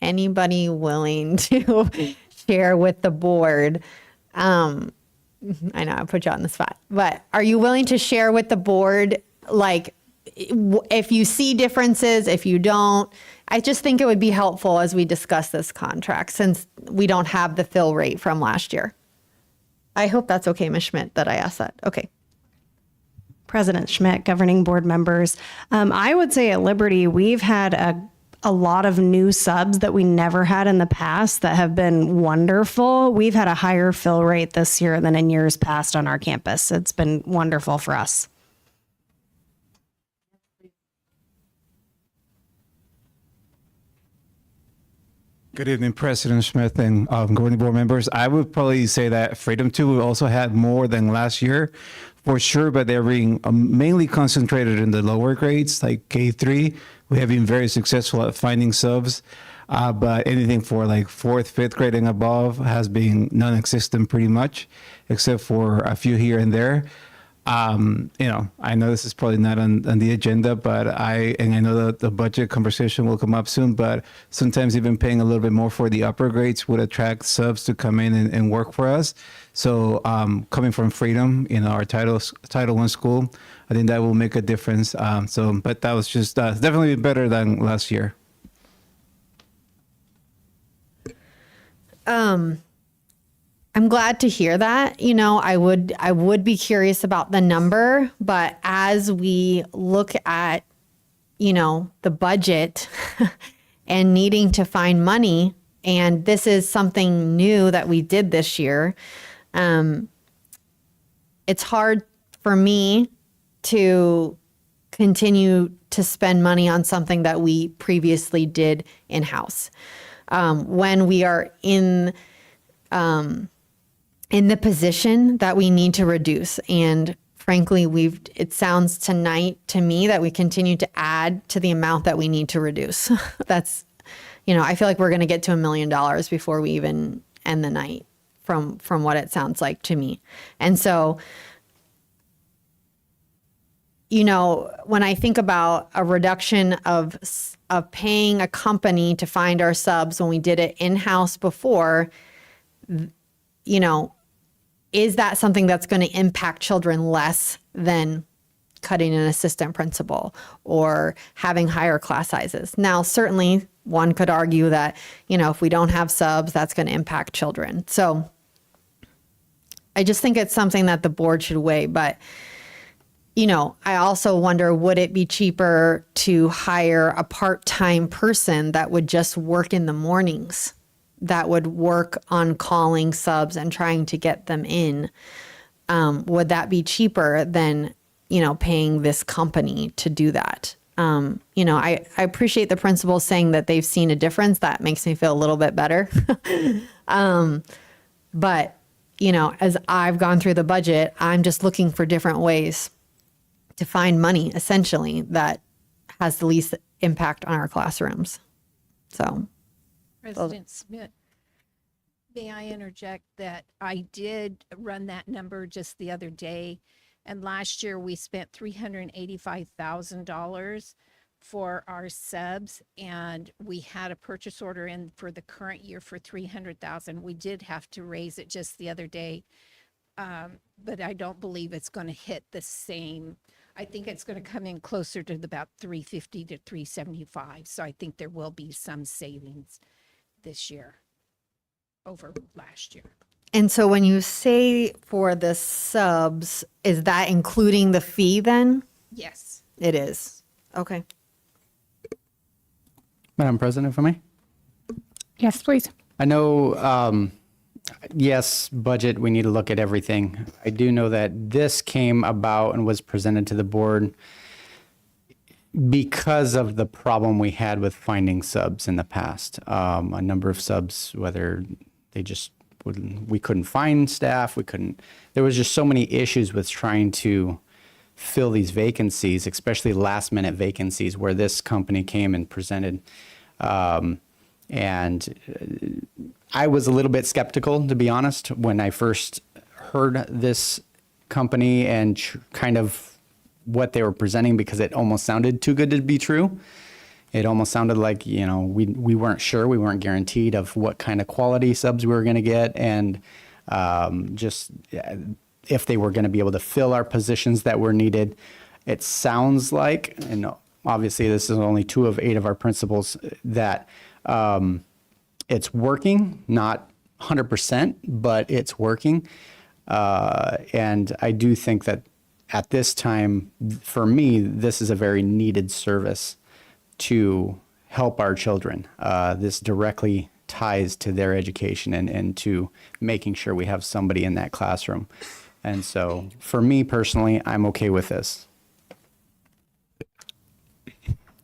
anybody willing to share with the board? I know I put you on the spot, but are you willing to share with the board, like, if you see differences, if you don't? I just think it would be helpful as we discuss this contract, since we don't have the fill rate from last year. I hope that's okay, Ms. Schmidt, that I asked that. Okay. President Schmidt, governing board members. I would say at Liberty, we've had a lot of new subs that we never had in the past that have been wonderful. We've had a higher fill rate this year than in years past on our campus. It's been wonderful for us. Good evening, President Smith and governing board members. I would probably say that Freedom 2 also had more than last year, for sure, but they're being mainly concentrated in the lower grades, like K3. We have been very successful at finding subs, but anything for like 4th, 5th grade and above has been non-existent pretty much, except for a few here and there. I know this is probably not on the agenda, but I know that the budget conversation will come up soon, but sometimes even paying a little bit more for the upper grades would attract subs to come in and work for us. So coming from Freedom, our Title I school, I think that will make a difference. But that was just definitely better than last year. I'm glad to hear that. I would be curious about the number, but as we look at, the budget and needing to find money, and this is something new that we did this year, it's hard for me to continue to spend money on something that we previously did in-house. When we are in the position that we need to reduce. And frankly, it sounds tonight to me that we continue to add to the amount that we need to reduce. That's, I feel like we're going to get to $1 million before we even end the night from what it sounds like to me. And so, when I think about a reduction of paying a company to find our subs when we did it in-house before, is that something that's going to impact children less than cutting an assistant principal or having higher class sizes? Now, certainly one could argue that, if we don't have subs, that's going to impact children. So I just think it's something that the board should weigh. But, I also wonder, would it be cheaper to hire a part-time person that would just work in the mornings, that would work on calling subs and trying to get them in? Would that be cheaper than, paying this company to do that? I appreciate the principals saying that they've seen a difference. That makes me feel a little bit better. But, as I've gone through the budget, I'm just looking for different ways to find money, essentially, that has the least impact on our classrooms. So. President Smith, May I interject that I did run that number just the other day, and last year we spent $385,000 for our subs, and we had a purchase order in for the current year for $300,000. We did have to raise it just the other day, but I don't believe it's going to hit the same. I think it's going to come in closer to about 350 to 375. So I think there will be some savings this year over last year. And so when you say for the subs, is that including the fee then? Yes. It is. Okay. Madam President, if I may? Yes, please. I know, yes, budget, we need to look at everything. I do know that this came about and was presented to the board because of the problem we had with finding subs in the past. A number of subs, whether they just we couldn't find staff, there was just so many issues with trying to fill these vacancies, especially last minute vacancies where this company came and presented. And I was a little bit skeptical, to be honest, when I first heard this company and kind of what they were presenting, because it almost sounded too good to be true. It almost sounded like, we weren't sure, we weren't guaranteed of what kind of quality subs we were going to get, and just if they were going to be able to fill our positions that were needed. It sounds like, and obviously this is only 2 of 8 of our principals, that it's working, not 100%, but it's working. And I do think that at this time, for me, this is a very needed service to help our children. This directly ties to their education and to making sure we have somebody in that classroom. And so for me personally, I'm okay with this.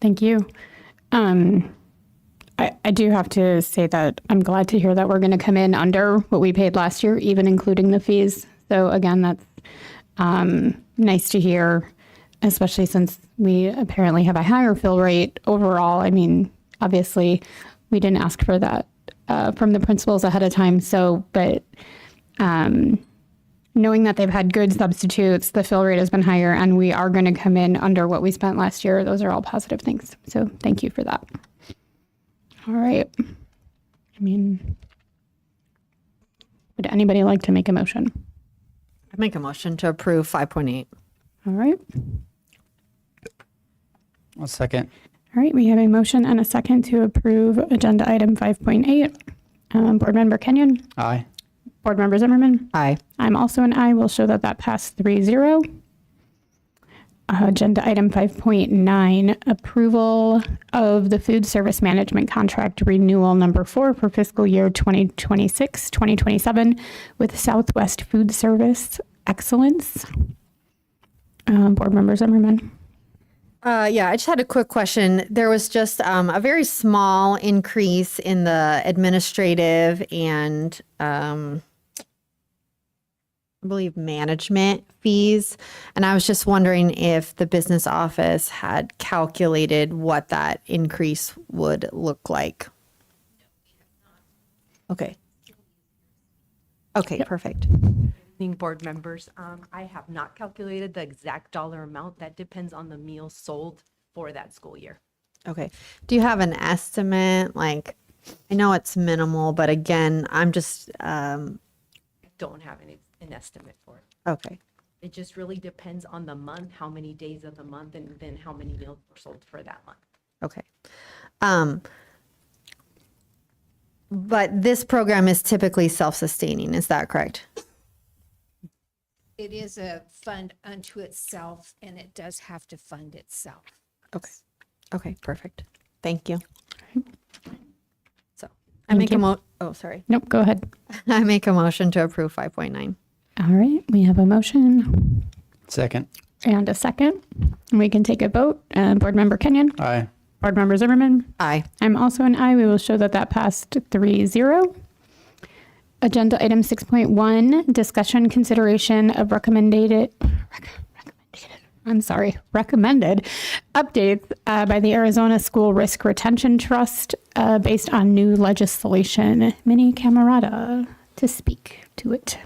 Thank you. I do have to say that I'm glad to hear that we're going to come in under what we paid last year, even including the fees. So again, that's nice to hear, especially since we apparently have a higher fill rate overall. I mean, obviously, we didn't ask for that from the principals ahead of time. So, but knowing that they've had good substitutes, the fill rate has been higher, and we are going to come in under what we spent last year. Those are all positive things. So thank you for that. All right. I mean, would anybody like to make a motion? I make a motion to approve 5.8. All right. I'll second. All right. We have a motion and a second to approve agenda item 5.8. Board Member Kenyon? Aye. Board Member Zimmerman? Aye. I'm also an aye. We'll show that that passed 3-0. Agenda item 5.9, approval of the food service management contract renewal number 4 for fiscal year 2026-2027 with Southwest Food Service Excellence. Board Member Zimmerman. Yeah, I just had a quick question. There was just a very small increase in the administrative and I believe management fees. And I was just wondering if the business office had calculated what that increase would look like. Okay. Okay, perfect. Evening, board members. I have not calculated the exact dollar amount. That depends on the meals sold for that school year. Okay. Do you have an estimate? Like, I know it's minimal, but again, I'm just, I don't have an estimate for it. okay. It just really depends on the month, how many days of the month, and then how many meals were sold for that month. Okay. But this program is typically self-sustaining, is that correct? It is a fund unto itself, and it does have to fund itself. Okay. Okay, perfect. Thank you. So I Thank make you. oh, sorry. Nope, go ahead. I make a motion to approve 5.9. All right, we have a motion Second. and a second. We can take a vote. Board Member Kenyon? Aye. Board Member Zimmerman? Aye. I'm also an aye. We will show that that passed 3-0. Agenda item 6.1, discussion consideration of recommended recommended updates by the Arizona School Risk Retention Trust based on new legislation. Minnie Camerata to speak to it.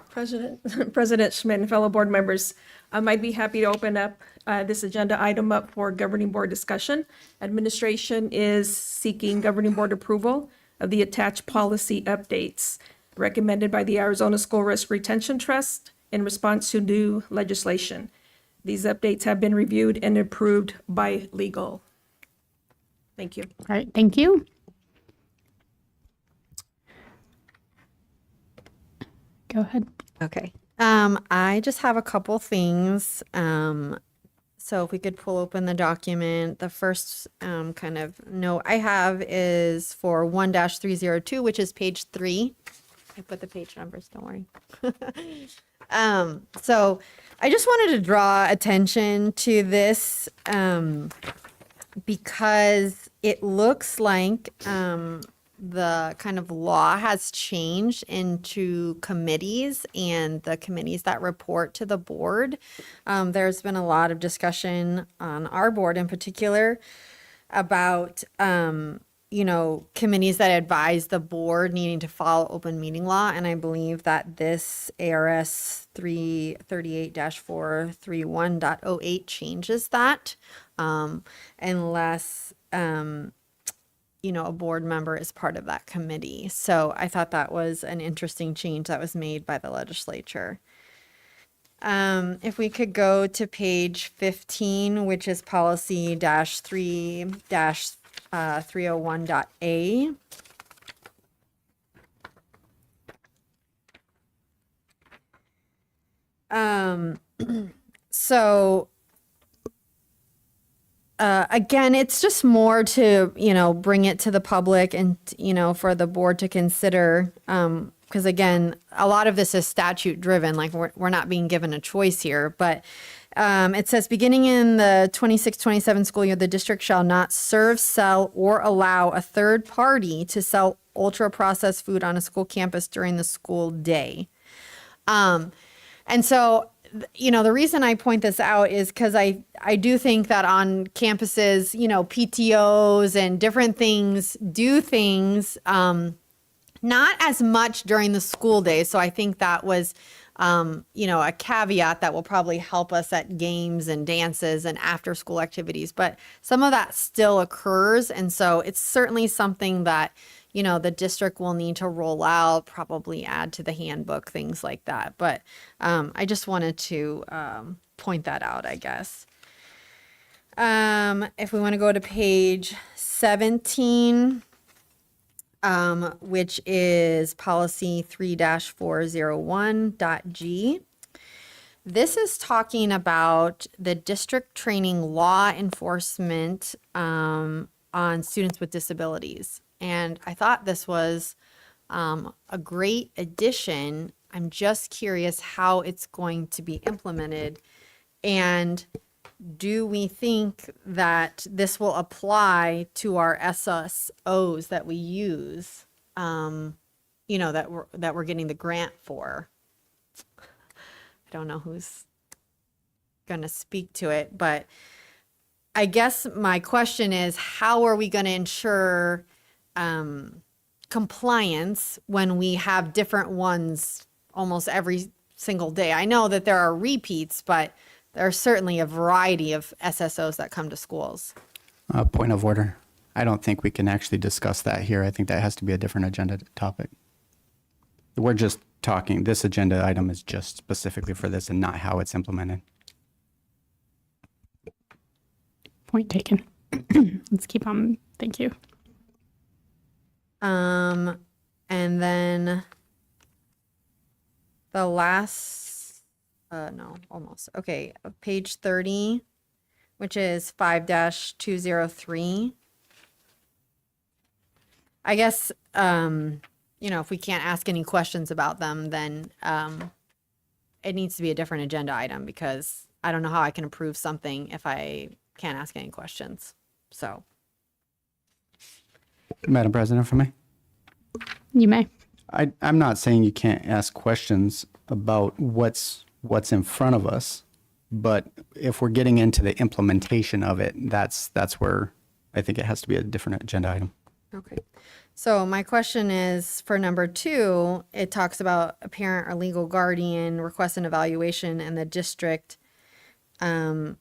President Schmidt and fellow board members, I'd be happy to open up this agenda item up for governing board discussion. Administration is seeking governing board approval of the attached policy updates recommended by the Arizona School Risk Retention Trust in response to new legislation. These updates have been reviewed and approved by legal. Thank you. All right, thank you. Go ahead. Okay. I just have a couple things. So if we could pull open the document, the first kind of note I have is for 1-302, which is page 3. I put the page numbers, don't worry. So I just wanted to draw attention to this because it looks like the kind of law has changed into committees and the committees that report to the board. There's been a lot of discussion on our board in particular about committees that advise the board needing to follow open meeting law. And I believe that this ARS 338-431.08 changes that unless, a board member is part of that committee. So I thought that was an interesting change that was made by the legislature. If we could go to page 15, which is policy -3-301.A. So again, it's just more to, bring it to the public and, for the board to consider. Because again, a lot of this is statute driven, like we're not being given a choice here, but it says beginning in the 26-27 school year, the district shall not serve, sell, or allow a third party to sell ultra processed food on a school campus during the school day. And so, the reason I point this out is because I do think that on campuses, PTOs and different things do things, not as much during the school day. So I think that was, a caveat that will probably help us at games and dances and after school activities. But some of that still occurs. And so it's certainly something that, the district will need to roll out, probably add to the handbook, things like that. But I just wanted to point that out, I guess. If we want to go to page 17, which is policy 3-401.G. This is talking about the district training law enforcement on students with disabilities. And I thought this was a great addition. I'm just curious how it's going to be implemented. And do we think that this will apply to our SSOs that we use, that we're getting the grant for? I don't know who's going to speak to it, but I guess my question is, how are we going to ensure compliance when we have different ones almost every single day? I know that there are repeats, but there are certainly a variety of SSOs that come to schools. Point of order. I don't think we can actually discuss that here. I think that has to be a different agenda topic. We're just talking, this agenda item is just specifically for this and not how it's implemented. Point taken. Let's keep on. Thank you. And then the last, almost. Okay, page 30, which is 5-203. I guess, if we can't ask any questions about them, then it needs to be a different agenda item because I don't know how I can approve something if I can't ask any questions. So. Madam President, for me? You may. I'm not saying you can't ask questions about what's in front of us. But if we're getting into the implementation of it, that's where I think it has to be a different agenda item. Okay. So my question is for number 2, it talks about a parent or legal guardian request an evaluation and the district can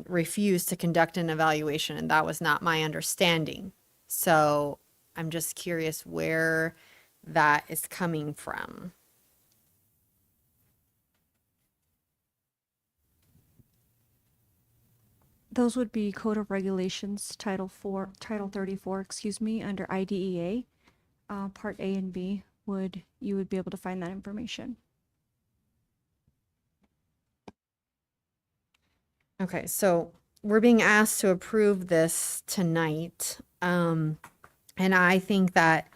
refuse to conduct an evaluation, and that was not my understanding. So I'm just curious where that is coming from. Those would be Code of Regulations, Title 34, under IDEA. Part A and B you would be able to find that information. Okay, so we're being asked to approve this tonight. And I think that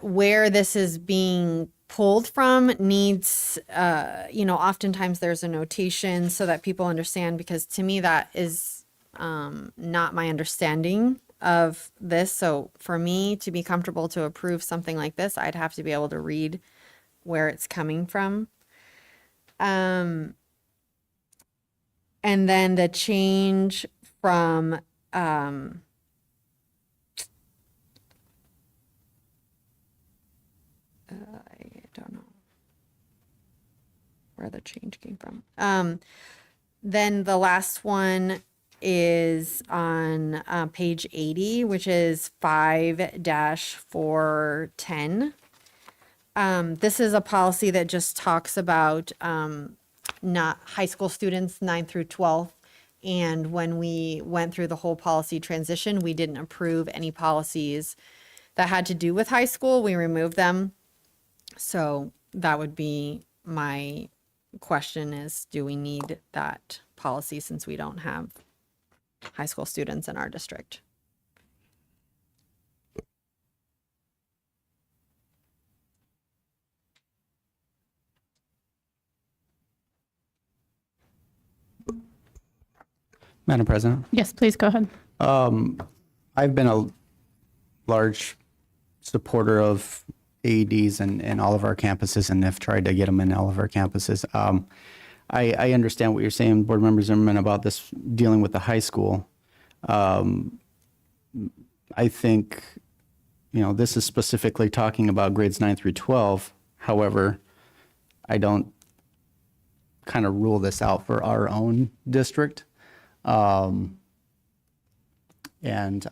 where this is being pulled from needs, oftentimes there's a notation so that people understand, because to me that is not my understanding of this. So for me to be comfortable to approve something like this, I'd have to be able to read where it's coming from. And then the change from I don't know where the change came from. Then the last one is on page 80, which is 5-410. This is a policy that just talks about not high school students 9 through 12. And when we went through the whole policy transition, we didn't approve any policies that had to do with high school. We removed them. So that would be my question is, do we need that policy since we don't have high school students in our district? Madam President? Yes, please go ahead. I've been a large supporter of AEDs in all of our campuses and have tried to get them in all of our campuses. I understand what you're saying, Board Member Zimmerman, about this dealing with the high school. I think, this is specifically talking about grades 9 through 12. However, I don't kind of rule this out for our own district. And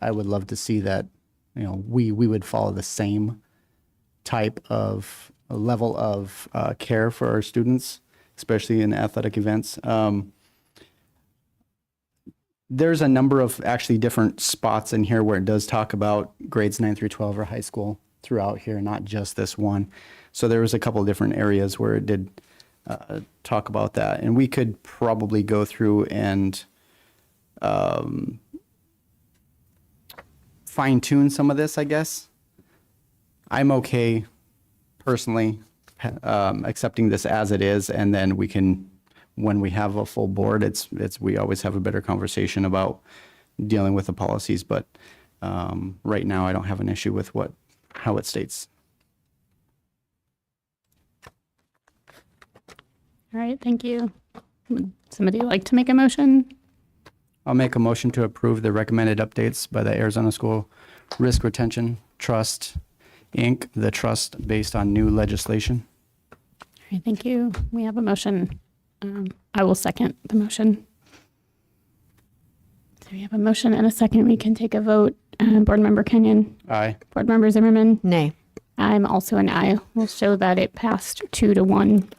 I would love to see that, we would follow the same type of level of care for our students, especially in athletic events. There's a number of actually different spots in here where it does talk about grades 9 through 12 or high school throughout here, not just this one. So there was a couple of different areas where it did talk about that. And we could probably go through and fine tune some of this, I guess. I'm okay personally accepting this as it is, and then we can, when we have a full board, we always have a better conversation about dealing with the policies. But right now, I don't have an issue with how it states. All right, thank you. Would somebody like to make a motion? I'll make a motion to approve the recommended updates by the Arizona School Risk Retention Trust, Inc., the trust based on new legislation. All right, thank you. We have a motion. I will second the motion. So we have a motion and a second. We can take a vote. Board Member Kenyon. Aye. Board Member Zimmerman. Nay. I'm also an aye. We'll show that it passed 2-1.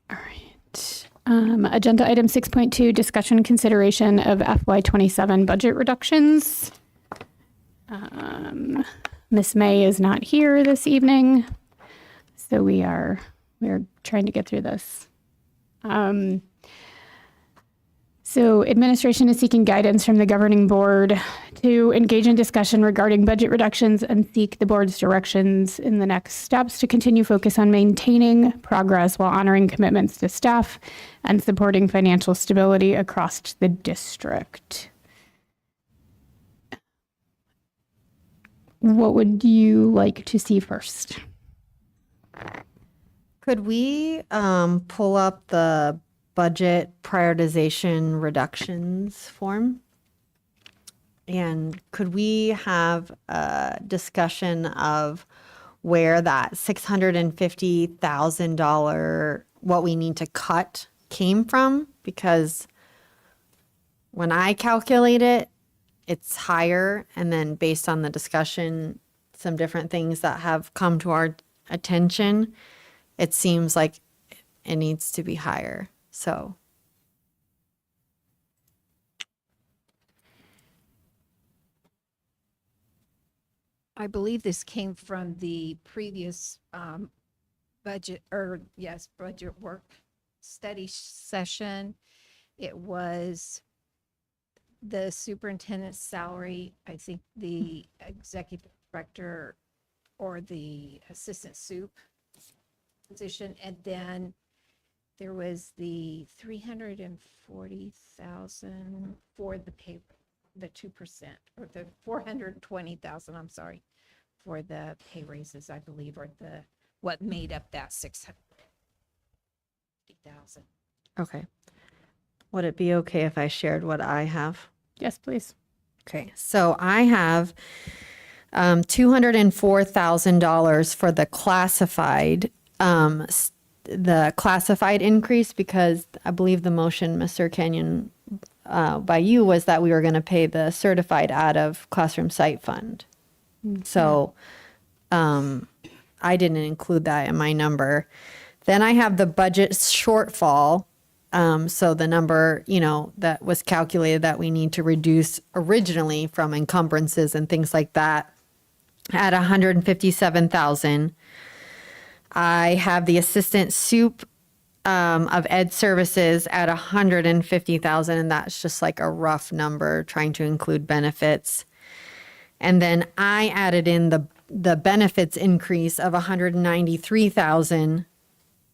All right. Agenda item 6.2, discussion consideration of FY27 budget reductions. Ms. May is not here this evening, so we're trying to get through this. So administration is seeking guidance from the governing board to engage in discussion regarding budget reductions and seek the board's directions in the next steps to continue focus on maintaining progress while honoring commitments to staff and supporting financial stability across the district. What would you like to see first? Could we pull up the budget prioritization reductions form? And could we have a discussion of where that $650,000, what we need to cut came from? Because when I calculate it, it's higher. And then based on the discussion, some different things that have come to our attention, it seems like it needs to be higher. So I believe this came from the previous budget work study session. It was the superintendent's salary, I think the executive director or the assistant soup position, and then there was the 340,000 for the pay, the 2%, or the 420,000, I'm sorry, for the pay raises, I believe, or the, what made up that 650,000. okay. Would it be okay if I shared what I have? Yes, please. Okay, so I have $204,000 for the classified increase, because I believe the motion, Mr. Kenyon, by you was that we were going to pay the certified out of classroom site fund. So I didn't include that in my number. Then I have the budget shortfall. So the number, that was calculated that we need to reduce originally from encumbrances and things like that at $157,000. I have the assistant soup of ed services at $150,000, and that's just like a rough number trying to include benefits. And then I added in the benefits increase of $193,000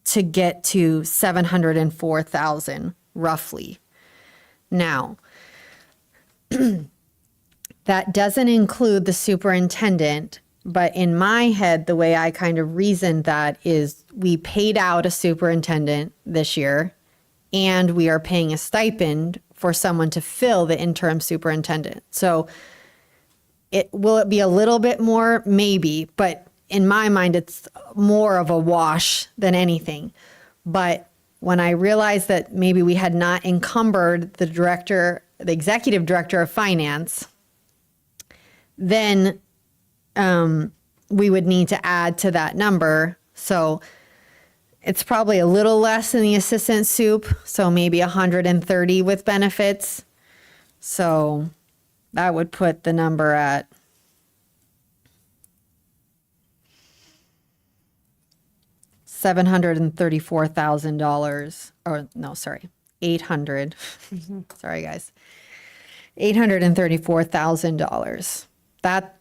to get to $704,000 roughly. Now, that doesn't include the superintendent, but in my head, the way I kind of reasoned that is we paid out a superintendent this year, and we are paying a stipend for someone to fill the interim superintendent. So will it be a little bit more? Maybe, but in my mind, it's more of a wash than anything. But when I realized that maybe we had not encumbered the executive director of finance, then we would need to add to that number. So it's probably a little less than the assistant soup. So maybe 130 with benefits. So that would put the number at $734,000, or no, sorry, 800. Sorry, guys. $834,000. That,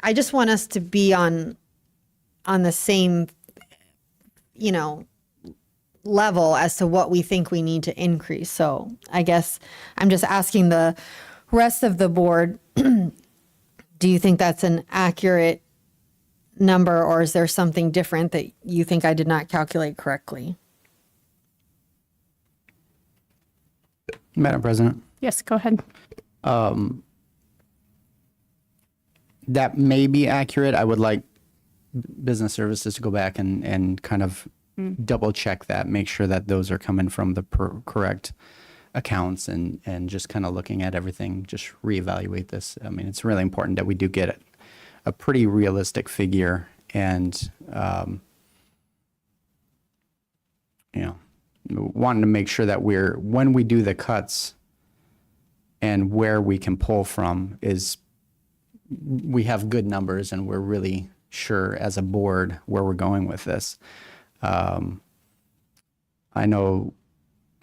I just want us to be on the same, level as to what we think we need to increase. So I guess I'm just asking the rest of the board, do you think that's an accurate number, or is there something different that you think I did not calculate correctly? Madam President, Yes, go ahead. that may be accurate. I would like business services to go back and kind of double check that, make sure that those are coming from the correct accounts, and just kind of looking at everything, just reevaluate this. I mean, it's really important that we do get a pretty realistic figure, and wanting to make sure that when we do the cuts and where we can pull from, is we have good numbers and we're really sure as a board where we're going with this. I know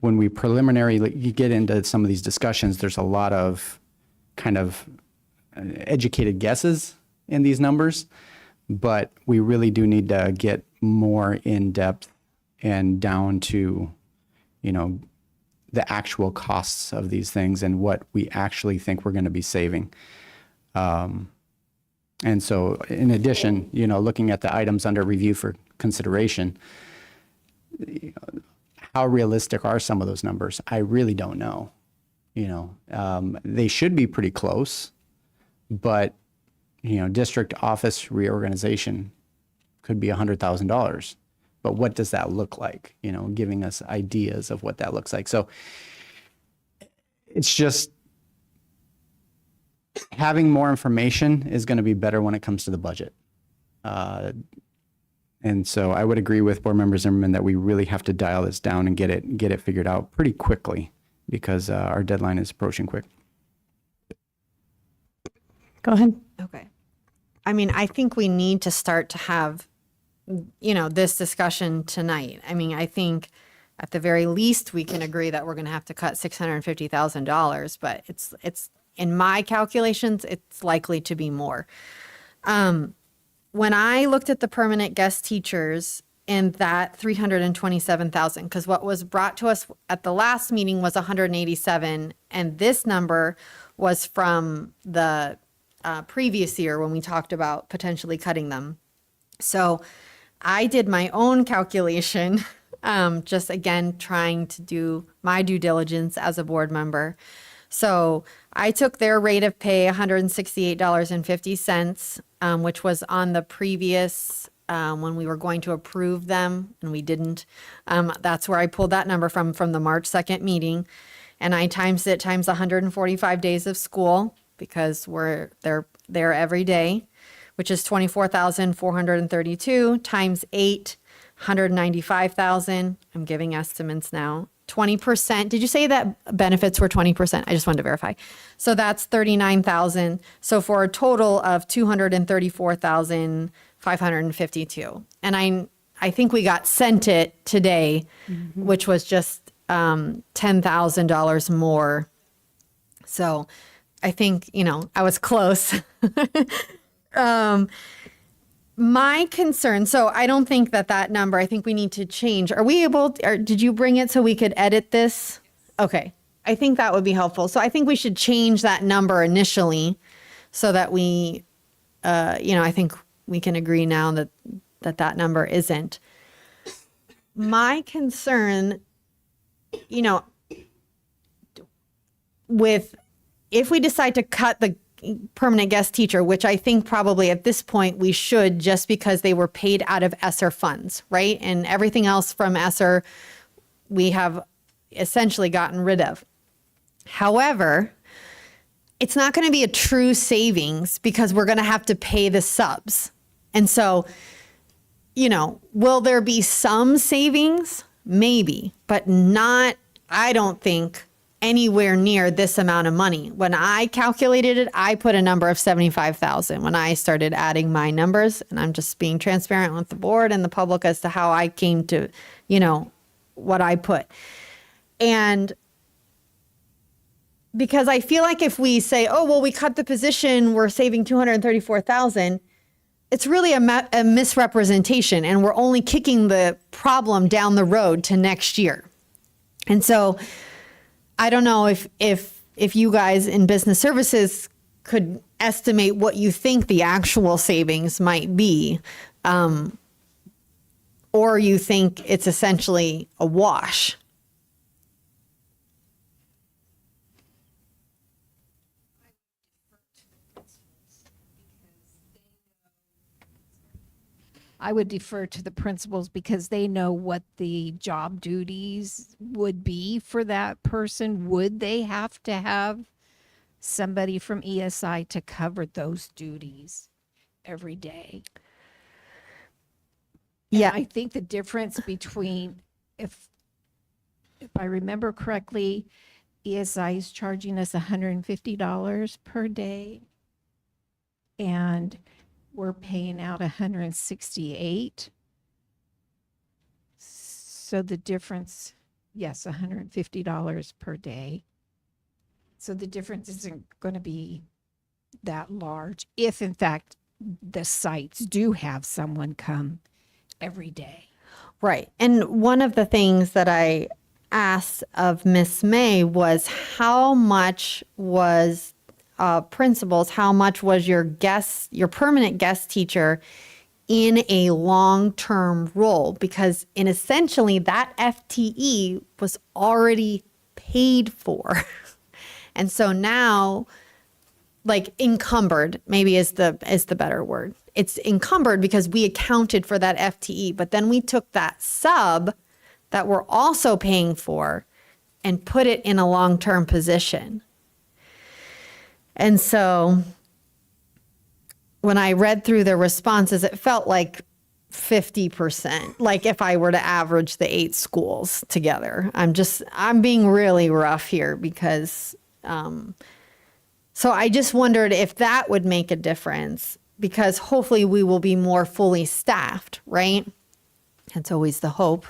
when we you get into some of these discussions, there's a lot of kind of educated guesses in these numbers, but we really do need to get more in depth and down to, the actual costs of these things and what we actually think we're going to be saving. And so in addition, looking at the items under review for consideration, how realistic are some of those numbers? I really don't know. They should be pretty close, but, district office reorganization could be $100,000. But what does that look like? Giving us ideas of what that looks like. So it's just having more information is going to be better when it comes to the budget. And so I would agree with Board Member Zimmerman that we really have to dial this down and get it figured out pretty quickly, because our deadline is approaching quick. Go ahead. Okay. I mean, I think we need to start to have, this discussion tonight. I mean, I think at the very least, we can agree that we're going to have to cut $650,000, but it's in my calculations, it's likely to be more. When I looked at the permanent guest teachers and that 327,000, because what was brought to us at the last meeting was 187, and this number was from the previous year when we talked about potentially cutting them. So I did my own calculation, just again trying to do my due diligence as a board member. So I took their rate of pay, $168.50, which was on the previous, when we were going to approve them, and we didn't. That's where I pulled that number from the March 2nd meeting. And I times 145 days of school, because they're there every day, which is 24,432 times 8, 195,000. I'm giving estimates now. 20%. Did you say that benefits were 20%? I just wanted to verify. So that's 39,000. So for a total of 234,552. And I think we got sent it today, which was just $10,000 more. So I think, I was close. My concern, so I don't think that number, I think we need to change. Are we able, or did you bring it so we could edit this? Okay. I think that would be helpful. So I think we should change that number initially so that we, I think we can agree now that number isn't. My concern, with, if we decide to cut the permanent guest teacher, which I think probably at this point we should, just because they were paid out of ESSER funds, right? And everything else from ESSER, we have essentially gotten rid of. However, it's not going to be a true savings because we're going to have to pay the subs. And so, will there be some savings? Maybe, but not, I don't think, anywhere near this amount of money. When I calculated it, I put a number of 75,000 when I started adding my numbers, and I'm just being transparent with the board and the public as to how I came to, what I put. And because I feel like if we say, oh, well, we cut the position, we're saving 234,000, it's really a misrepresentation, and we're only kicking the problem down the road to next year. And so I don't know if you guys in business services could estimate what you think the actual savings might be, or you think it's essentially a wash. I would defer to the principals because they know what the job duties would be for that person. Would they have to have somebody from ESI to cover those duties every day? Yeah. And I think the difference between, if I remember correctly, ESI is charging us $150 per day, and we're paying out 168. So the difference, yes, $150 per day. So the difference isn't going to be that large if, in fact, the sites do have someone come every day. Right. And one of the things that I asked of Miss May was how much was principals, how much was your permanent guest teacher in a long-term role? Because in essentially that FTE was already paid for. And so now, like encumbered, maybe is the better word. It's encumbered because we accounted for that FTE, but then we took that sub that we're also paying for and put it in a long-term position. And so when I read through the responses, it felt like 50%, like if I were to average the 8 schools together. I'm being really rough here because, so I just wondered if that would make a difference, because hopefully we will be more fully staffed, right? That's always the hope.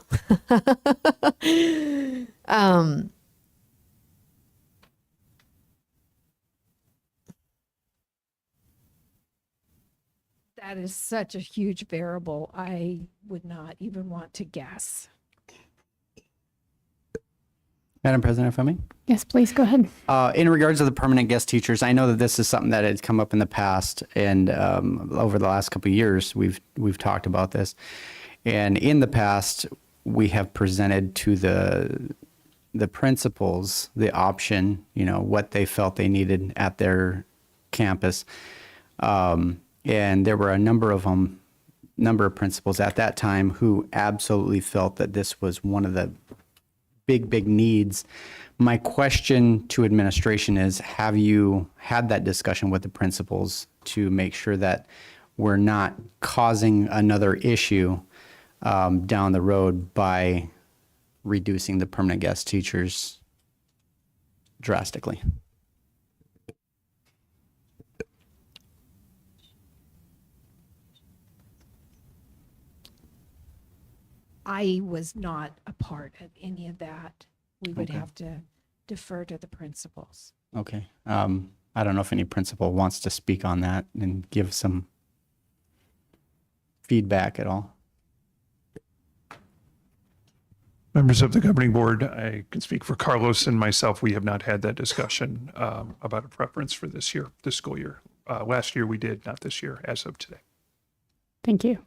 That is such a huge variable. I would not even want to guess. Madam President, if I may. Yes, please go ahead. In regards to the permanent guest teachers, I know that this is something that has come up in the past, and over the last couple of years, we've talked about this. And in the past, we have presented to the principals the option, what they felt they needed at their campus. And there were a number of principals at that time who absolutely felt that this was one of the big needs. My question to administration is, have you had that discussion with the principals to make sure that we're not causing another issue down the road by reducing the permanent guest teachers drastically? I was not a part of any of that. We would Okay. have to defer to the principals. Okay. I don't know if any principal wants to speak on that and give some feedback at all. Members of the governing board, I can speak for Carlos and myself. We have not had that discussion about a preference for this school year. Last year we did, not this year, as of today. Thank you.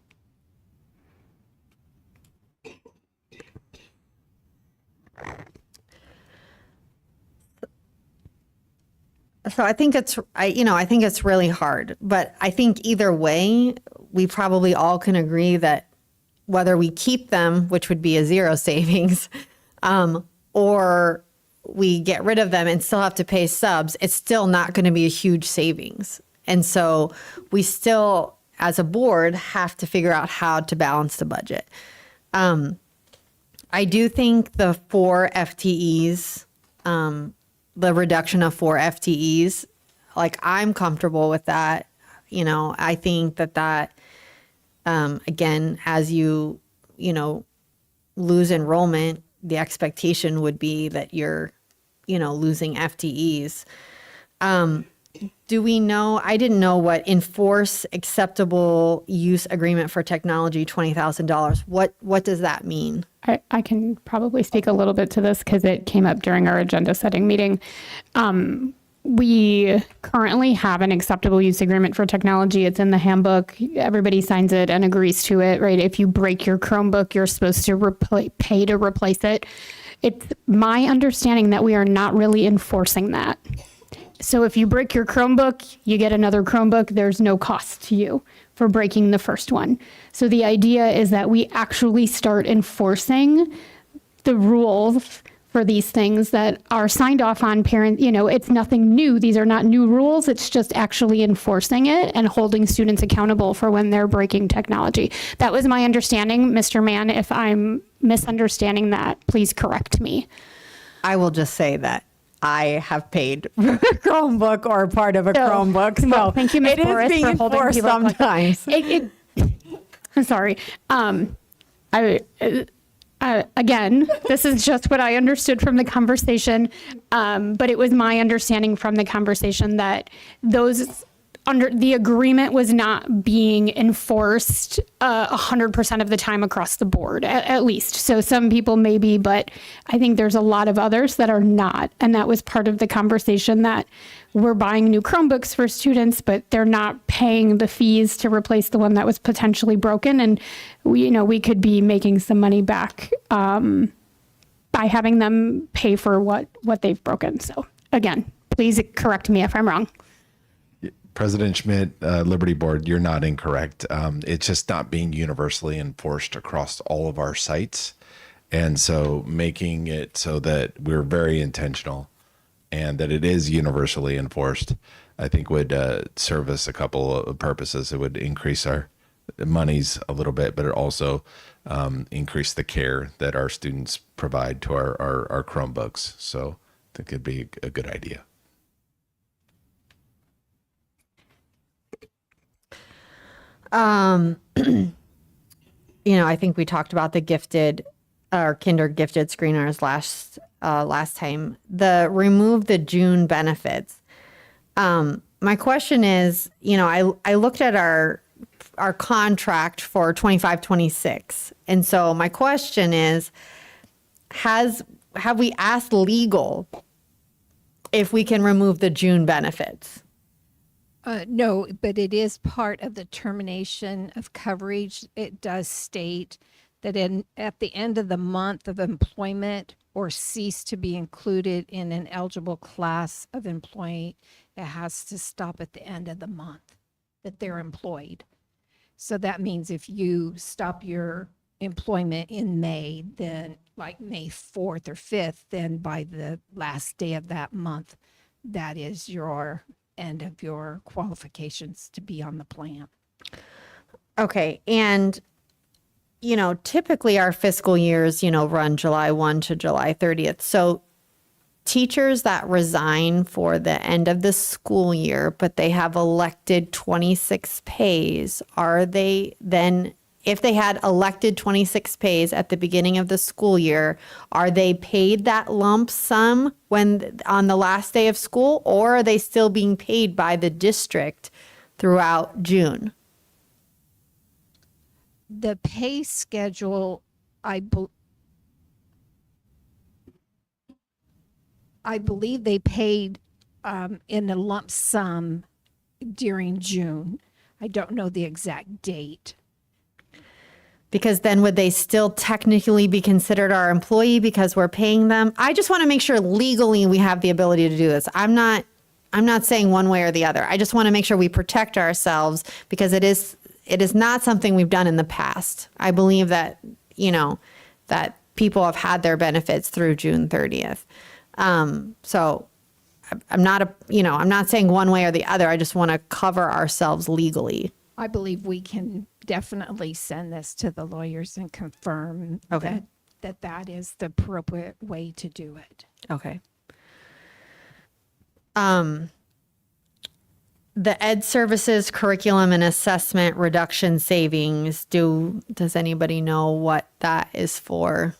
So I think I think it's really hard, but I think either way, we probably all can agree that whether we keep them, which would be a zero savings, or we get rid of them and still have to pay subs, it's still not going to be a huge savings. And so we still, as a board, have to figure out how to balance the budget. I do think the 4 FTEs, the reduction of 4 FTEs, like I'm comfortable with that. I think that again, as you lose enrollment, the expectation would be that you're, losing FTEs. Do we know, I didn't know what enforce acceptable use agreement for technology, $20,000. What does that mean? I can probably speak a little bit to this because it came up during our agenda setting meeting. We currently have an acceptable use agreement for technology. It's in the handbook. Everybody signs it and agrees to it, right? If you break your Chromebook, you're supposed to pay to replace it. It's my understanding that we are not really enforcing that. So if you break your Chromebook, you get another Chromebook. There's no cost to you for breaking the first one. So the idea is that we actually start enforcing the rules for these things that are signed off on parents. It's nothing new. These are not new rules. It's just actually enforcing it and holding students accountable for when they're breaking technology. That was my understanding. Mr. Mann, if I'm misunderstanding that, please correct me. I will just say that I have paid for a Chromebook or part of a Chromebook. So well, thank you, Ms. it Boris, is being for holding enforced people sometimes. I'm sorry. Again, this is just what I understood from the conversation, but it was my understanding from the conversation that those the agreement was not being enforced 100% of the time across the board, at least. So some people maybe, but I think there's a lot of others that are not. And that was part of the conversation, that we're buying new Chromebooks for students, but they're not paying the fees to replace the one that was potentially broken. And we could be making some money back by having them pay for what they've broken. So again, please correct me if I'm wrong. President Schmidt, Liberty Board, you're not incorrect. It's just not being universally enforced across all of our sites. And so making it so that we're very intentional and that it is universally enforced, I think would serve us a couple of purposes. It would increase our monies a little bit, but it also increase the care that our students provide to our Chromebooks. So I think it'd be a good idea. I think we talked about the gifted or kinder gifted screeners last time. Remove the June benefits. My question is, I looked at our contract for 25-26. And so my question is, have we asked legal if we can remove the June benefits? No, but it is part of the termination of coverage. It does state that at the end of the month of employment or cease to be included in an eligible class of employee, it has to stop at the end of the month that they're employed. So that means if you stop your employment in May, then like May 4th or 5th, then by the last day of that month, that is your end of your qualifications to be on the plan. Okay. And, typically our fiscal years, run July 1 to July 30th. So teachers that resign for the end of the school year, but they have elected 26 pays, are they then, if they had elected 26 pays at the beginning of the school year, are they paid that lump sum on the last day of school, or are they still being paid by the district throughout June? The pay schedule, I believe they paid in a lump sum during June. I don't know the exact date. Because then would they still technically be considered our employee because we're paying them? I just want to make sure legally we have the ability to do this. I'm not saying one way or the other. I just want to make sure we protect ourselves because it is not something we've done in the past. I believe that, that people have had their benefits through June 30th. So I'm not saying one way or the other. I just want to cover ourselves legally. I believe we can definitely send this to the lawyers and confirm that is the appropriate way to do it. Okay. The Ed Services curriculum and assessment reduction savings, does anybody know what that is for?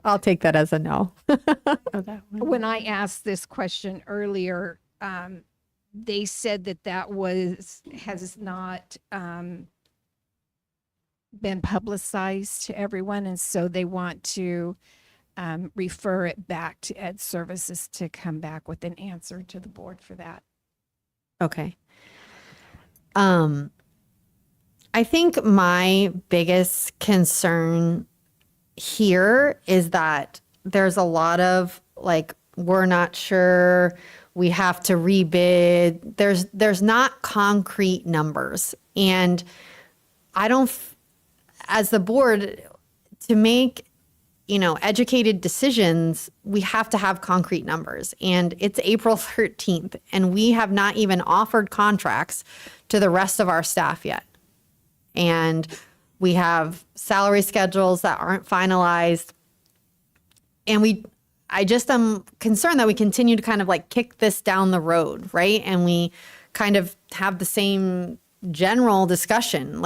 I'll take that as a no. When I asked this question earlier, they said that has not been publicized to everyone, and so they want to refer it back to Ed Services to come back with an answer to the board for that. Okay. I think my biggest concern here is that there's a lot of we're not sure, we have to rebid. There's not concrete numbers, and I don't, as the board, to make educated decisions, we have to have concrete numbers. And it's April 13th, and we have not even offered contracts to the rest of our staff yet. And we have salary schedules that aren't finalized. And I just am concerned that we continue to kind of kick this down the road, right? And we kind of have the same general discussion.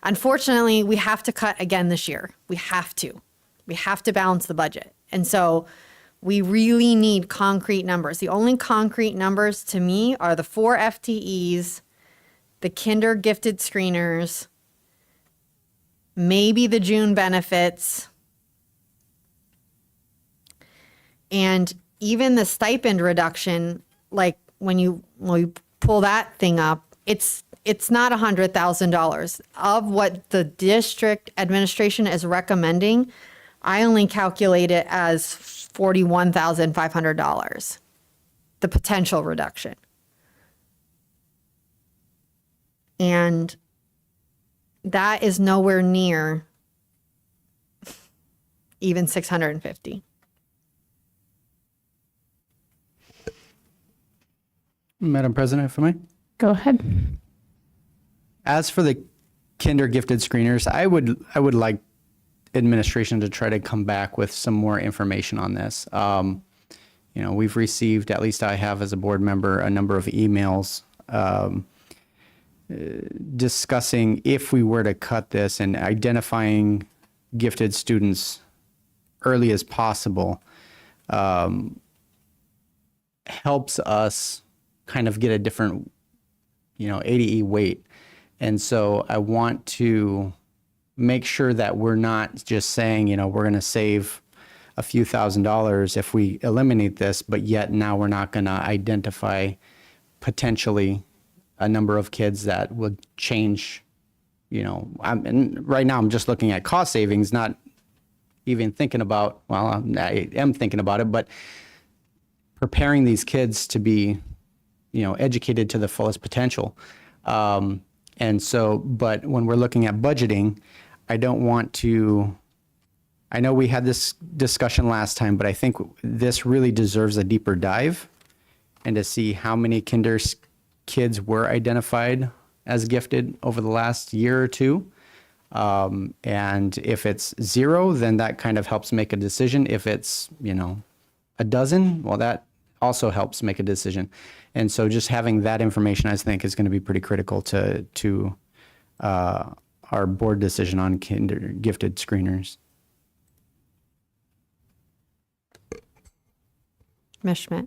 Unfortunately, we have to cut again this year. We have to balance the budget. And so we really need concrete numbers. The only concrete numbers to me are the 4 FTEs, the kinder gifted screeners, maybe the June benefits, and even the stipend reduction. Like when you pull that thing up, it's not $100,000 of what the district administration is recommending. I only calculate it as $41,500, the potential reduction. And that is nowhere near even 650. Madam President, if I may. Go ahead. As for the kinder gifted screeners, I would like administration to try to come back with some more information on this. We've received, at least I have as a board member, a number of emails discussing if we were to cut this and identifying gifted students early as possible helps us kind of get a different, ADE weight. And so I want to make sure that we're not just saying, we're going to save a few $1,000s if we eliminate this, but yet now we're not going to identify potentially a number of kids that would change, and right now I'm just looking at cost savings, not even thinking about, I am thinking about it, but preparing these kids to be, educated to the fullest potential. And so, but when we're looking at budgeting, I don't want to, I know we had this discussion last time, but I think this really deserves a deeper dive and to see how many kids were identified as gifted over the last year or two. And if it's 0, then that kind of helps make a decision. If it's, a dozen, well, that also helps make a decision. And so just having that information, I think, is going to be pretty critical to our board decision on kinder gifted screeners. Ms. Schmidt.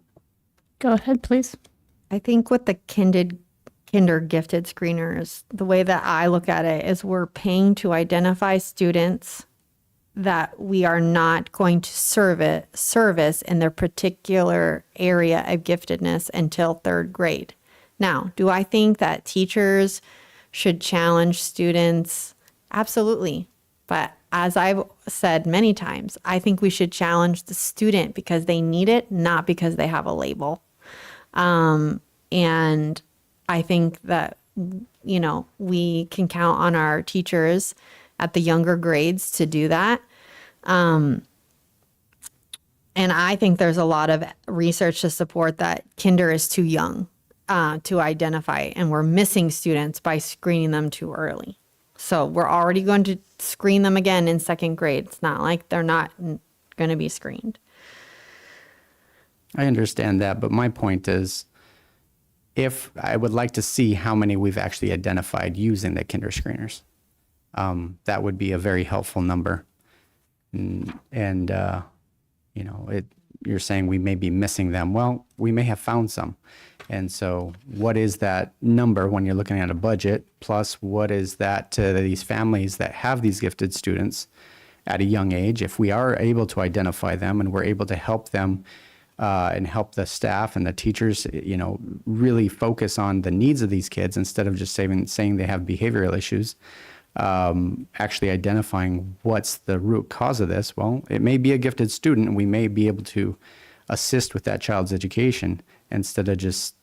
Go ahead, please. I think with the kinder gifted screeners, the way that I look at it is we're paying to identify students that we are not going to service in their particular area of giftedness until 3rd grade. Now, do I think that teachers should challenge students? Absolutely. But as I've said many times, I think we should challenge the student because they need it, not because they have a label. And I think that, we can count on our teachers at the younger grades to do that. And I think there's a lot of research to support that kinder is too young to identify, and we're missing students by screening them too early. So we're already going to screen them again in 2nd grade. It's not like they're not going to be screened. I understand that, but my point is, if I would like to see how many we've actually identified using the kinder screeners, that would be a very helpful number. And you're saying we may be missing them. Well, we may have found some. And so what is that number when you're looking at a budget? Plus, what is that to these families that have these gifted students at a young age? If we are able to identify them and we're able to help them and help the staff and the teachers, really focus on the needs of these kids instead of just saying they have behavioral issues, actually identifying what's the root cause of this. Well, it may be a gifted student, and we may be able to assist with that child's education instead of just,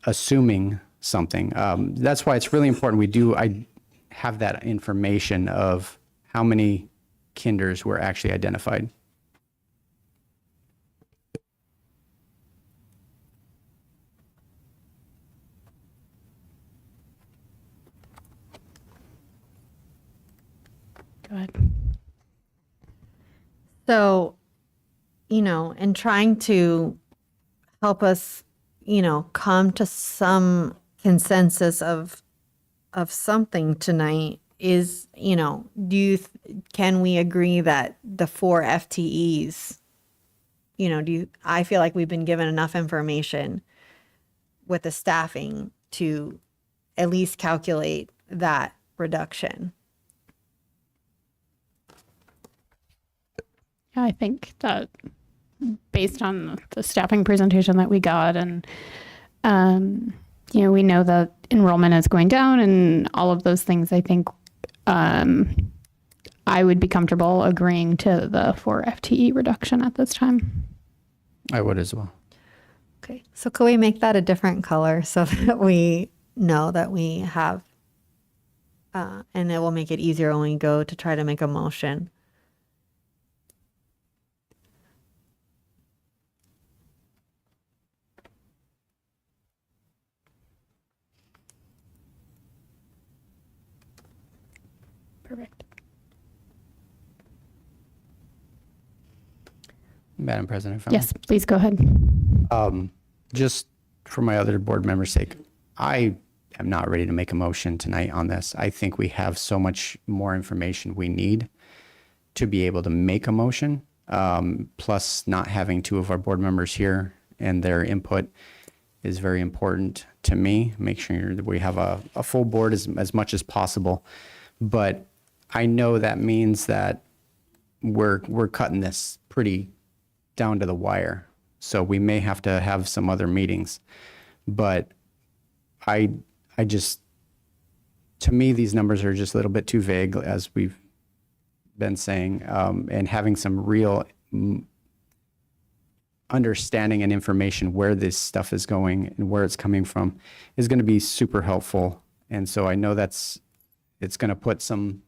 assuming something. That's why it's really important I have that information of how many kinders were actually identified. Go ahead. So, in trying to help us, come to some consensus of of something tonight is, can we agree that the 4 FTEs, I feel like we've been given enough information with the staffing to at least calculate that reduction. Yeah, I think that based on the staffing presentation that we got, and we know that enrollment is going down and all of those things, I think I would be comfortable agreeing to the 4 FTE reduction at this time. I would as well. Okay, so could we make that a different color so that we know that we have, and it will make it easier when we go to try to make a motion. Perfect. Madam President, if I Yes, please go ahead. just for my other board members' sake, I am not ready to make a motion tonight on this. I think we have so much more information we need to be able to make a motion. Plus, not having 2 of our board members here and their input is very important to me. Make sure that we have a full board as much as possible. But I know that means that we're cutting this pretty down to the wire. So we may have to have some other meetings. But I just, to me, these numbers are just a little bit too vague, as we've been saying, and having some real understanding and information where this stuff is going and where it's coming from is going to be super helpful. And so I know it's going to put some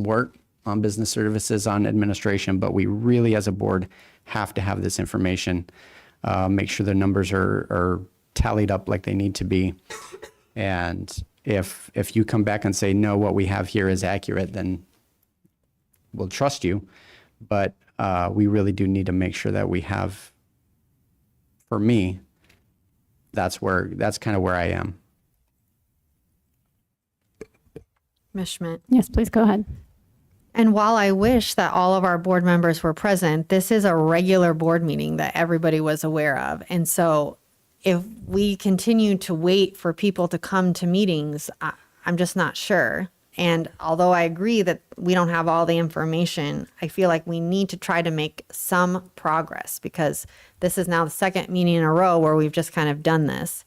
work on business services, on administration, but we really, as a board, have to have this information, make sure the numbers are tallied up like they need to be. And if you come back and say, no, what we have here is accurate, then we'll trust you. But we really do need to make sure that we have, for me, that's kind of where I am. Ms. Schmidt. Yes, please go ahead. And while I wish that all of our board members were present, this is a regular board meeting that everybody was aware of. And so if we continue to wait for people to come to meetings, I'm just not sure. And although I agree that we don't have all the information, I feel like we need to try to make some progress, because this is now the 2nd meeting in a row where we've just kind of done this.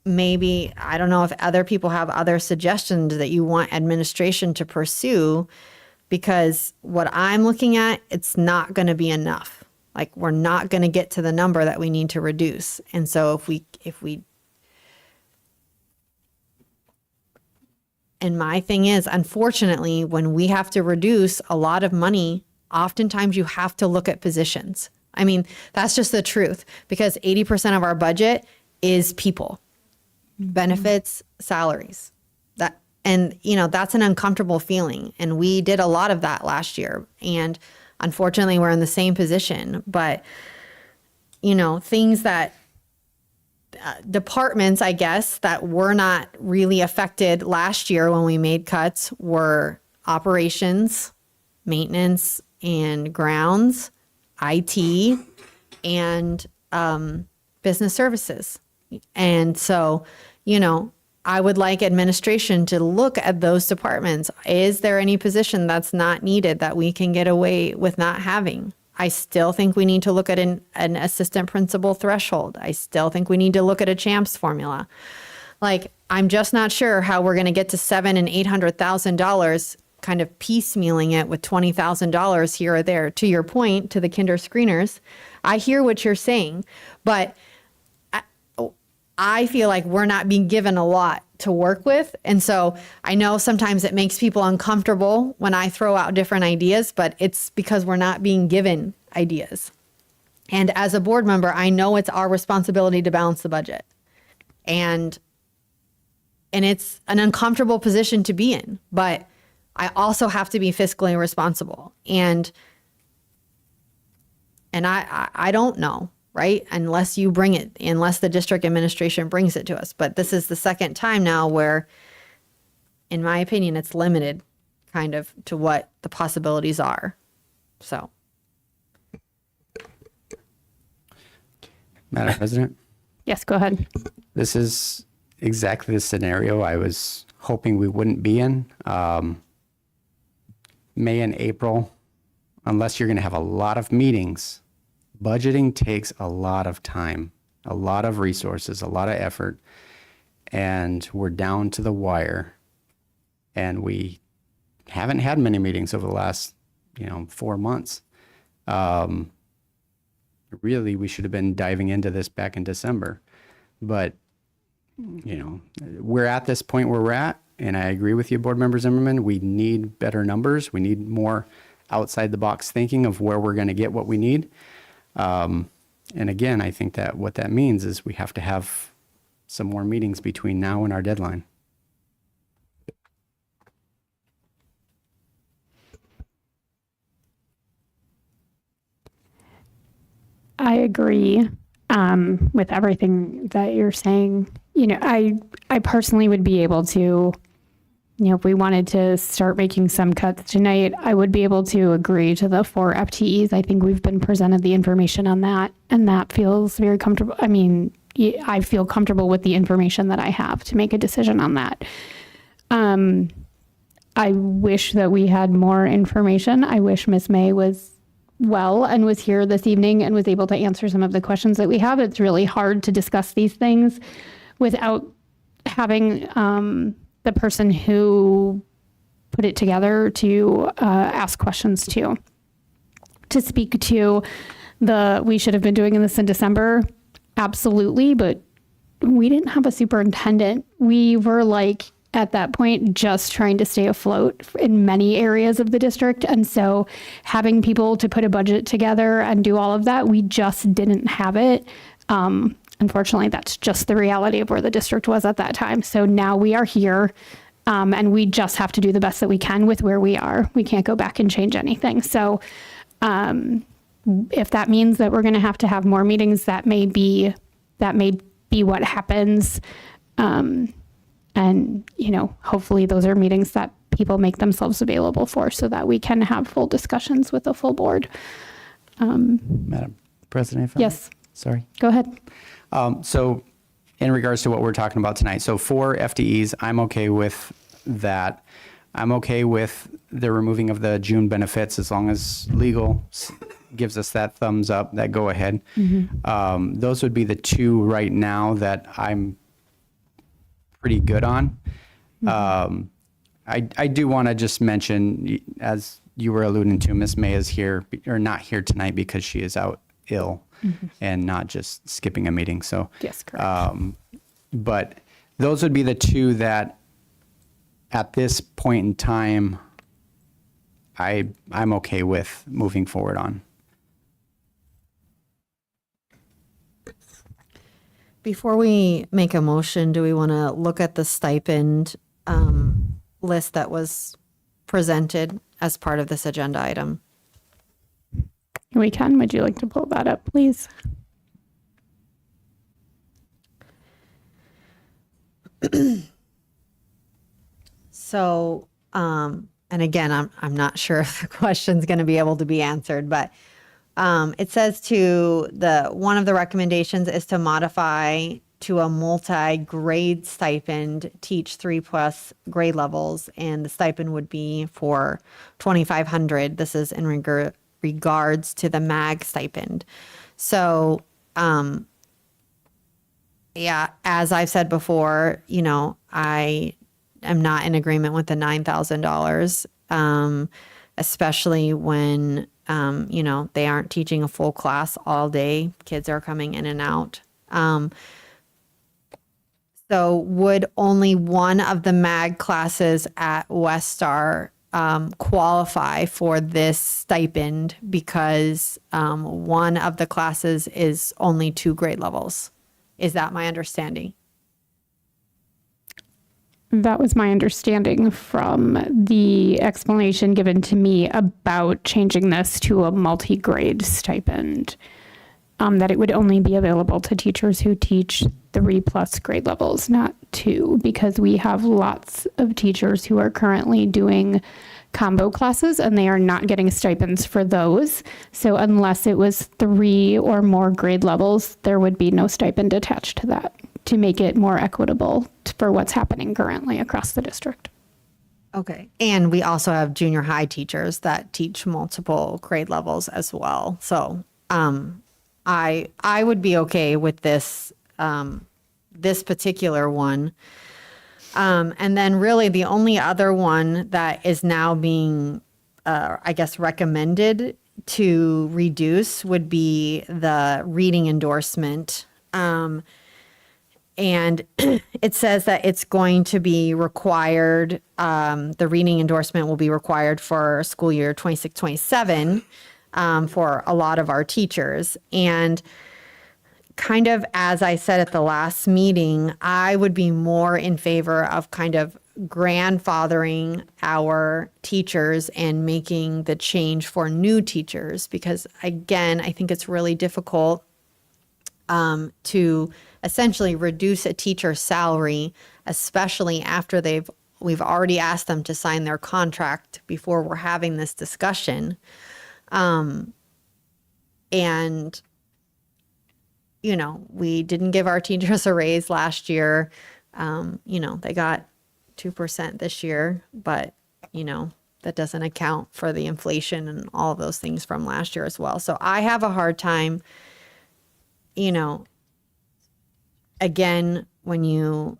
Maybe, I don't know if other people have other suggestions that you want administration to pursue, because what I'm looking at, it's not going to be enough. Like, we're not going to get to the number that we need to reduce. And so if we, and my thing is, unfortunately, when we have to reduce a lot of money, oftentimes you have to look at positions. I mean, that's just the truth, because 80% of our budget is people. Benefits, salaries. That's an uncomfortable feeling. And we did a lot of that last year. And unfortunately, we're in the same position. But, things that departments, I guess, that were not really affected last year when we made cuts were operations, maintenance and grounds, IT, and business services. And so, I would like administration to look at those departments. Is there any position that's not needed that we can get away with not having? I still think we need to look at an assistant principal threshold. I still think we need to look at a CHAMPS formula. Like, I'm just not sure how we're going to get to $700,000 and $800,000, kind of piecemealing it with $20,000 here or there. To your point, to the kinder screeners, I hear what you're saying, but I feel like we're not being given a lot to work with. And so I know sometimes it makes people uncomfortable when I throw out different ideas, but it's because we're not being given ideas. And as a board member, I know it's our responsibility to balance the budget. And it's an uncomfortable position to be in, but I also have to be fiscally responsible. And I don't know. right? Unless the district administration brings it to us. But this is the second time now where, in my opinion, it's limited kind of to what the possibilities are. So. Madam President, Yes, go ahead. this is exactly the scenario I was hoping we wouldn't be in. May and April, unless you're going to have a lot of meetings, budgeting takes a lot of time, a lot of resources, a lot of effort, and we're down to the wire. And we haven't had many meetings over the last, 4 months. Really, we should have been diving into this back in December. But, we're at this point where we're at, and I agree with you, Board Member Zimmerman. We need better numbers. We need more outside the box thinking of where we're going to get what we need. And again, I think that what that means is we have to have some more meetings between now and our deadline. I agree with everything that you're saying. I personally would be able to, if we wanted to start making some cuts tonight, I would be able to agree to the 4 FTEs. I think we've been presented the information on that, and that feels very comfortable. I mean, I feel comfortable with the information that I have to make a decision on that. I wish that we had more information. I wish Ms. May was well and was here this evening and was able to answer some of the questions that we have. It's really hard to discuss these things without having the person who put it together to ask questions to speak to we should have been doing this in December. Absolutely. But we didn't have a superintendent. We were at that point, just trying to stay afloat in many areas of the district. And so having people to put a budget together and do all of that, we just didn't have it. Unfortunately, that's just the reality of where the district was at that time. So now we are here, and we just have to do the best that we can with where we are. We can't go back and change anything. So if that means that we're going to have more meetings, that may be what happens. And, hopefully those are meetings that people make themselves available for so that we can have full discussions with the full board. Madam President? Yes. Sorry. Go ahead. So in regards to what we're talking about tonight, so 4 FTEs, I'm okay with that. I'm okay with the removing of the June benefits as long as legal gives us that thumbs up, that go ahead. Mm-hmm. Those would be the 2 right now that I'm pretty good on. I do want to just mention, as you were alluding to, Ms. May is here, or not here tonight because she is out ill and not just skipping a meeting. So, yes, correct. But those would be the 2 that at this point in time, I'm okay with moving forward on. Before we make a motion, do we want to look at the stipend list that was presented as part of this agenda item? We can. Would you like to pull that up, please? So, and again, I'm not sure if the question's going to be able to be answered, but it says one of the recommendations is to modify to a multi-grade stipend, teach 3+ grade levels, and the stipend would be for $2,500. This is in regards to the MAG stipend. So, yeah, as I've said before, I am not in agreement with the $9,000, especially when they aren't teaching a full class all day. Kids are coming in and out. So would only one of the MAG classes at West Star qualify for this stipend because one of the classes is only 2 grade levels? Is that my understanding? That was my understanding from the explanation given to me about changing this to a multi-grade stipend. that it would only be available to teachers who teach 3+ grade levels, not 2, because we have lots of teachers who are currently doing combo classes and they are not getting stipends for those. So unless it was 3 or more grade levels, there would be no stipend attached to that to make it more equitable for what's happening currently across the district. Okay. And we also have junior high teachers that teach multiple grade levels as well. So I would be okay with this this particular one. And then really the only other one that is now being, I guess, recommended to reduce would be the reading endorsement. And it says that it's going to be required, the reading endorsement will be required for school year 26-27 for a lot of our teachers. And kind of as I said at the last meeting, I would be more in favor of kind of grandfathering our teachers and making the change for new teachers, because again, I think it's really difficult to essentially reduce a teacher's salary, especially after we've already asked them to sign their contract before we're having this discussion. And you know, we didn't give our teachers a raise last year. You know, they got 2% this year, but, you know, that doesn't account for the inflation and all of those things from last year as well. So I have a hard time, you know, again, when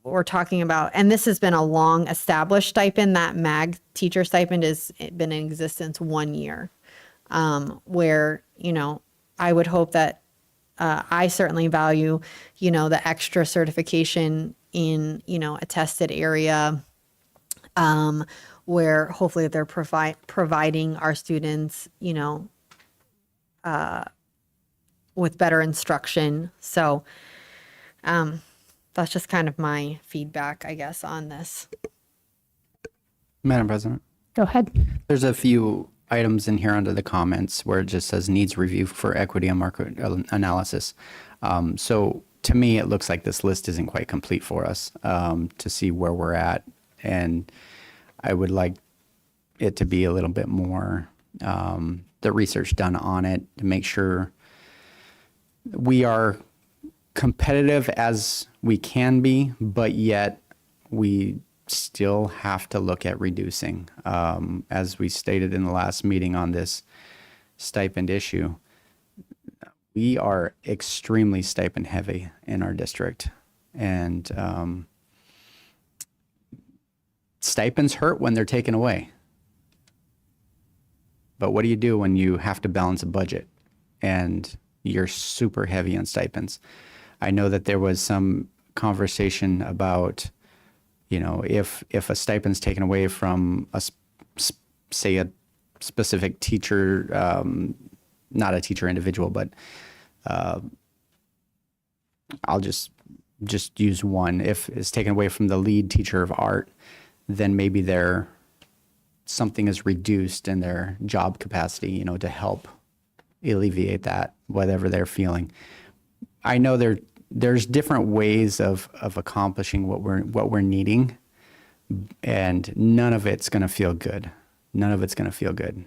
we're talking about, and this has been a long established stipend, that MAG teacher stipend has been in existence 1 year, where, you know, I would hope that I certainly value, you know, the extra certification in, you know, a tested area, where hopefully they're providing our students, you know, with better instruction. So that's just kind of my feedback, I guess, on this. Madam President, Go ahead. there's a few items in here under the comments where it just says needs review for equity and market analysis. So to me, it looks like this list isn't quite complete for us to see where we're at. And I would like it to be a little bit more, the research done on it to make sure we are competitive as we can be, but yet we still have to look at reducing. As we stated in the last meeting on this stipend issue, we are extremely stipend heavy in our district. And stipends hurt when they're taken away. But what do you do when you have to balance a budget and you're super heavy on stipends? I know that there was some conversation about, you know, if a stipend's taken away from say a specific teacher, not a teacher individual, but I'll just use one. If it's taken away from the lead teacher of art, then maybe something is reduced in their job capacity, you know, to help alleviate that, whatever they're feeling. I know there's different ways of accomplishing what we're needing, and none of it's going to feel good. None of it's going to feel good.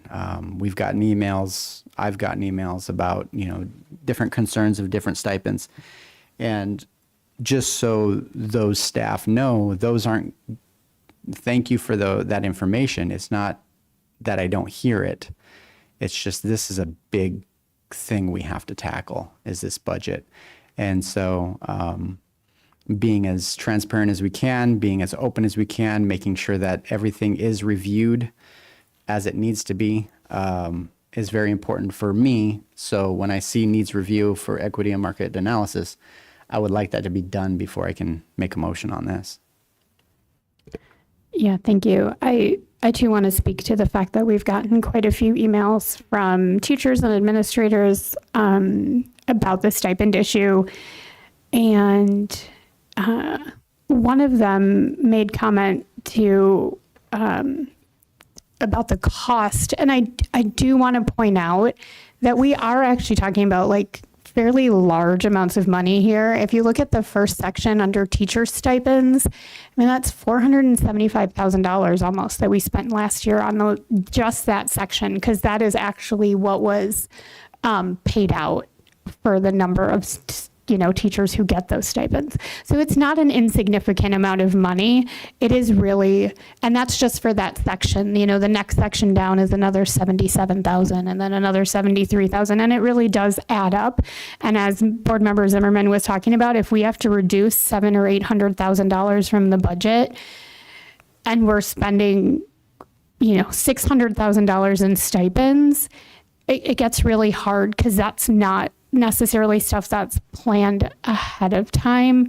We've gotten emails. I've gotten emails about, you know, different concerns of different stipends, and just so those staff know, those aren't. Thank you for that information. It's not that I don't hear it. It's just this is a big thing we have to tackle, is this budget. And so being as transparent as we can, being as open as we can, making sure that everything is reviewed as it needs to be is very important for me. So when I see needs review for equity and market analysis, I would like that to be done before I can make a motion on this. Yeah, thank you. I too want to speak to the fact that we've gotten quite a few emails from teachers and administrators about the stipend issue. And one of them made comment to about the cost. And I do want to point out that we are actually talking about like fairly large amounts of money here. If you look at the first section under teacher stipends, I mean, that's $475,000 almost that we spent last year on just that section, because that is actually what was paid out for the number of teachers who get those stipends. So it's not an insignificant amount of money. It is really, and that's just for that section. The next section down is another 77,000 and then another 73,000, and it really does add up. And as Board Member Zimmerman was talking about, if we have to reduce $700,000 or $800,000 from the budget, and we're spending, $600,000 in stipends, it gets really hard, because that's not necessarily stuff that's planned ahead of time,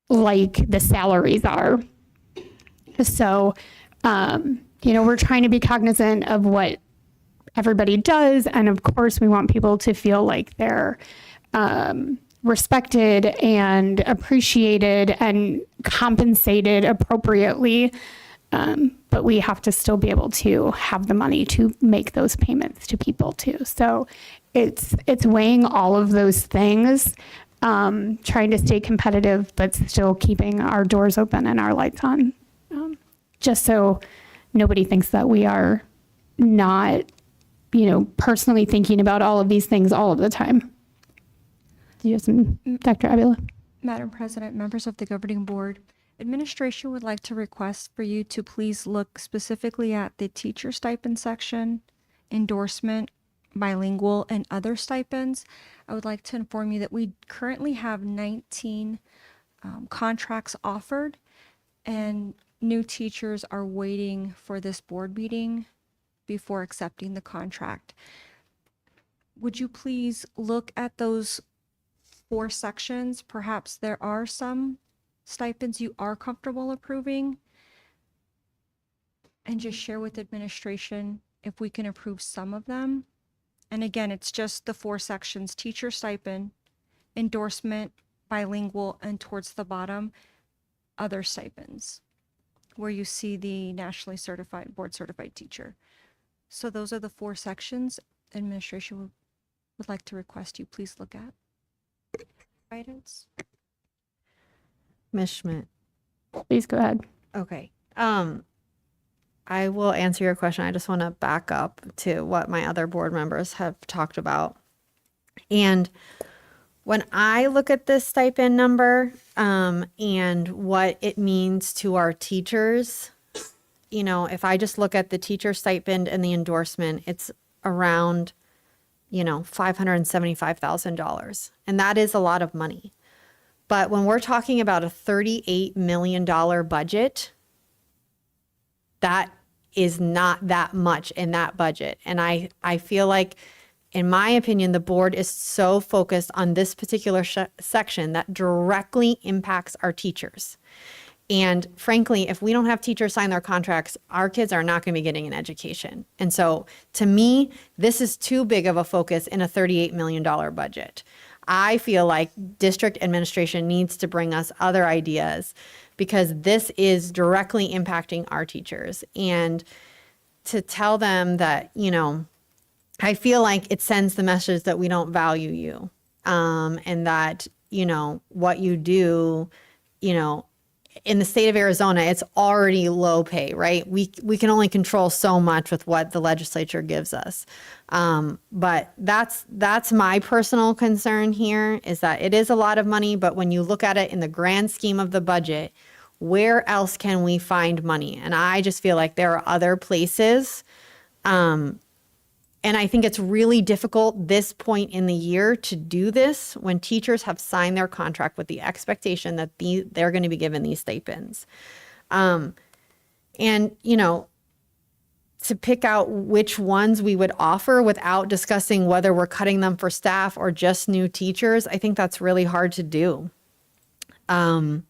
like the salaries are. So, we're trying to be cognizant of what everybody does. And of course, we want people to feel like they're respected and appreciated and compensated appropriately. But we have to still be able to have the money to make those payments to people too. So it's weighing all of those things, trying to stay competitive, but still keeping our doors open and our lights on, just so nobody thinks that we are not, personally thinking about all of these things all of the time. Do you have some, Dr. Avila? Madam President, members of the governing board, administration would like to request for you to please look specifically at the teacher stipend section, endorsement, bilingual, and other stipends. I would like to inform you that we currently have 19 contracts offered, and new teachers are waiting for this board meeting before accepting the contract. Would you please look at those 4 sections? Perhaps there are some stipends you are comfortable approving, and just share with administration if we can approve some of them. And again, it's just the 4 sections: teacher stipend, endorsement, bilingual, and towards the bottom, other stipends, where you see the nationally certified, board certified teacher. So those are the 4 sections administration would like to request you please look at. Guidance. Ms. Schmidt. Please go ahead. Okay. I will answer your question. I just want to back up to what my other board members have talked about. And when I look at this stipend number, and what it means to our teachers, if I just look at the teacher stipend and the endorsement, it's around, $575,000. And that is a lot of money. But when we're talking about a $38 million budget, that is not that much in that budget. And I feel like, in my opinion, the board is so focused on this particular section that directly impacts our teachers. And frankly, if we don't have teachers sign their contracts, our kids are not going to be getting an education. And so to me, this is too big of a focus in a $38 million budget. I feel like district administration needs to bring us other ideas, because this is directly impacting our teachers. And to tell them that, I feel like it sends the message that we don't value you, and that, what you do, in the state of Arizona, it's already low pay, right? We can only control so much with what the legislature gives us. But that's my personal concern here, is that it is a lot of money, but when you look at it in the grand scheme of the budget, where else can we find money? And I just feel like there are other places. And I think it's really difficult this point in the year to do this when teachers have signed their contract with the expectation that they're going to be given these stipends. And, to pick out which ones we would offer without discussing whether we're cutting them for staff or just new teachers, I think that's really hard to do. One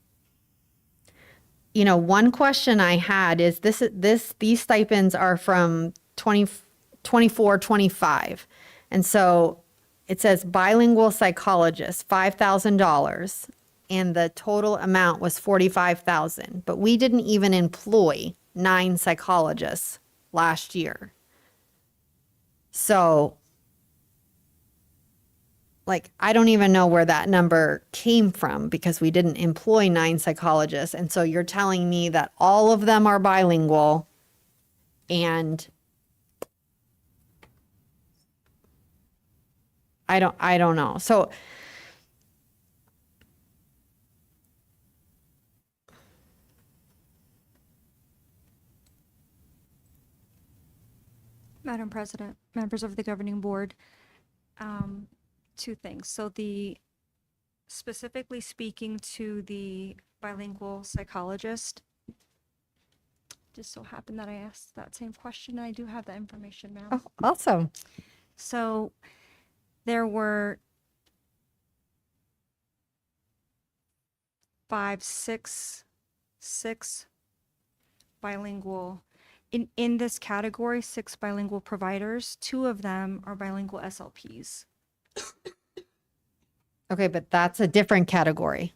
question I had is these stipends are from 24-25. And so it says bilingual psychologist, $5,000, and the total amount was $45,000. But we didn't even employ 9 psychologists last year. So, like, I don't even know where that number came from because we didn't employ 9 psychologists. And so you're telling me that all of them are bilingual and I don't know. So Madam President, members of the governing board, two things. So specifically speaking to the bilingual psychologist, just so happened that I asked that same question. I do have that information, ma'am. oh, awesome. So there were 6 bilingual in this category, 6 bilingual providers. 2 of them are bilingual SLPs. Okay, but that's a different category.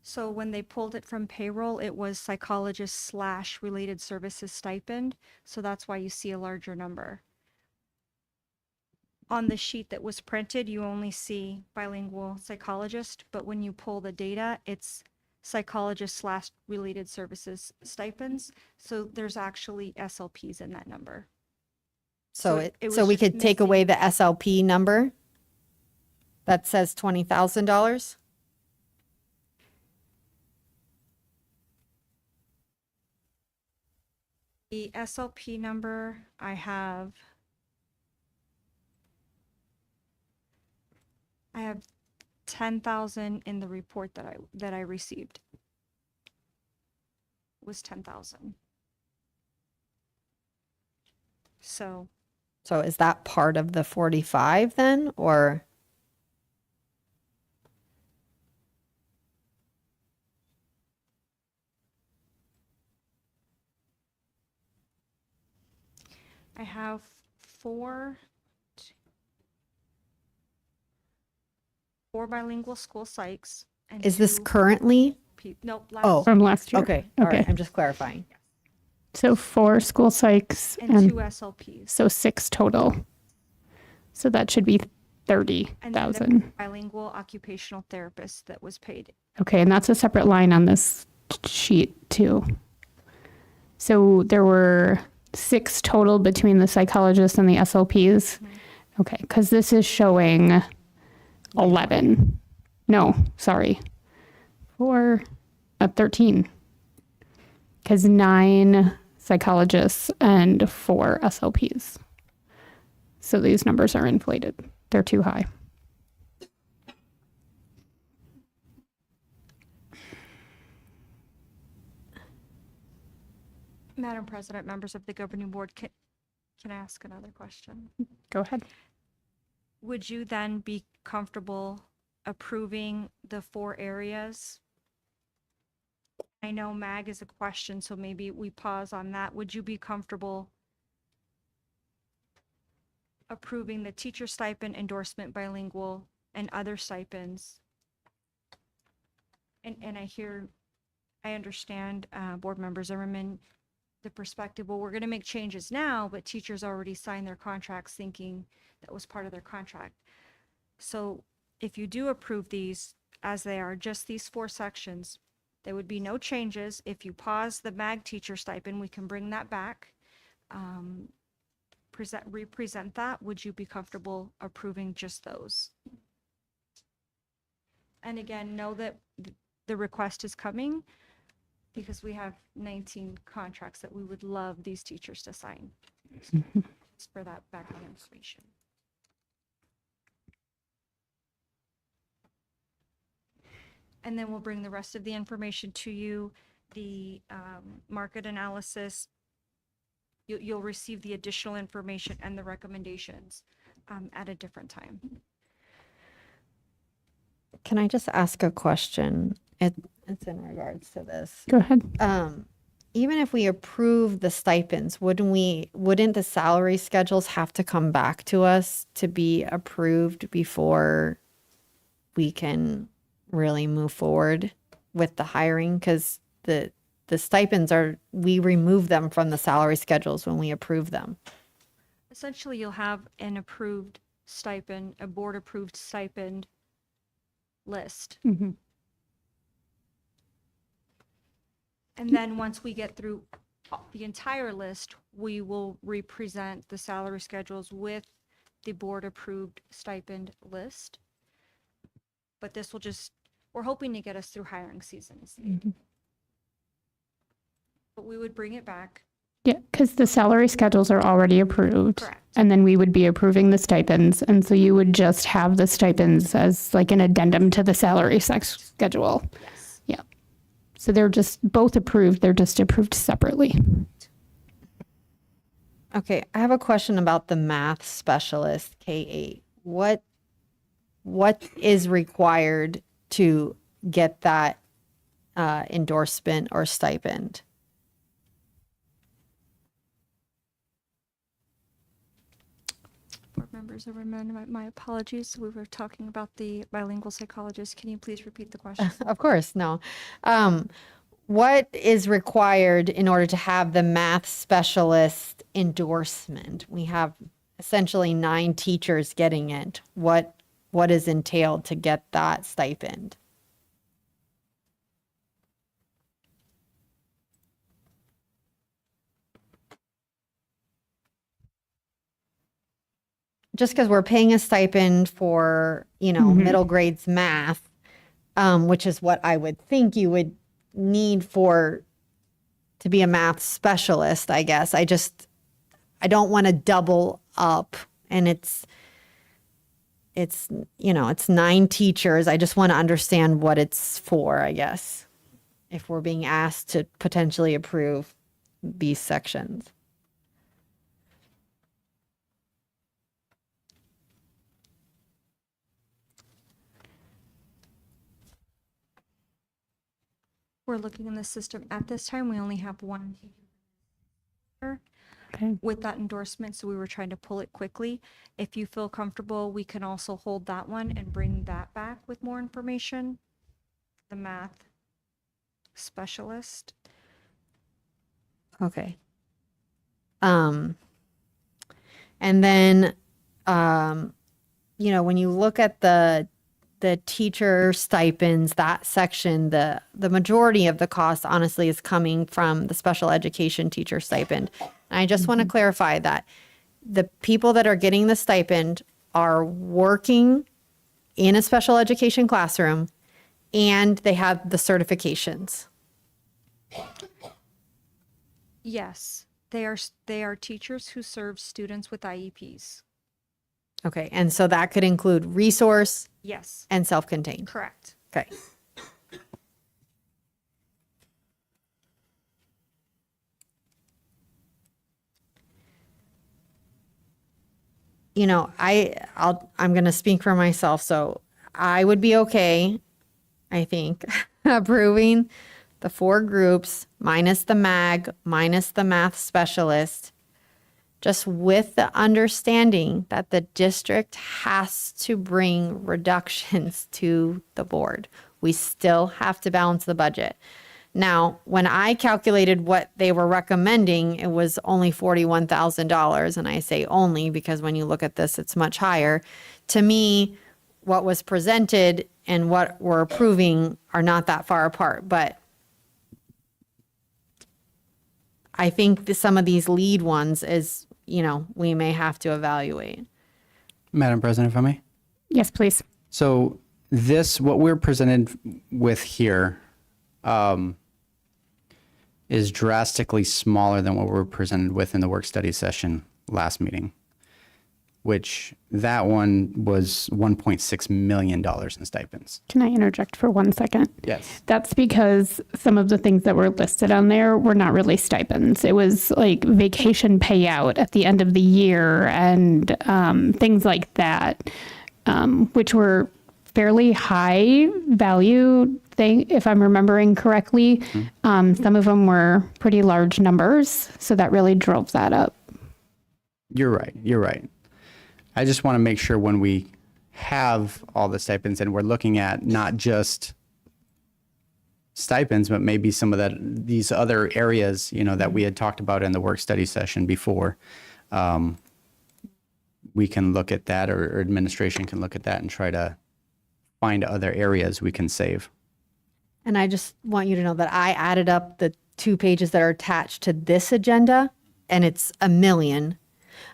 So when they pulled it from payroll, it was psychologist / related services stipend. So that's why you see a larger number. On the sheet that was printed, you only see bilingual psychologist, but when you pull the data, it's psychologist / related services stipends. So there's actually SLPs in that number. So it was so we just could take missing- away the SLP number that says $20,000. The SLP number I have 10,000 in the report that I received. Was 10,000. So So is that part of the 45 then, or? I have 4 bilingual school psychs. And Is this 2 currently? Nope, last Oh, From last year. okay. All right. Okay. I'm just clarifying. So 4 school psychs and 2 SLPs. so 6 total. So that should be And then the 30,000. bilingual occupational therapist that was paid. Okay, and that's a separate line on this sheet too. So there were 6 total between the psychologists and the SLPs. Okay, because this is showing 11. No, sorry. 13. Because 9 psychologists and 4 SLPs. So these numbers are inflated. They're too high. Madam President, members of the governing board, can I ask another question? Go ahead. Would you then be comfortable approving the 4 areas? I know MAG is a question, so maybe we pause on that. Would you be comfortable approving the teacher stipend, endorsement, bilingual, and other stipends? And I understand, Board Member Zimmerman, the perspective, well, we're going to make changes now, but teachers already signed their contracts thinking that was part of their contract. So if you do approve these as they are, just these 4 sections, there would be no changes. If you pause the MAG teacher stipend, we can bring that back. Represent that. Would you be comfortable approving just those? And again, know that the request is coming because we have 19 contracts that we would love these teachers to sign. Just for that background information. And then we'll bring the rest of the information to you, the market analysis. You'll receive the additional information and the recommendations at a different time. Can I just ask a question? It's in regards to this. Go ahead. Even if we approve the stipends, wouldn't the salary schedules have to come back to us to be approved before we can really move forward with the hiring? Because the stipends we remove them from the salary schedules when we approve them. Essentially, you'll have an approved stipend, a board-approved stipend list. Mhm. And then once we get through the entire list, we will represent the salary schedules with the board-approved stipend list. But this will we're hoping to get us through hiring seasons. But we would bring it back. Yeah, because the salary schedules are already approved. Correct. And then we would be approving the stipends. And so you would just have the stipends as like an addendum to the salary schedule. Yes. Yeah. So they're just both approved. They're just approved separately. Okay, I have a question about the math specialist K-8. What is required to get that endorsement or stipend? Board members, my apologies. We were talking about the bilingual psychologist. Can you please repeat the question? Of course, no. What is required in order to have the math specialist endorsement? We have essentially 9 teachers getting it. What is entailed to get that stipend? Just because we're paying a stipend for, middle grades math, which is what I would think you would need to be a math specialist, I guess. I don't want to double up, and it's 9 teachers. I just want to understand what it's for, I guess, if we're being asked to potentially approve these sections. We're looking in the system. At this time, we only have one teacher Okay. with that endorsement, so we were trying to pull it quickly. If you feel comfortable, we can also hold that one and bring that back with more information. The math specialist. Okay. And then, when you look at the teacher stipends, that section, the majority of the cost honestly is coming from the special education teacher stipend. And I just want to clarify that the people that are getting the stipend are working in a special education classroom and they have the certifications. Yes, they are teachers who serve students with IEPs. Okay. And so that could include resource Yes, and self-contained. correct. Okay. I'm going to speak for myself. So I would be okay, I think, approving the 4 groups minus the MAG, minus the math specialist, just with the understanding that the district has to bring reductions to the board. We still have to balance the budget. Now, when I calculated what they were recommending, it was only $41,000. And I say only because when you look at this, it's much higher. To me, what was presented and what we're approving are not that far apart. But I think some of these lead ones is, we may have to evaluate. Madam President, if I may. Yes, please. So what we're presented with here is drastically smaller than what we were presented with in the work study session last meeting, which that one was $1.6 million in stipends. Can I interject for 1 second? Yes. That's because some of the things that were listed on there were not really stipends. It was like vacation payout at the end of the year and things like that, which were fairly high value thing, if I'm remembering correctly. Some of them were pretty large numbers, so that really drove that up. You're right. I just want to make sure when we have all the stipends and we're looking at not just stipends, but maybe some of these other areas, that we had talked about in the work study session before. We can look at that, or administration can look at that and try to find other areas we can save. And I just want you to know that I added up the 2 pages that are attached to this agenda, and it's 1 million,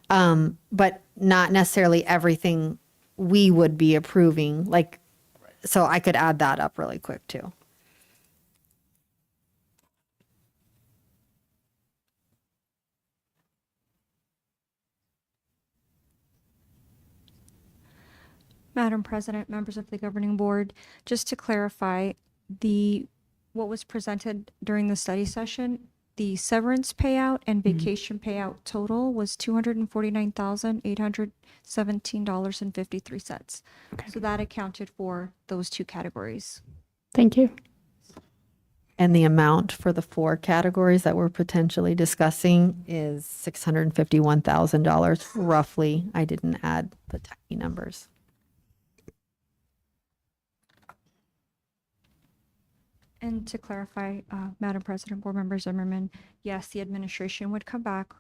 but not necessarily everything we would be approving. So I could add that up really quick too. Madam President, members of the governing board, just to clarify, what was presented during the study session, the severance payout and vacation payout total was $249,817.53. So that accounted for those 2 categories. Thank you. And the amount for the 4 categories that we're potentially discussing is $651,000 roughly. I didn't add the tiny numbers. And to clarify, Madam President, board members, Zimmerman, yes, the administration would come back.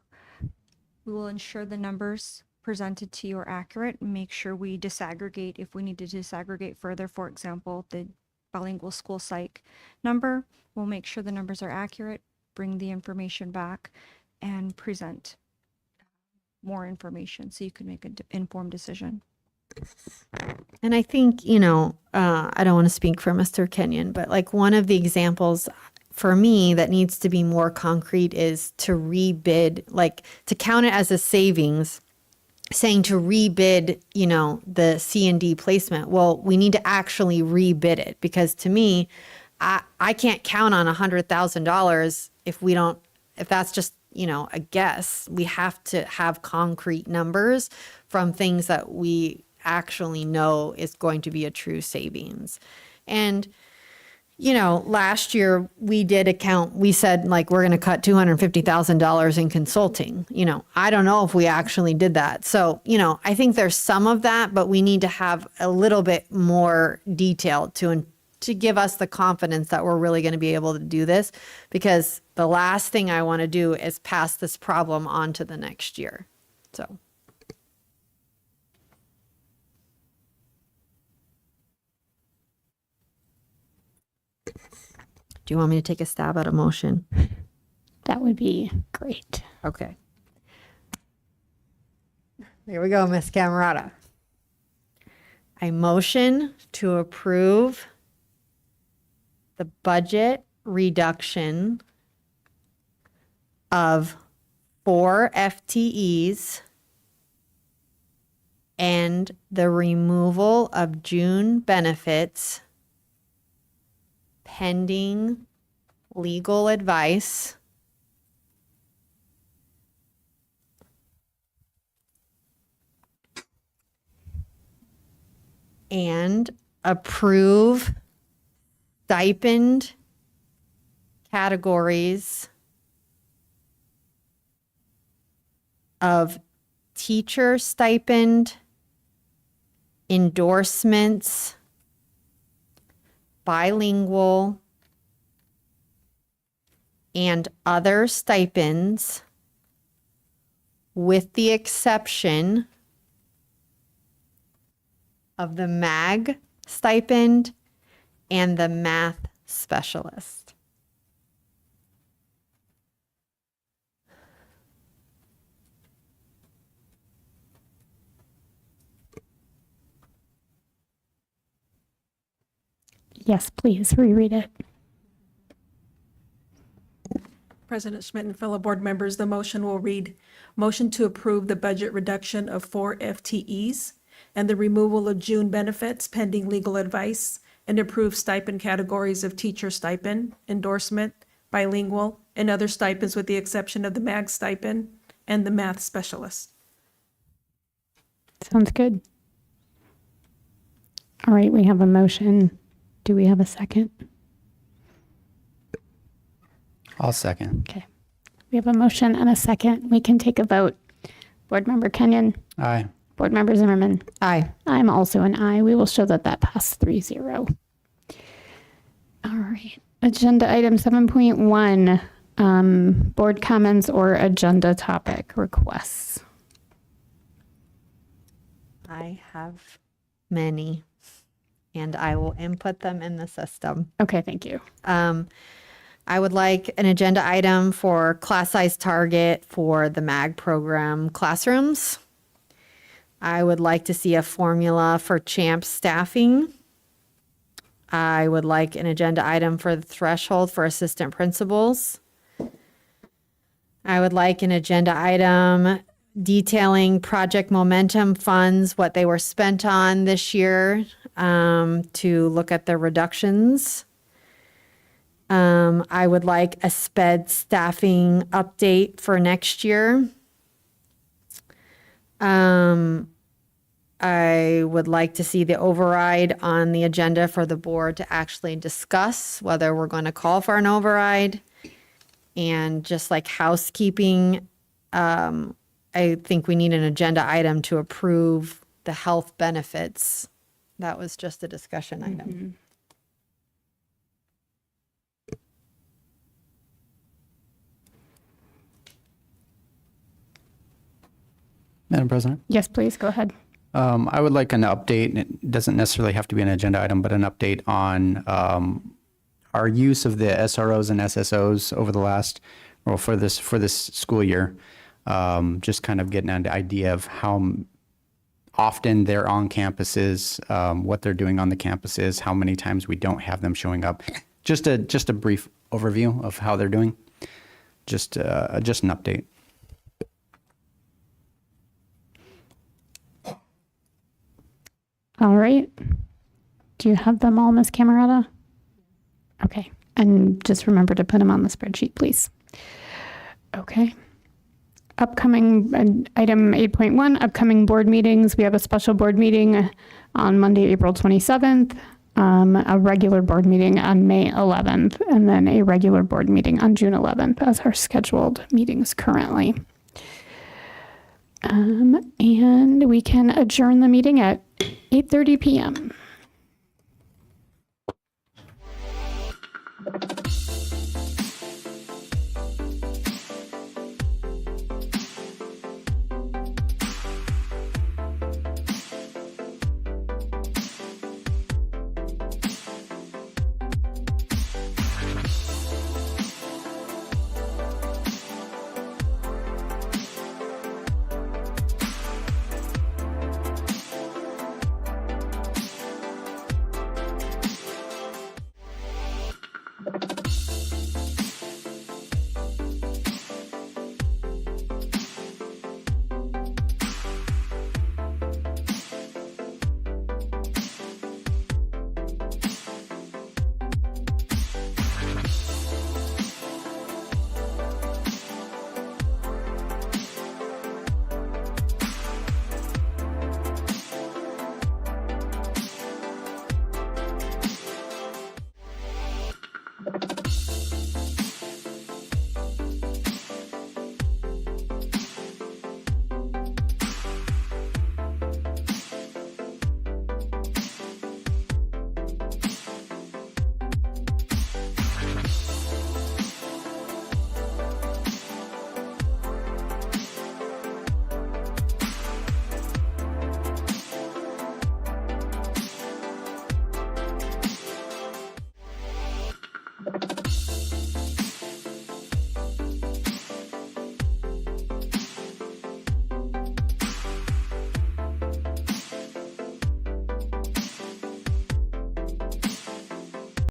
We will ensure the numbers presented to you are accurate and make sure we disaggregate if we need to disaggregate further. For example, the bilingual school psych number, we'll make sure the numbers are accurate, bring the information back, and present more information so you can make an informed decision. And I think, I don't want to speak for Mr. Kenyon, but one of the examples for me that needs to be more concrete is to rebid, to count it as a savings, saying to rebid, the C&D placement. Well, we need to actually rebid it, because to me, I can't count on $100,000 if that's just, a guess. We have to have concrete numbers from things that we actually know is going to be a true savings. And, last year we said we're going to cut $250,000 in consulting. I don't know if we actually did that. So, I think there's some of that, but we need to have a little bit more detail to give us the confidence that we're really going to be able to do this, because the last thing I want to do is pass this problem on to the next year. So. Do you want me to take a stab at a motion? That would be great. Okay. Here we go, Miss Camerata. I motion to approve the budget reduction of 4 FTEs and the removal of June benefits pending legal advice and approve stipend categories of teacher stipend, endorsements, bilingual, and other stipends, with the exception of the MAG stipend and the math specialist. Yes, please reread it. President Schmidt and fellow board members, the motion will read, motion to approve the budget reduction of 4 FTEs and the removal of June benefits pending legal advice, and approve stipend categories of teacher stipend, endorsement, bilingual, and other stipends with the exception of the MAG stipend and the math specialist. Sounds good. All right, we have a motion. Do we have a second? I'll second. Okay. We have a motion and a second. We can take a vote. Board Member Kenyon. Aye. Board Member Zimmerman. Aye. I'm also an aye. We will show that that passed 3-0. All right. Agenda item 7.1, board comments or agenda topic requests. I have many, and I will input them in the system. Okay, thank you. I would like an agenda item for class size target for the MAG program classrooms. I would like to see a formula for CHAMP staffing. I would like an agenda item for the threshold for assistant principals. I would like an agenda item detailing Project Momentum funds, what they were spent on this year, to look at the reductions. I would like a SPED staffing update for next year. I would like to see the override on the agenda for the board to actually discuss whether we're going to call for an override. And just like housekeeping, I think we need an agenda item to approve the health benefits. That was just a discussion item. Madam President? Yes, please, go ahead. I would like an update, and it doesn't necessarily have to be an agenda item, but an update on our use of the SROs and SSOs over the last, well, for this school year. Just kind of getting an idea of how often they're on campuses, what they're doing on the campuses, how many times we don't have them showing up. Just a brief overview of how they're doing. Just an update. All right. Do you have them all, Ms. Camerata? Okay. And just remember to put them on the spreadsheet, please. Okay. Upcoming item 8.1, upcoming board meetings. We have a special board meeting on Monday, April 27th, a regular board meeting on May 11th, and then a regular board meeting on June 11th as our scheduled meetings currently. And we can adjourn the meeting at 8:30 p.m.